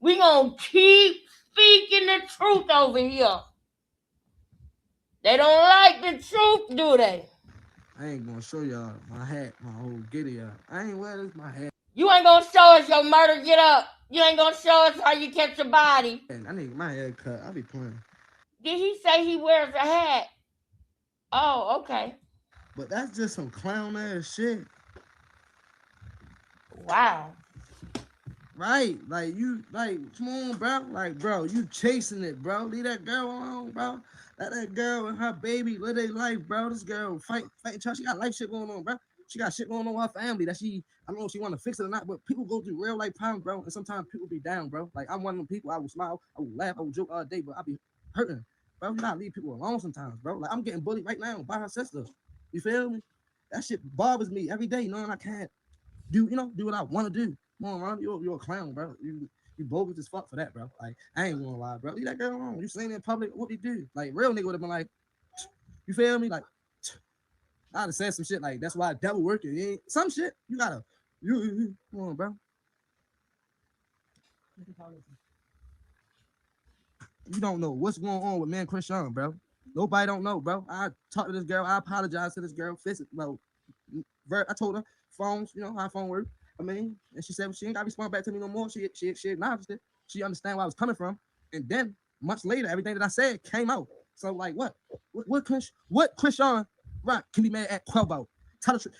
We gonna keep speaking the truth over here. They don't like the truth, do they? I ain't gonna show y'all my hat, my whole giddy up. I ain't wear this my hat. You ain't gonna show us your murder get up. You ain't gonna show us how you catch your body. I need my hair cut. I be playing. Did he say he wears a hat? Oh, okay. But that's just some clown ass shit. Wow. Right, like you, like come on, bro. Like, bro, you chasing it, bro. Leave that girl alone, bro. Let that girl and her baby live their life, bro. This girl fighting. She got life shit going on, bro. She got shit going on with her family that I don't know if she want to fix it or not, but people go through real life problems, bro. And sometimes people be down, bro. Like, I'm one of them people, I will smile, I will laugh, I will joke all day, but I be hurting, bro. You gotta leave people alone sometimes, bro. Like, I'm getting bullied right now by her sister. You feel me? That shit bothers me every day, knowing I can't do what I want to do. Come on, Ron, you're a clown, bro. You bogus as fuck for that, bro. Like, I ain't gonna lie, bro. Leave that girl alone. You seen it in public, what he do? Like, real nigga would have been like, you feel me? Like, I'd have said some shit like, that's why devil working. Some shit, you gotta, come on, bro. You don't know what's going on with man Krishan, bro. Nobody don't know, bro. I talked to this girl. I apologized to this girl. Well, I told her phones, you know how phone work. I mean, and she said she ain't got to respond back to me no more. She acknowledged it. She understand where I was coming from. And then much later, everything that I said came out. So like, what Krishan Rock can be mad at Quell about? Tell the truth.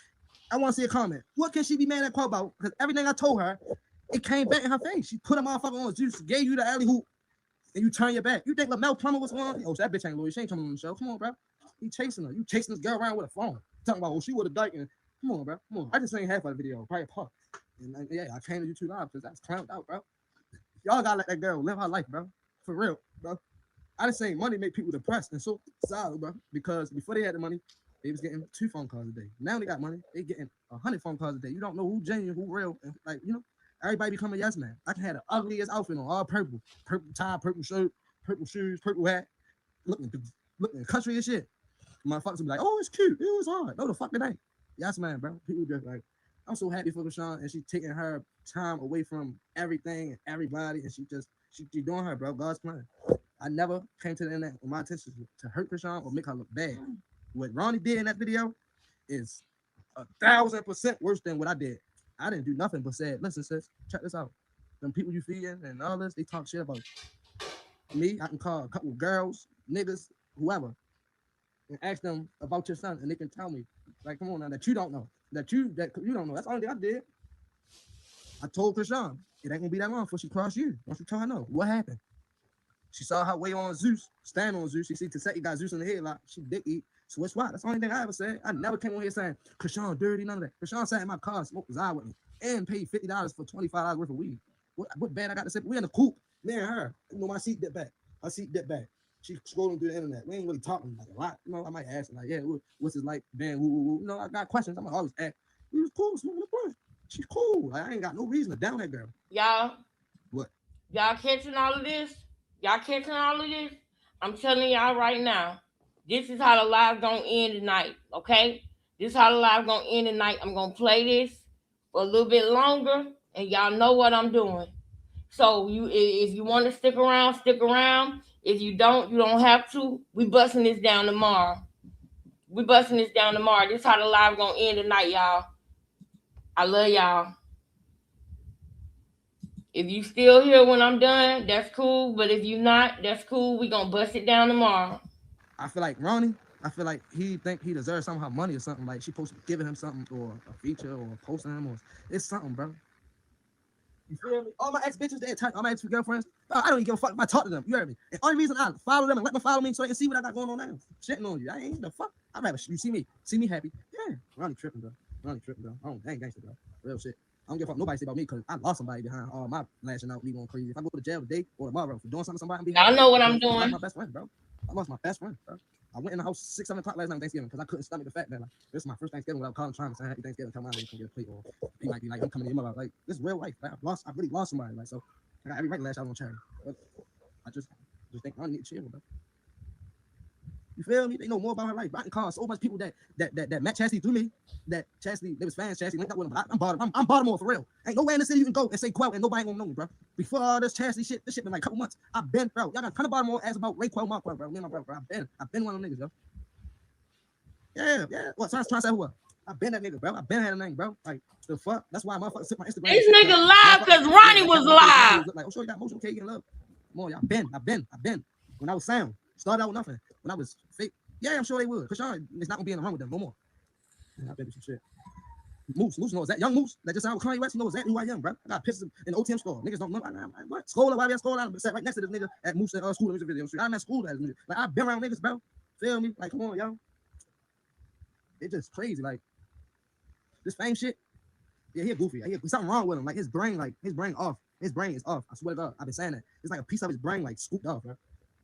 I want to see a comment. What can she be mad at Quell about? Because everything I told her, it came back in her face. She put a motherfucker on juice, gave you the alley hoop, and you turn your back. You think LaMel Plummer was on? Oh, that bitch ain't loyal. She ain't coming on the show. Come on, bro. You chasing her. You chasing this girl around with a phone. Talking about, she would have died. And come on, bro. Come on. I just ain't half of the video. Probably a part. And yeah, I came to YouTube Live because that's clowned out, bro. Y'all gotta let that girl live her life, bro. For real, bro. I just saying money make people depressed and so solid, bro. Because before they had the money, they was getting 2 phone calls a day. Now they got money, they getting 100 phone calls a day. You don't know who genuine, who real, and like, you know, everybody become a yes man. I can have the ugliest outfit on, all purple tie, purple shirt, purple shoes, purple hat, looking country and shit. Motherfuckers will be like, oh, it's cute. It was hard. No, the fuck it ain't. Yes man, bro. People just like, I'm so happy for Krishan, and she's taking her time away from everything and everybody, and she doing her, bro. God's plan. I never came to the internet with my intentions to hurt Krishan or make her look bad. What Ronnie did in that video is 1,000% worse than what I did. I didn't do nothing but said, listen, sis, check this out. Them people you feeding and all this, they talk shit about me. I can call a couple of girls, niggas, whoever, and ask them about your son, and they can tell me, like, come on now, that you don't know. That you don't know. That's the only thing I did. I told Krishan, it ain't gonna be that long before she cross you. Once you tell her no, what happened? She saw her way on Zeus, stand on Zeus. She see Taseki got Zeus in the head like she dick eat. Switch why? That's the only thing I ever said. I never came on here saying Krishan dirty, none of that. Krishan sat in my car, smoked Zai with me, and paid $50 for $25 worth of weed. What bad I got to say? We in the coupe, me and her. You know, my seat dipped back. Her seat dipped back. She scrolling through the internet. We ain't really talking like a lot. You know, I might ask her, like, yeah, what's his like? Ben, woo. You know, I got questions. I'm gonna always ask. We was cool, smoking the blunt. She's cool. Like, I ain't got no reason to down that girl. Y'all. What? Y'all catching all of this? Y'all catching all of this? I'm telling y'all right now, this is how the live gonna end tonight, okay? This is how the live gonna end tonight. I'm gonna play this for a little bit longer, and y'all know what I'm doing. So if you want to stick around, stick around. If you don't, you don't have to. We busting this down tomorrow. This is how the live gonna end tonight, y'all. I love y'all. If you still here when I'm done, that's cool. But if you not, that's cool. We gonna bust it down tomorrow. I feel like Ronnie, he think he deserves somehow money or something. Like she supposed to be giving him something or a feature or posting him or it's something, bro. You feel me? All my ex bitches, all my ex girlfriends, bro, I don't even give a fuck if I talk to them. You heard me? The only reason I follow them and let them follow me so they can see what I got going on now. Shitting on you. I ain't the fuck. I'd rather you see me happy. Yeah, Ronnie tripping, bro. I ain't gangster, bro. Real shit. I don't give a fuck nobody say about me because I lost somebody behind all my lashing out, me going crazy. If I go to jail today or tomorrow for doing something to somebody, I know what I'm doing. I lost my best friend, bro. I lost my best friend, bro. I went in the house 6, 7 o'clock last night on Thanksgiving because I couldn't stomach the fact that like this is my first Thanksgiving without calling trying to say happy Thanksgiving, come out and get a plate, or he might be like, I'm coming to your mother. Like this is real life. Like, I really lost somebody. Like so, I got every right to lash out on charity. But I just think I need to chill, bro. You feel me? They know more about her life. I can call so much people that met Chastity through me. That Chastity, they was fans. Chastity linked up with them. But I'm Baltimore for real. Ain't nowhere in the city you can go and say Quell and nobody gonna know me, bro. Before all this Chastity shit, this shit been like a couple months. I've been, bro. Y'all got a ton of Baltimore ask about Ray Quell, Mark Quell, bro. Me and my brother, bro. I've been one of them niggas, bro. Yeah. What? So I was trying to say who? I've been that nigga, bro. I've been had a name, bro. Like the fuck. That's why motherfuckers took my Instagram. This nigga live because Ronnie was live. Like, oh, sure, you got motion, okay, you can love. Come on, y'all. I've been. When I was sound, started out with nothing. When I was fake. Yeah, I'm sure they would. Krishan is not gonna be in the room with them no more. Yeah, I bet you some shit. Moose knows that. Young Moose that just sound with Kanye West, he knows exactly who I am, bro. I got pictures in the OTM store. Niggas don't know. What? Scholar, why we at school? I sat right next to this nigga at Moose at school music video. I'm at school as nigga. Like I've been around niggas, bro. Feel me? Like, come on, yo. It's just crazy. Like this fame shit. Yeah, he a goofy. There's something wrong with him. Like his brain off. His brain is off. I swear to God. I've been saying that. It's like a piece of his brain like scooped off, bro.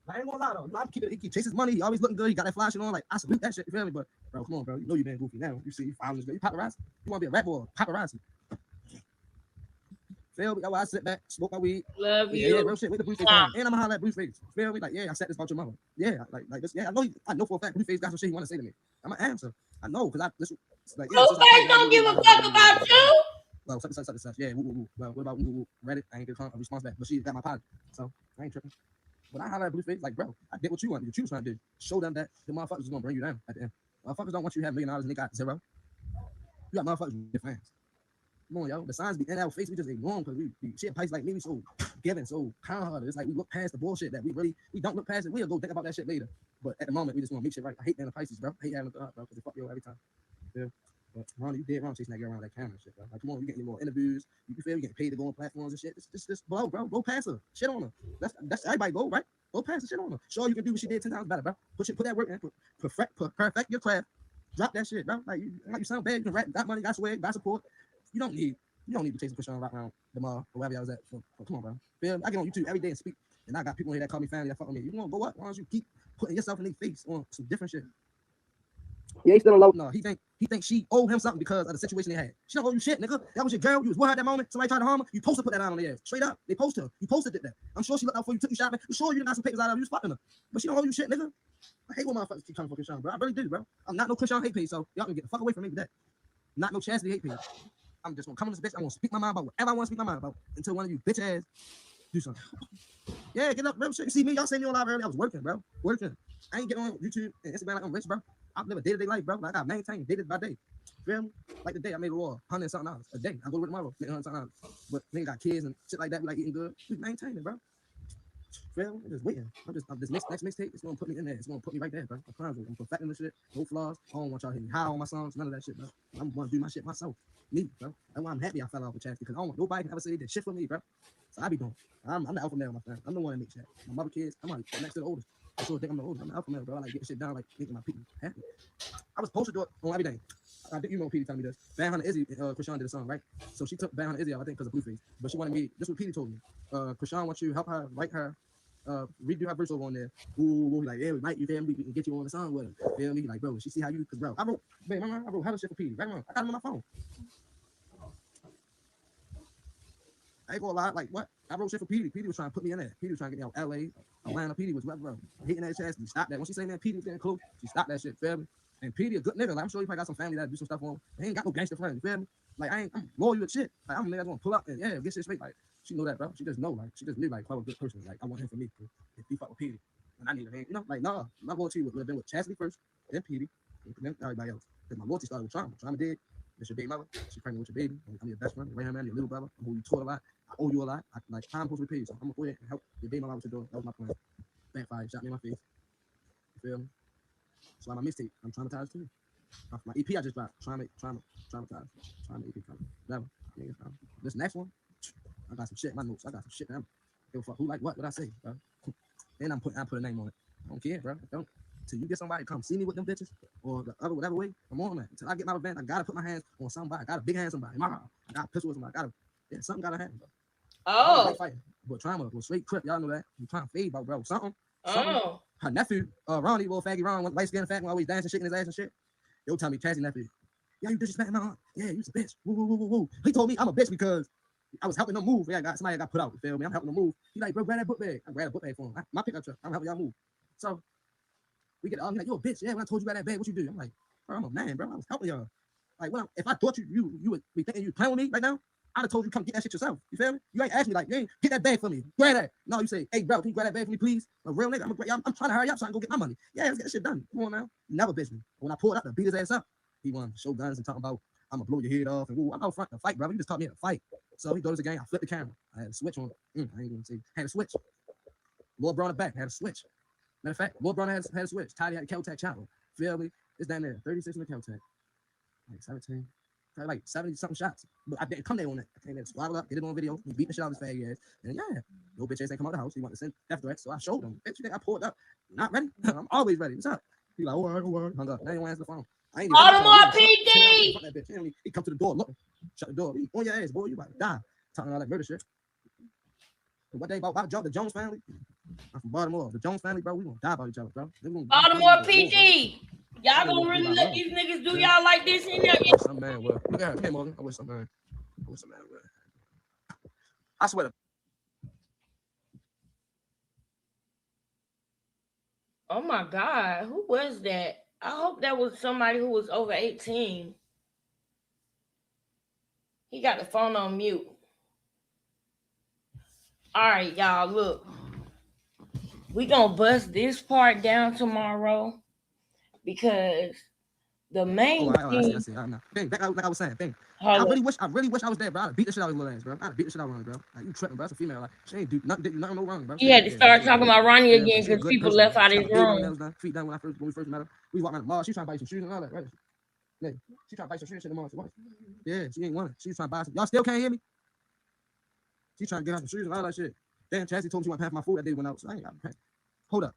I ain't gonna lie though. He keep chasing his money. He always looking good. He got that flashing on. Like I salute that shit. You feel me? But bro, come on, bro. You know you been goofy now. You see, you following this girl. You paparazzi. You want to be a rap boy? Paparazzi. Feel me? That's why I sit back, smoke my weed. Love you. Yeah, real shit. With the Blueface on. And I'm gonna holler at Blueface. Feel me? Like, yeah, I said this about your mother. Yeah, like this. Yeah, I know for a fact Blueface got some shit he want to say to me. I'm gonna answer. I know, because like, yeah, Blueface don't give a fuck about you. Well, such. Yeah, well, what about Reddit? I ain't get a response back, but she got my pod, so I ain't tripping. But I holler at Blueface, like, bro, I did what you wanted, what you was trying to do. Show them that the motherfuckers is gonna bring you down at the end. Motherfuckers don't want you to have $1 million and they got zero. You got motherfuckers with fans. Come on, yo. The signs be in our face, we just ignore them because we shit Pikes like me, we so giving, so kind-hearted. It's like we look past the bullshit that we don't look past it. We'll go think about that shit later. But at the moment, we just want to make shit right. I hate being the Pisces, bro. I hate having the bro, because they fuck you every time. Yeah. But Ronnie, you did wrong chasing that girl around that camera and shit, bro. Like, come on, you getting more interviews. You feel you getting paid to go on platforms and shit. Just blow, bro. Go past her. Shit on her. That's everybody go, right? Go past the shit on her. Sure, you can do what she did 10 times better, bro. Put that work in. Perfect your craft. Drop that shit, bro. Like you sound bad. You can rap, got money, got swag, got support. You don't need to chase a Christian around the mall or wherever I was at. So come on, bro. Feel I get on YouTube every day and speak, and I got people here that call me family that fuck with me. You want to go up? Why don't you keep putting yourself in their face on some different shit? Yeah, he's still alone. No, he think she owed him something because of the situation they had. She don't owe you shit, nigga. That was your girl. You was with her at that moment. Somebody tried to harm her. You supposed to put that out on the ass. Straight up. They posted her. You posted that. I'm sure she looked out for you, took you shopping. I'm sure you done got some papers out of her. You was fucking her. But she don't owe you shit, nigga. I hate when motherfuckers keep coming for Christian, bro. I really do, bro. I'm not no Christian hate page, so y'all can get the fuck away from me with that. Not no chastity hate page. I'm just gonna come on this bitch. I'm gonna speak my mind about whatever I want to speak my mind about until one of you bitch ass do something. Yeah, get up, bro. Shit. You see me? Y'all saying you on live early. I was working, bro. Working. I ain't getting on YouTube and Instagram like I'm rich, bro. I live a day-to-day life, bro. Like I maintain day by day. Feel me? Like the day I made a law, $100 something a day. I go to work tomorrow, make $100 something. But nigga got kids and shit like that, like eating good. We maintain it, bro. Feel me? I'm just waiting. This next mixtape, it's gonna put me in there. It's gonna put me right there, bro. I promise you. I'm perfecting this shit. No flaws. I don't want y'all to hit me high on my songs. None of that shit, bro. I'm gonna do my shit myself. Me, bro. That's why I'm happy I fell off with Chaz because I don't want nobody can ever say they did shit for me, bro. So I be doing. I'm the alpha male, my friend. I'm the one that makes shit. My mother kids, I'm like next to the oldest. I sure think I'm the oldest. I'm the alpha male, bro. I like getting shit done, like making my people happy. I was supposed to do it on everything. I think you know Petey telling me this. Bad Hunter Izzy, Krishan did a song, right? So she took Bad Hunter Izzy out, I think, because of Blueface. But she wanted me, this is what Petey told me. Krishan wants you to help her, write her, redo her verse over on there. Ooh, like, yeah, we might, you feel me? We can get you on the song with her. Feel me? Like, bro, she see how you, because, bro, I wrote hella shit for Petey, right? I got him on my phone. I ain't gonna lie, like, what? I wrote shit for Petey. Petey was trying to put me in there. Petey was trying to get me out LA, Atlanta. Petey was, bro, hitting that chest. He stopped that. When she say, man, Petey was getting close, she stopped that shit, feel me? And Petey a good nigga. Like, I'm sure he probably got some family that do some stuff for him. He ain't got no gangster friends, you feel me? Like, I'm loyal to shit. Like, I'm a nigga that's gonna pull up and, yeah, get shit straight. Like, she know that, bro. She just know, like, she just knew, like, if I was a good person, like, I want him for me. If he fuck with Petey, and I need a hand, you know? Like, nah, my loyalty would have been with Chastity first, then Petey, and then everybody else. Because my loyalty started with Trauma. Trauma did. It's your baby mother. She's pregnant with your baby. I'm your best friend, your right hand man, your little brother. I'm who you taught a lot. I owe you a lot. Like, time supposed to repay you. So I'm gonna go ahead and help your baby mama with your door. That was my plan. Backfire, shot me in my face. You feel me? So I'm a mixtape. I'm traumatized too. My EP I just dropped. Traumatized. EP coming. Whatever. This next one, I got some shit in my notes. I got some shit. Give a fuck who like what I say, bro. And I put a name on it. I don't care, bro. I don't. Until you get somebody to come see me with them bitches or the other whatever way, I'm on that. Until I get my revenge, I gotta put my hands on somebody. I got a big hand somebody. I got a pistol with somebody. Something gotta happen, bro. Oh. But Trauma was straight crip. Y'all know that. I'm trying to fade, bro. Something. Oh. Her nephew, Ronnie, little faggy Ron, light skinned fat one, always dancing, shaking his ass and shit. Yo, tell me, Chazzy nephew. Yeah, you disrespecting my aunt. Yeah, you a bitch. Woo. He told me I'm a bitch because I was helping them move. Yeah, somebody got put out. You feel me? I'm helping them move. He like, bro, grab that book bag. I grabbed a book bag for him. My pickup truck. I'm helping y'all move. So we get like, you a bitch. Yeah, when I told you about that bag, what you do? I'm like, bro, I'm a man, bro. I was helping y'all. Like, if I thought you would be thinking you playing with me right now, I'd have told you come get that shit yourself. You feel me? You ain't asked me like, you ain't get that bag for me. Grab that. No, you say, hey, bro, can you grab that bag for me, please? A real nigga. I'm trying to hurry up so I can go get my money. Yeah, let's get that shit done. Come on now. You never bitch me. When I pulled up to beat his ass up, he wanted to show guns and talking about I'm gonna blow your head off and woo. I'm out front to fight, bro. You just taught me how to fight. So he goes again. I flipped the camera. I had a switch on. I ain't gonna say. Had a switch. Lord Brown the back had a switch. Matter of fact, Lord Brown had a switch. Tidy had a Kel-Tac chopper. Feel me? It's down there. 36 in the Kel-Tac. Like 17. Like 70 something shots. But I didn't come there on that. I came there, squabble up, get it on video. He beat the shit out of his faggy ass. And yeah, no bitch ass ain't come out of the house. He wanted to send death threats. So I showed him. Bitch, you think I pulled up? Not ready? I'm always ready. What's up? He like, oh, hung up. Now he won't answer the phone. I ain't Baltimore PD. He come to the door, look, shut the door. He on your ass, boy. You about to die. Talking all that murder shit. But what they about the Jones family? I'm from Baltimore. The Jones family, bro, we gonna die about each other, bro. Baltimore PD. Y'all gonna really let these niggas do y'all like this in there? Some man, well, look at him, Morgan. I wish some man. I swear to. Oh my God, who was that? I hope that was somebody who was over 18. He got the phone on mute. All right, y'all, look. We gonna bust this part down tomorrow because the main thing. I see. I know. Bang, like I was saying, bang. I really wish I was there, bro. I'd beat the shit out of little ass, bro. I'd beat the shit out of her, bro. Like, you tripping, bro. That's a female. Like, she ain't do nothing no wrong, bro. He had to start talking about Ronnie again because people left out his room. Feet down when we first met her. We walked around the mall. She trying to buy some shoes and all that, right? Yeah. She trying to buy some shoes in the mall. Yeah, she ain't want it. She was trying to buy some. Y'all still can't hear me? She trying to get her some shoes and all that shit. Then Chassie told me she want to pay for my food that day when I was. I ain't got to pay. Hold up.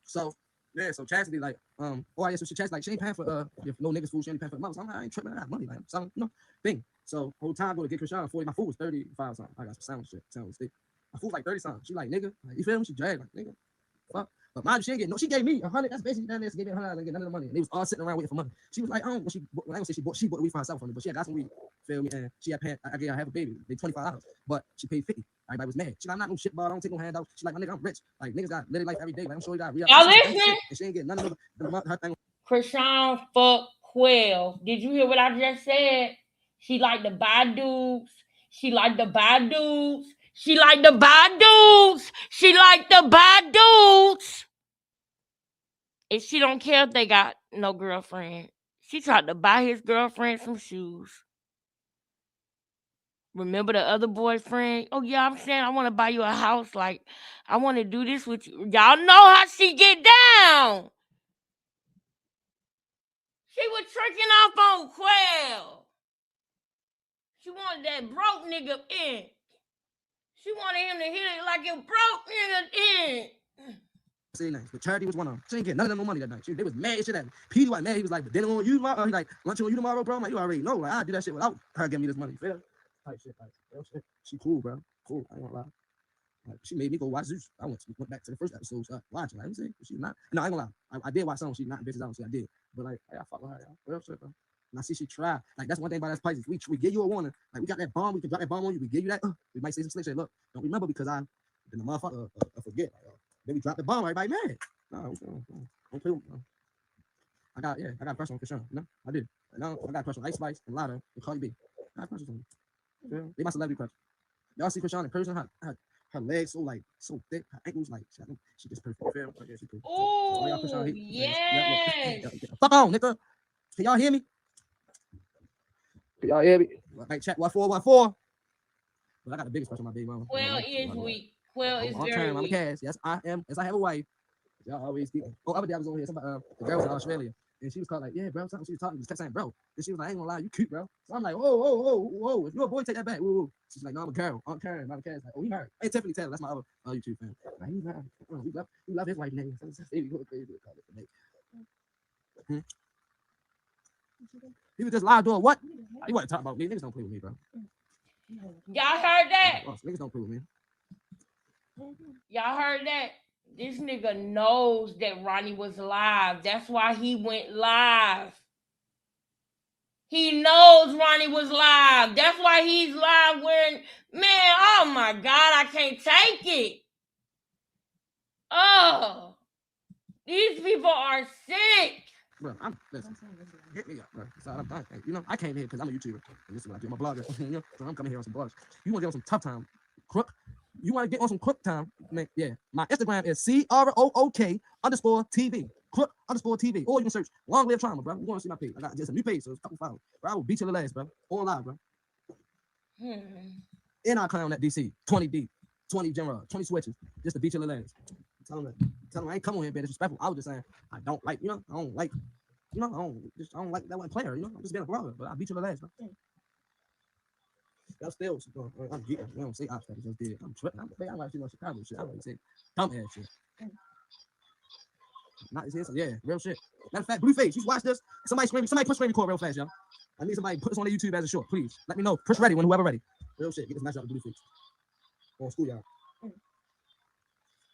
So. Yeah, so Chastity like, so Chastity like, she ain't paying for if no niggas food, she ain't paying for the mother. So I'm like, I ain't tripping, I got money, like, so thing. So whole time I go to get Krishan 40, my food was 35 something. I got some sandwich steak. My food was like 30 something. She like, nigga, like, you feel me? She dragged like, nigga, fuck. But mind you, she ain't get no. She gave me 100. That's basically that. She gave me 100. I didn't get none of the money. And they was all sitting around waiting for money. She was like, when I don't say she bought the weed for herself from me, but she had got some weed. Feel me? And she had paid. I gave her half a baby. They $25, but she paid 50. Everybody was mad. She like, I'm not no shit, ball. I don't take no handouts. She like, my nigga, I'm rich. Like niggas got living life every day. Like I'm sure you got real. Y'all listening? And she ain't getting none of her thing. Krishan fuck 12. Did you hear what I just said? She like to buy dudes. She like to buy dudes. She like to buy dudes. She like to buy dudes. And she don't care if they got no girlfriend. She tried to buy his girlfriend some shoes. Remember the other boyfriend? Oh, yeah, I'm saying I want to buy you a house. Like, I want to do this with you. Y'all know how she get down. She was tricking off on Quell. She wanted that broke nigga in. She wanted him to hit it like a broke nigga in. Say names, but Charity was one of them. She ain't get none of them no money that night. They was mad shit at me. Petey was mad. He was like, but dinner on you tomorrow. He like, lunch on you tomorrow, bro. I'm like, you already know. Like, I do that shit without her giving me this money. Fair type shit. Like, real shit. She cool, bro. Cool. I ain't gonna lie. Like, she made me go watch Zeus. I went back to the first episode, so watching. Like, she's not. No, I ain't gonna lie. I did watch some. She's not bitches out. I did. But like, I fuck with her. Real shit, bro. And I see she try. Like, that's one thing about us Pisces. We give you a warning. Like, we got that bomb. We can drop that bomb on you. We give you that. We might say some slick shit. Look, don't remember because I, then the motherfucker forget. Like, then we drop the bomb. Everybody mad. No, don't play with me. I got a crush on Krishan. You know, I did. Now I got a crush on Ice Spice and Lotto and Cardi B. I got crushes on them. Yeah, they my celebrity crush. Y'all see Krishan in person? Her legs so thick. Her ankles like she just perfect. Like, yeah, she cool. Oh, yes. Fuck on, nigga. Can y'all hear me? Can y'all hear me? Like chat 1414. But I got the biggest crush on my baby mama. Quell is weak. Quell is very weak. I'm a cast. Yes, I am. Yes, I have a wife. Y'all always keep. Oh, other day I was over here. Somebody, the girl was in Australia, and she was called like, yeah, bro. Something she was talking, just kept saying, bro. And she was like, I ain't gonna lie, you cute, bro. So I'm like, whoa. If you're a boy, take that back. Whoa. She's like, no, I'm a girl. I'm Karen. I'm a cat. Like, oh, he married. Hey, Tiffany Taylor. That's my other YouTube fan. Like, he's married. We love his wife name. He was just live doing what? He wasn't talking about me. Niggas don't play with me, bro. Y'all heard that? Niggas don't play with me. Y'all heard that? This nigga knows that Ronnie was live. That's why he went live. He knows Ronnie was live. That's why he's live wearing... Man, oh my God, I can't take it. Oh. These people are sick. Bro, listen. Hit me up, bro. You know, I came here because I'm a YouTuber. And this is what I do. I'm a blogger. You know, so I'm coming here on some blogs. You want to get on some tough time, crook? You want to get on some crook time? Man, yeah. My Instagram is CROOK_TV. Crook_TV. Or you can search Long Live Trauma, bro. You want to see my page? I got just a new page, so it's a couple followers. Bro, I will beat you the last, bro. All live, bro. And I clown at DC. 20 deep. 20 general. 20 switches. Just to beat you the last. Tell them I ain't come on here being disrespectful. I was just saying I don't like that one player, you know. I'm just being a brother, but I beat you the last, bro. That's still I'm geeking. You don't say I just did. I'm tripping. I'm like Chicago shit. I don't say dumb ass shit. Not this yeah, real shit. Matter of fact, Blueface, you should watch this. Somebody put screen record real fast, y'all. I need somebody to put this on their YouTube as a short, please. Let me know. Push ready when whoever ready. Real shit. Get this match out with Blueface. On school, y'all.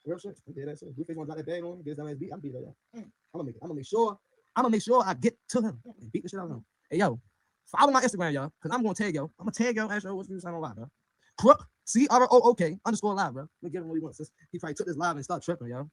Real shit. Okay, that's it. Blueface wanna drop that bag on him, get his dumb ass beat. I'm beat that. I'm gonna make sure I get to him and beat the shit out of him. Hey yo, follow my Instagram, y'all, because I'm gonna tag yo. I'm gonna tag yo. Actually, what's this on live, bro? Crook CROOK_live, bro. Let me give him what he wants. He probably took this live and started tripping, yo.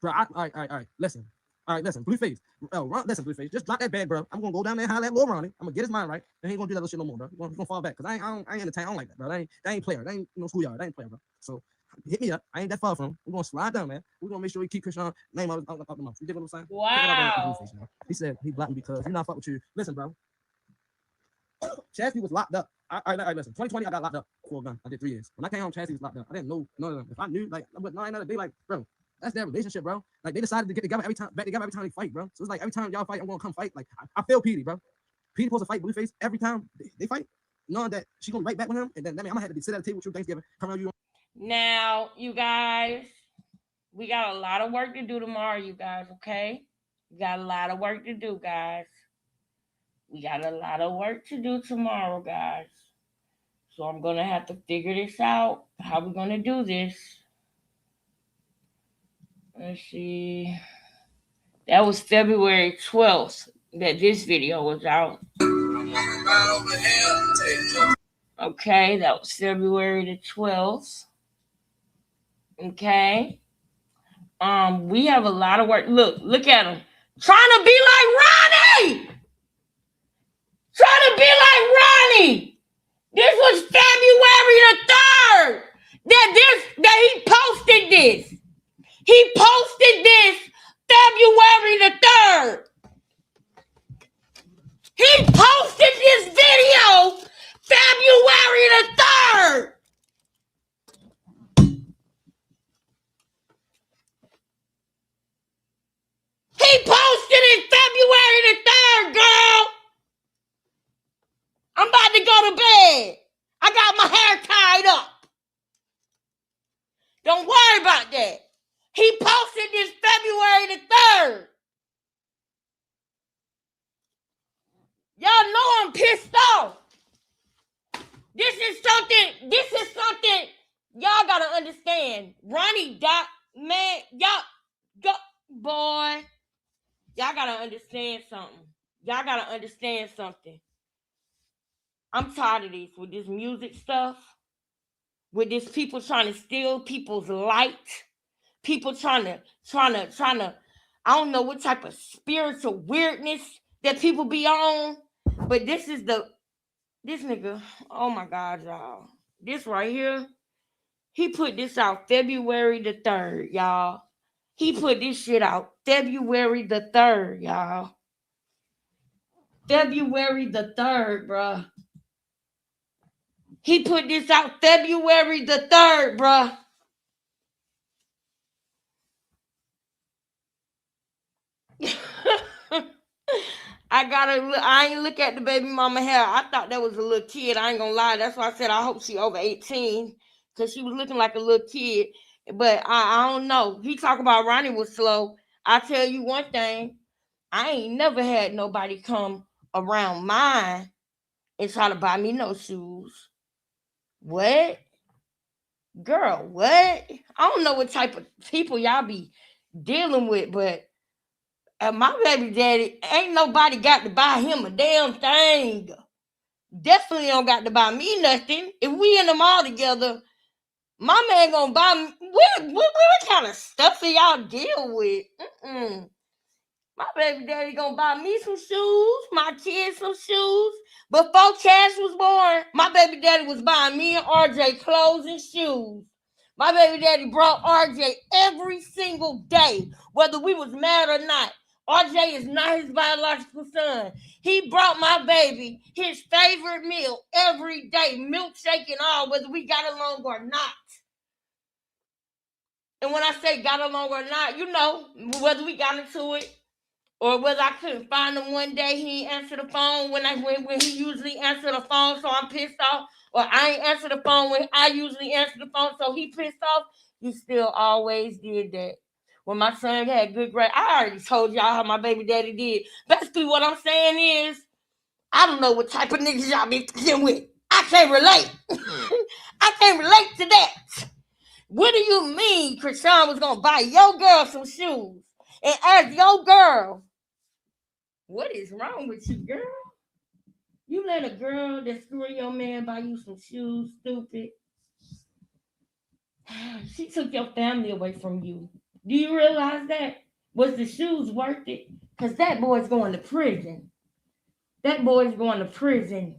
Bro, all right. Listen. All right, listen, Blueface. Listen, Blueface. Just drop that bag, bro. I'm gonna go down there and holler at Lil Ronnie. I'm gonna get his mind right. And he ain't gonna do that little shit no more, bro. He's gonna fall back. Cause I ain't entertain. I don't like that, bro. That ain't player. That ain't no schoolyard. That ain't player, bro. So hit me up. I ain't that far from him. We're gonna slide down, man. We're gonna make sure we keep Krishan name out the mouth. You dig what I'm saying? Wow. Blueface, he said he blocked me because he not fuck with you. Listen, bro. Chastity was locked up. All right, listen. 2020, I got locked up for a gun. I did 3 years. When I came home, Chastity was locked up. I didn't know none of them. If I knew, like, but no, ain't nothing. They like, bro, that's their relationship, bro. Like, they decided to get together every time they fight, bro. So it's like every time y'all fight, I'm gonna come fight. Like, I feel Petey, bro. Petey supposed to fight Blueface every time they fight, knowing that she gonna be right back with him, and then that mean I'm gonna have to sit at the table with you Thanksgiving. Come around you. Now, you guys, we got a lot of work to do tomorrow, you guys. Okay, we got a lot of work to do, guys. We got a lot of work to do tomorrow, guys. So I'm gonna have to figure this out. How we gonna do this? Let's see. That was February 12th that this video was out. Okay, that was February the 12th. Okay. We have a lot of work. Look at him. Trying to be like Ronnie. Trying to be like Ronnie. This was February the 3rd. That he posted this. He posted this February the 3rd. He posted this video February the 3rd. He posted it February the 3rd, girl. I'm about to go to bed. I got my hair tied up. Don't worry about that. He posted this February the 3rd. Y'all know I'm pissed off. This is something y'all gotta understand. Ronnie Dot, man, boy. Y'all gotta understand something. I'm tired of this with this music stuff. With this people trying to steal people's light. People trying to, I don't know what type of spiritual weirdness that people be on. But this nigga, oh my God, y'all. This right here, he put this out February the 3rd, y'all. He put this shit out February the 3rd, y'all. February the 3rd, bruh. He put this out February the 3rd, bruh. I ain't look at the baby mama hair. I thought that was a little kid. I ain't gonna lie. That's why I said I hope she over 18. Because she was looking like a little kid. But I don't know. He talk about Ronnie was slow. I tell you one thing. I ain't never had nobody come around mine and try to buy me no shoes. What? Girl, what? I don't know what type of people y'all be dealing with, but my baby daddy, ain't nobody got to buy him a damn thing. Definitely don't got to buy me nothing. If we in the mall together, my man gonna buy me. What kind of stuff do y'all deal with? My baby daddy gonna buy me some shoes, my kids some shoes. Before Cash was born, my baby daddy was buying me and RJ clothes and shoes. My baby daddy brought RJ every single day, whether we was mad or not. RJ is not his biological son. He brought my baby his favorite meal every day, milkshake and all, whether we got along or not. And when I say got along or not, you know, whether we got into it or whether I couldn't find him one day, he ain't answer the phone when he usually answer the phone, so I'm pissed off. Or I ain't answer the phone when I usually answer the phone, so he pissed off. He still always did that. When my son had good grades, I already told y'all how my baby daddy did. Basically, what I'm saying is, I don't know what type of niggas y'all be dealing with. I can't relate. I can't relate to that. What do you mean Krishan was gonna buy your girl some shoes? And as your girl, what is wrong with you, girl? You let a girl that's screwing your man buy you some shoes, stupid. She took your family away from you. Do you realize that? Was the shoes worth it? Because that boy's going to prison. That boy's going to prison.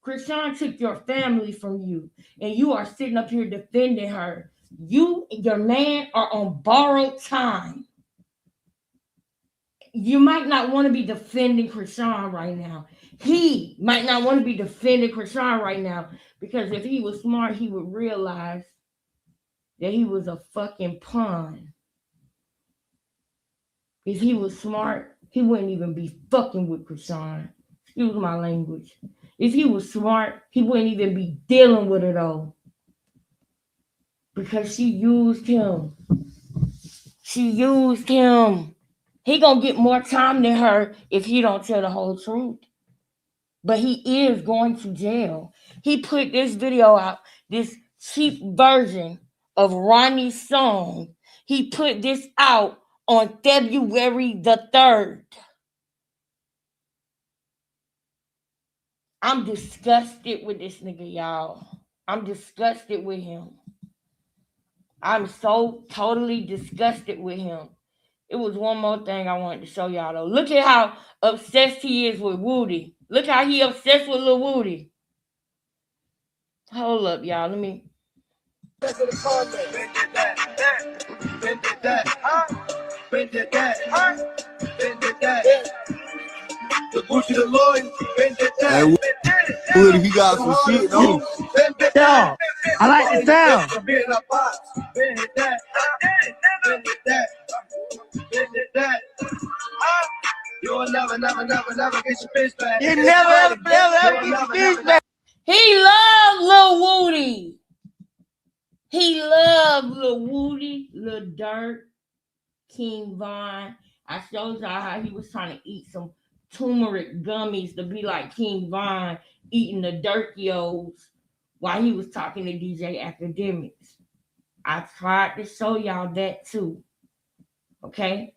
Krishan took your family from you, and you are sitting up here defending her. You and your man are on borrowed time. You might not want to be defending Krishan right now. He might not want to be defending Krishan right now, because if he was smart, he would realize that he was a fucking pawn. If he was smart, he wouldn't even be fucking with Krishan. Excuse my language. If he was smart, he wouldn't even be dealing with her though. Because she used him. She used him. He gonna get more time than her if he don't tell the whole truth. But he is going to jail. He put this video out, this cheap version of Ronnie's song. He put this out on February the 3rd. I'm disgusted with this nigga, y'all. I'm disgusted with him. I'm so totally disgusted with him. It was one more thing I wanted to show y'all, though. Look at how obsessed he is with Woody. Look how he obsessed with Lil Woody. Hold up, y'all. Let me... The Gucci the lawyer, hey, Woody, he got some shit on. Yo, I like the sound. You'll never get your bitch back. You never ever get your bitch back. He loved Lil Woody. He loved Lil Woody, Lil Durk, King Von. I showed y'all how he was trying to eat some turmeric gummies to be like King Von, eating the Durkios while he was talking to DJ Academics. I tried to show y'all that too. Okay?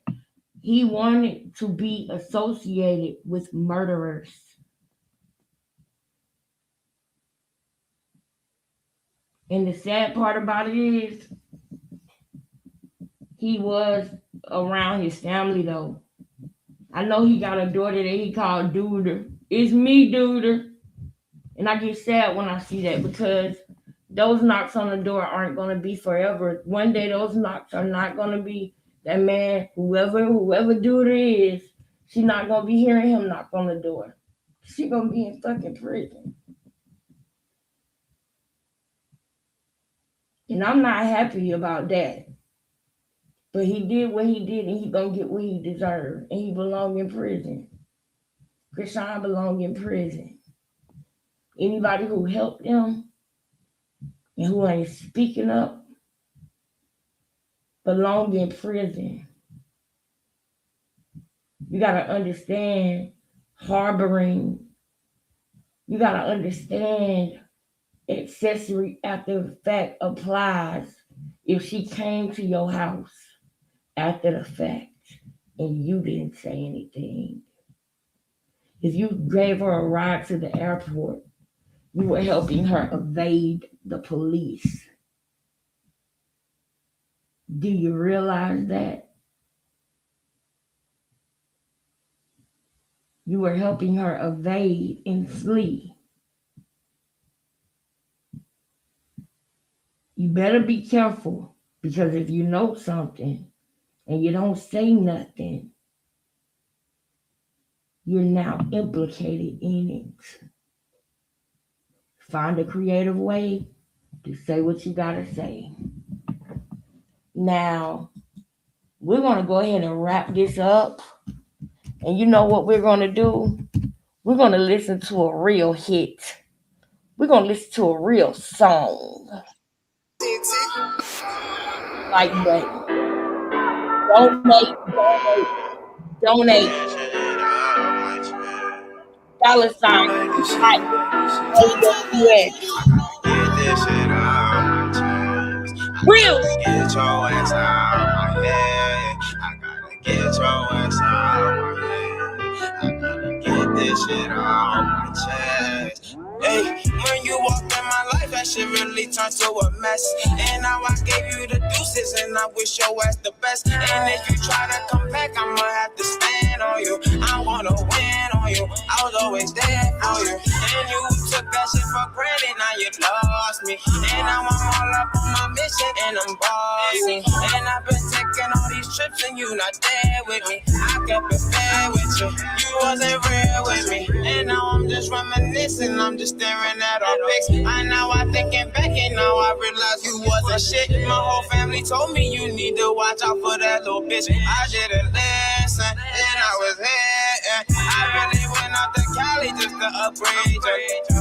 He wanted to be associated with murderers. And the sad part about it is, he was around his family though. I know he got a daughter that he called Duder. It's me, Duder. And I get sad when I see that, because those knocks on the door aren't going to be forever. One day those knocks are not going to be that man, whoever Duder is, she's not going to be hearing him knock on the door. She's going to be in fucking prison. And I'm not happy about that. But he did what he did, and he gonna get what he deserved. And he belong in prison. Krishan belong in prison. Anybody who helped him and who ain't speaking up belong in prison. You gotta understand harboring. You gotta understand accessory after the fact applies if she came to your house after the fact and you didn't say anything. If you gave her a ride to the airport, you were helping her evade the police. Do you realize that? You were helping her evade and flee. You better be careful, because if you know something and you don't say nothing, you're now implicated in it. Find a creative way to say what you gotta say. Now, we're gonna go ahead and wrap this up. And you know what we're gonna do? We're gonna listen to a real hit. We're gonna listen to a real song. Like that. Donate. $. Real. Get your ass out my head. I gotta get your ass out my head. I gotta get this shit out my chest. Hey, when you walk in my life, that shit really turned to a mess. And now I gave you the deuces, and I wish your ass the best. And if you try to come back, I'ma have to stand on you. I wanna win on you. I was always there for you. And you took that shit for granted, now you lost me. And now I'm all up on my mission, and I'm bossing. And I've been taking all these trips, and you not there with me. I kept it fair with you. You wasn't real with me. And now I'm just reminiscing, I'm just staring at our pics. I now I thinking back, and now I realize you wasn't shit. My whole family told me you need to watch out for that little bitch. I didn't listen, and I was here. I really went out to Cali just to upgrade you.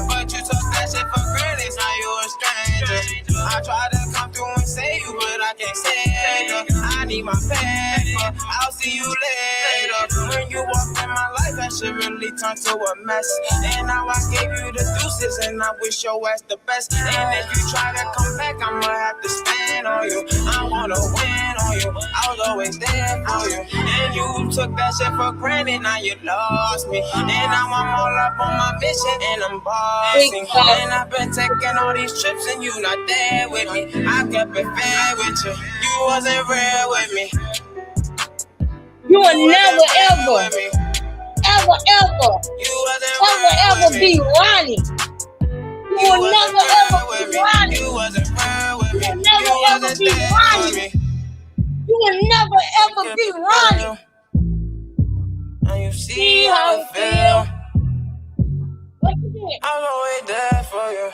But you took that shit for granted, now you a stranger. I tried to come through and save you, but I can't save you. I need my paper, I'll see you later. When you walked in my life, that shit really turned to a mess. And now I gave you the deuces, and I wish your ass the best. And if you try to come back, I'ma have to stand on you. I wanna win on you, I was always there for you. And you took that shit for granted, now you lost me. And now I'm all up on my mission, and I'm bossing. And I've been taking all these trips, and you not there with me. I kept it fair with you, you wasn't real with me. You will never ever be Ronnie. You will never ever be Ronnie. You wasn't real with me. You will never ever be Ronnie. You will never ever be Ronnie. And you see how it feel. What you did? I'm always there for you.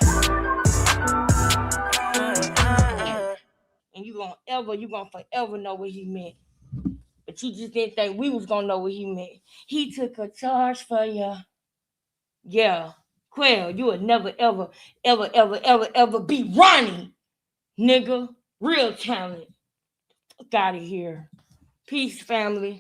And you gonna forever know what he meant. But you just didn't think we was gonna know what he meant. He took a charge for you. Yeah. Quell, you would never, ever be Ronnie. Nigga. Real talent. Fuck out of here. Peace, family.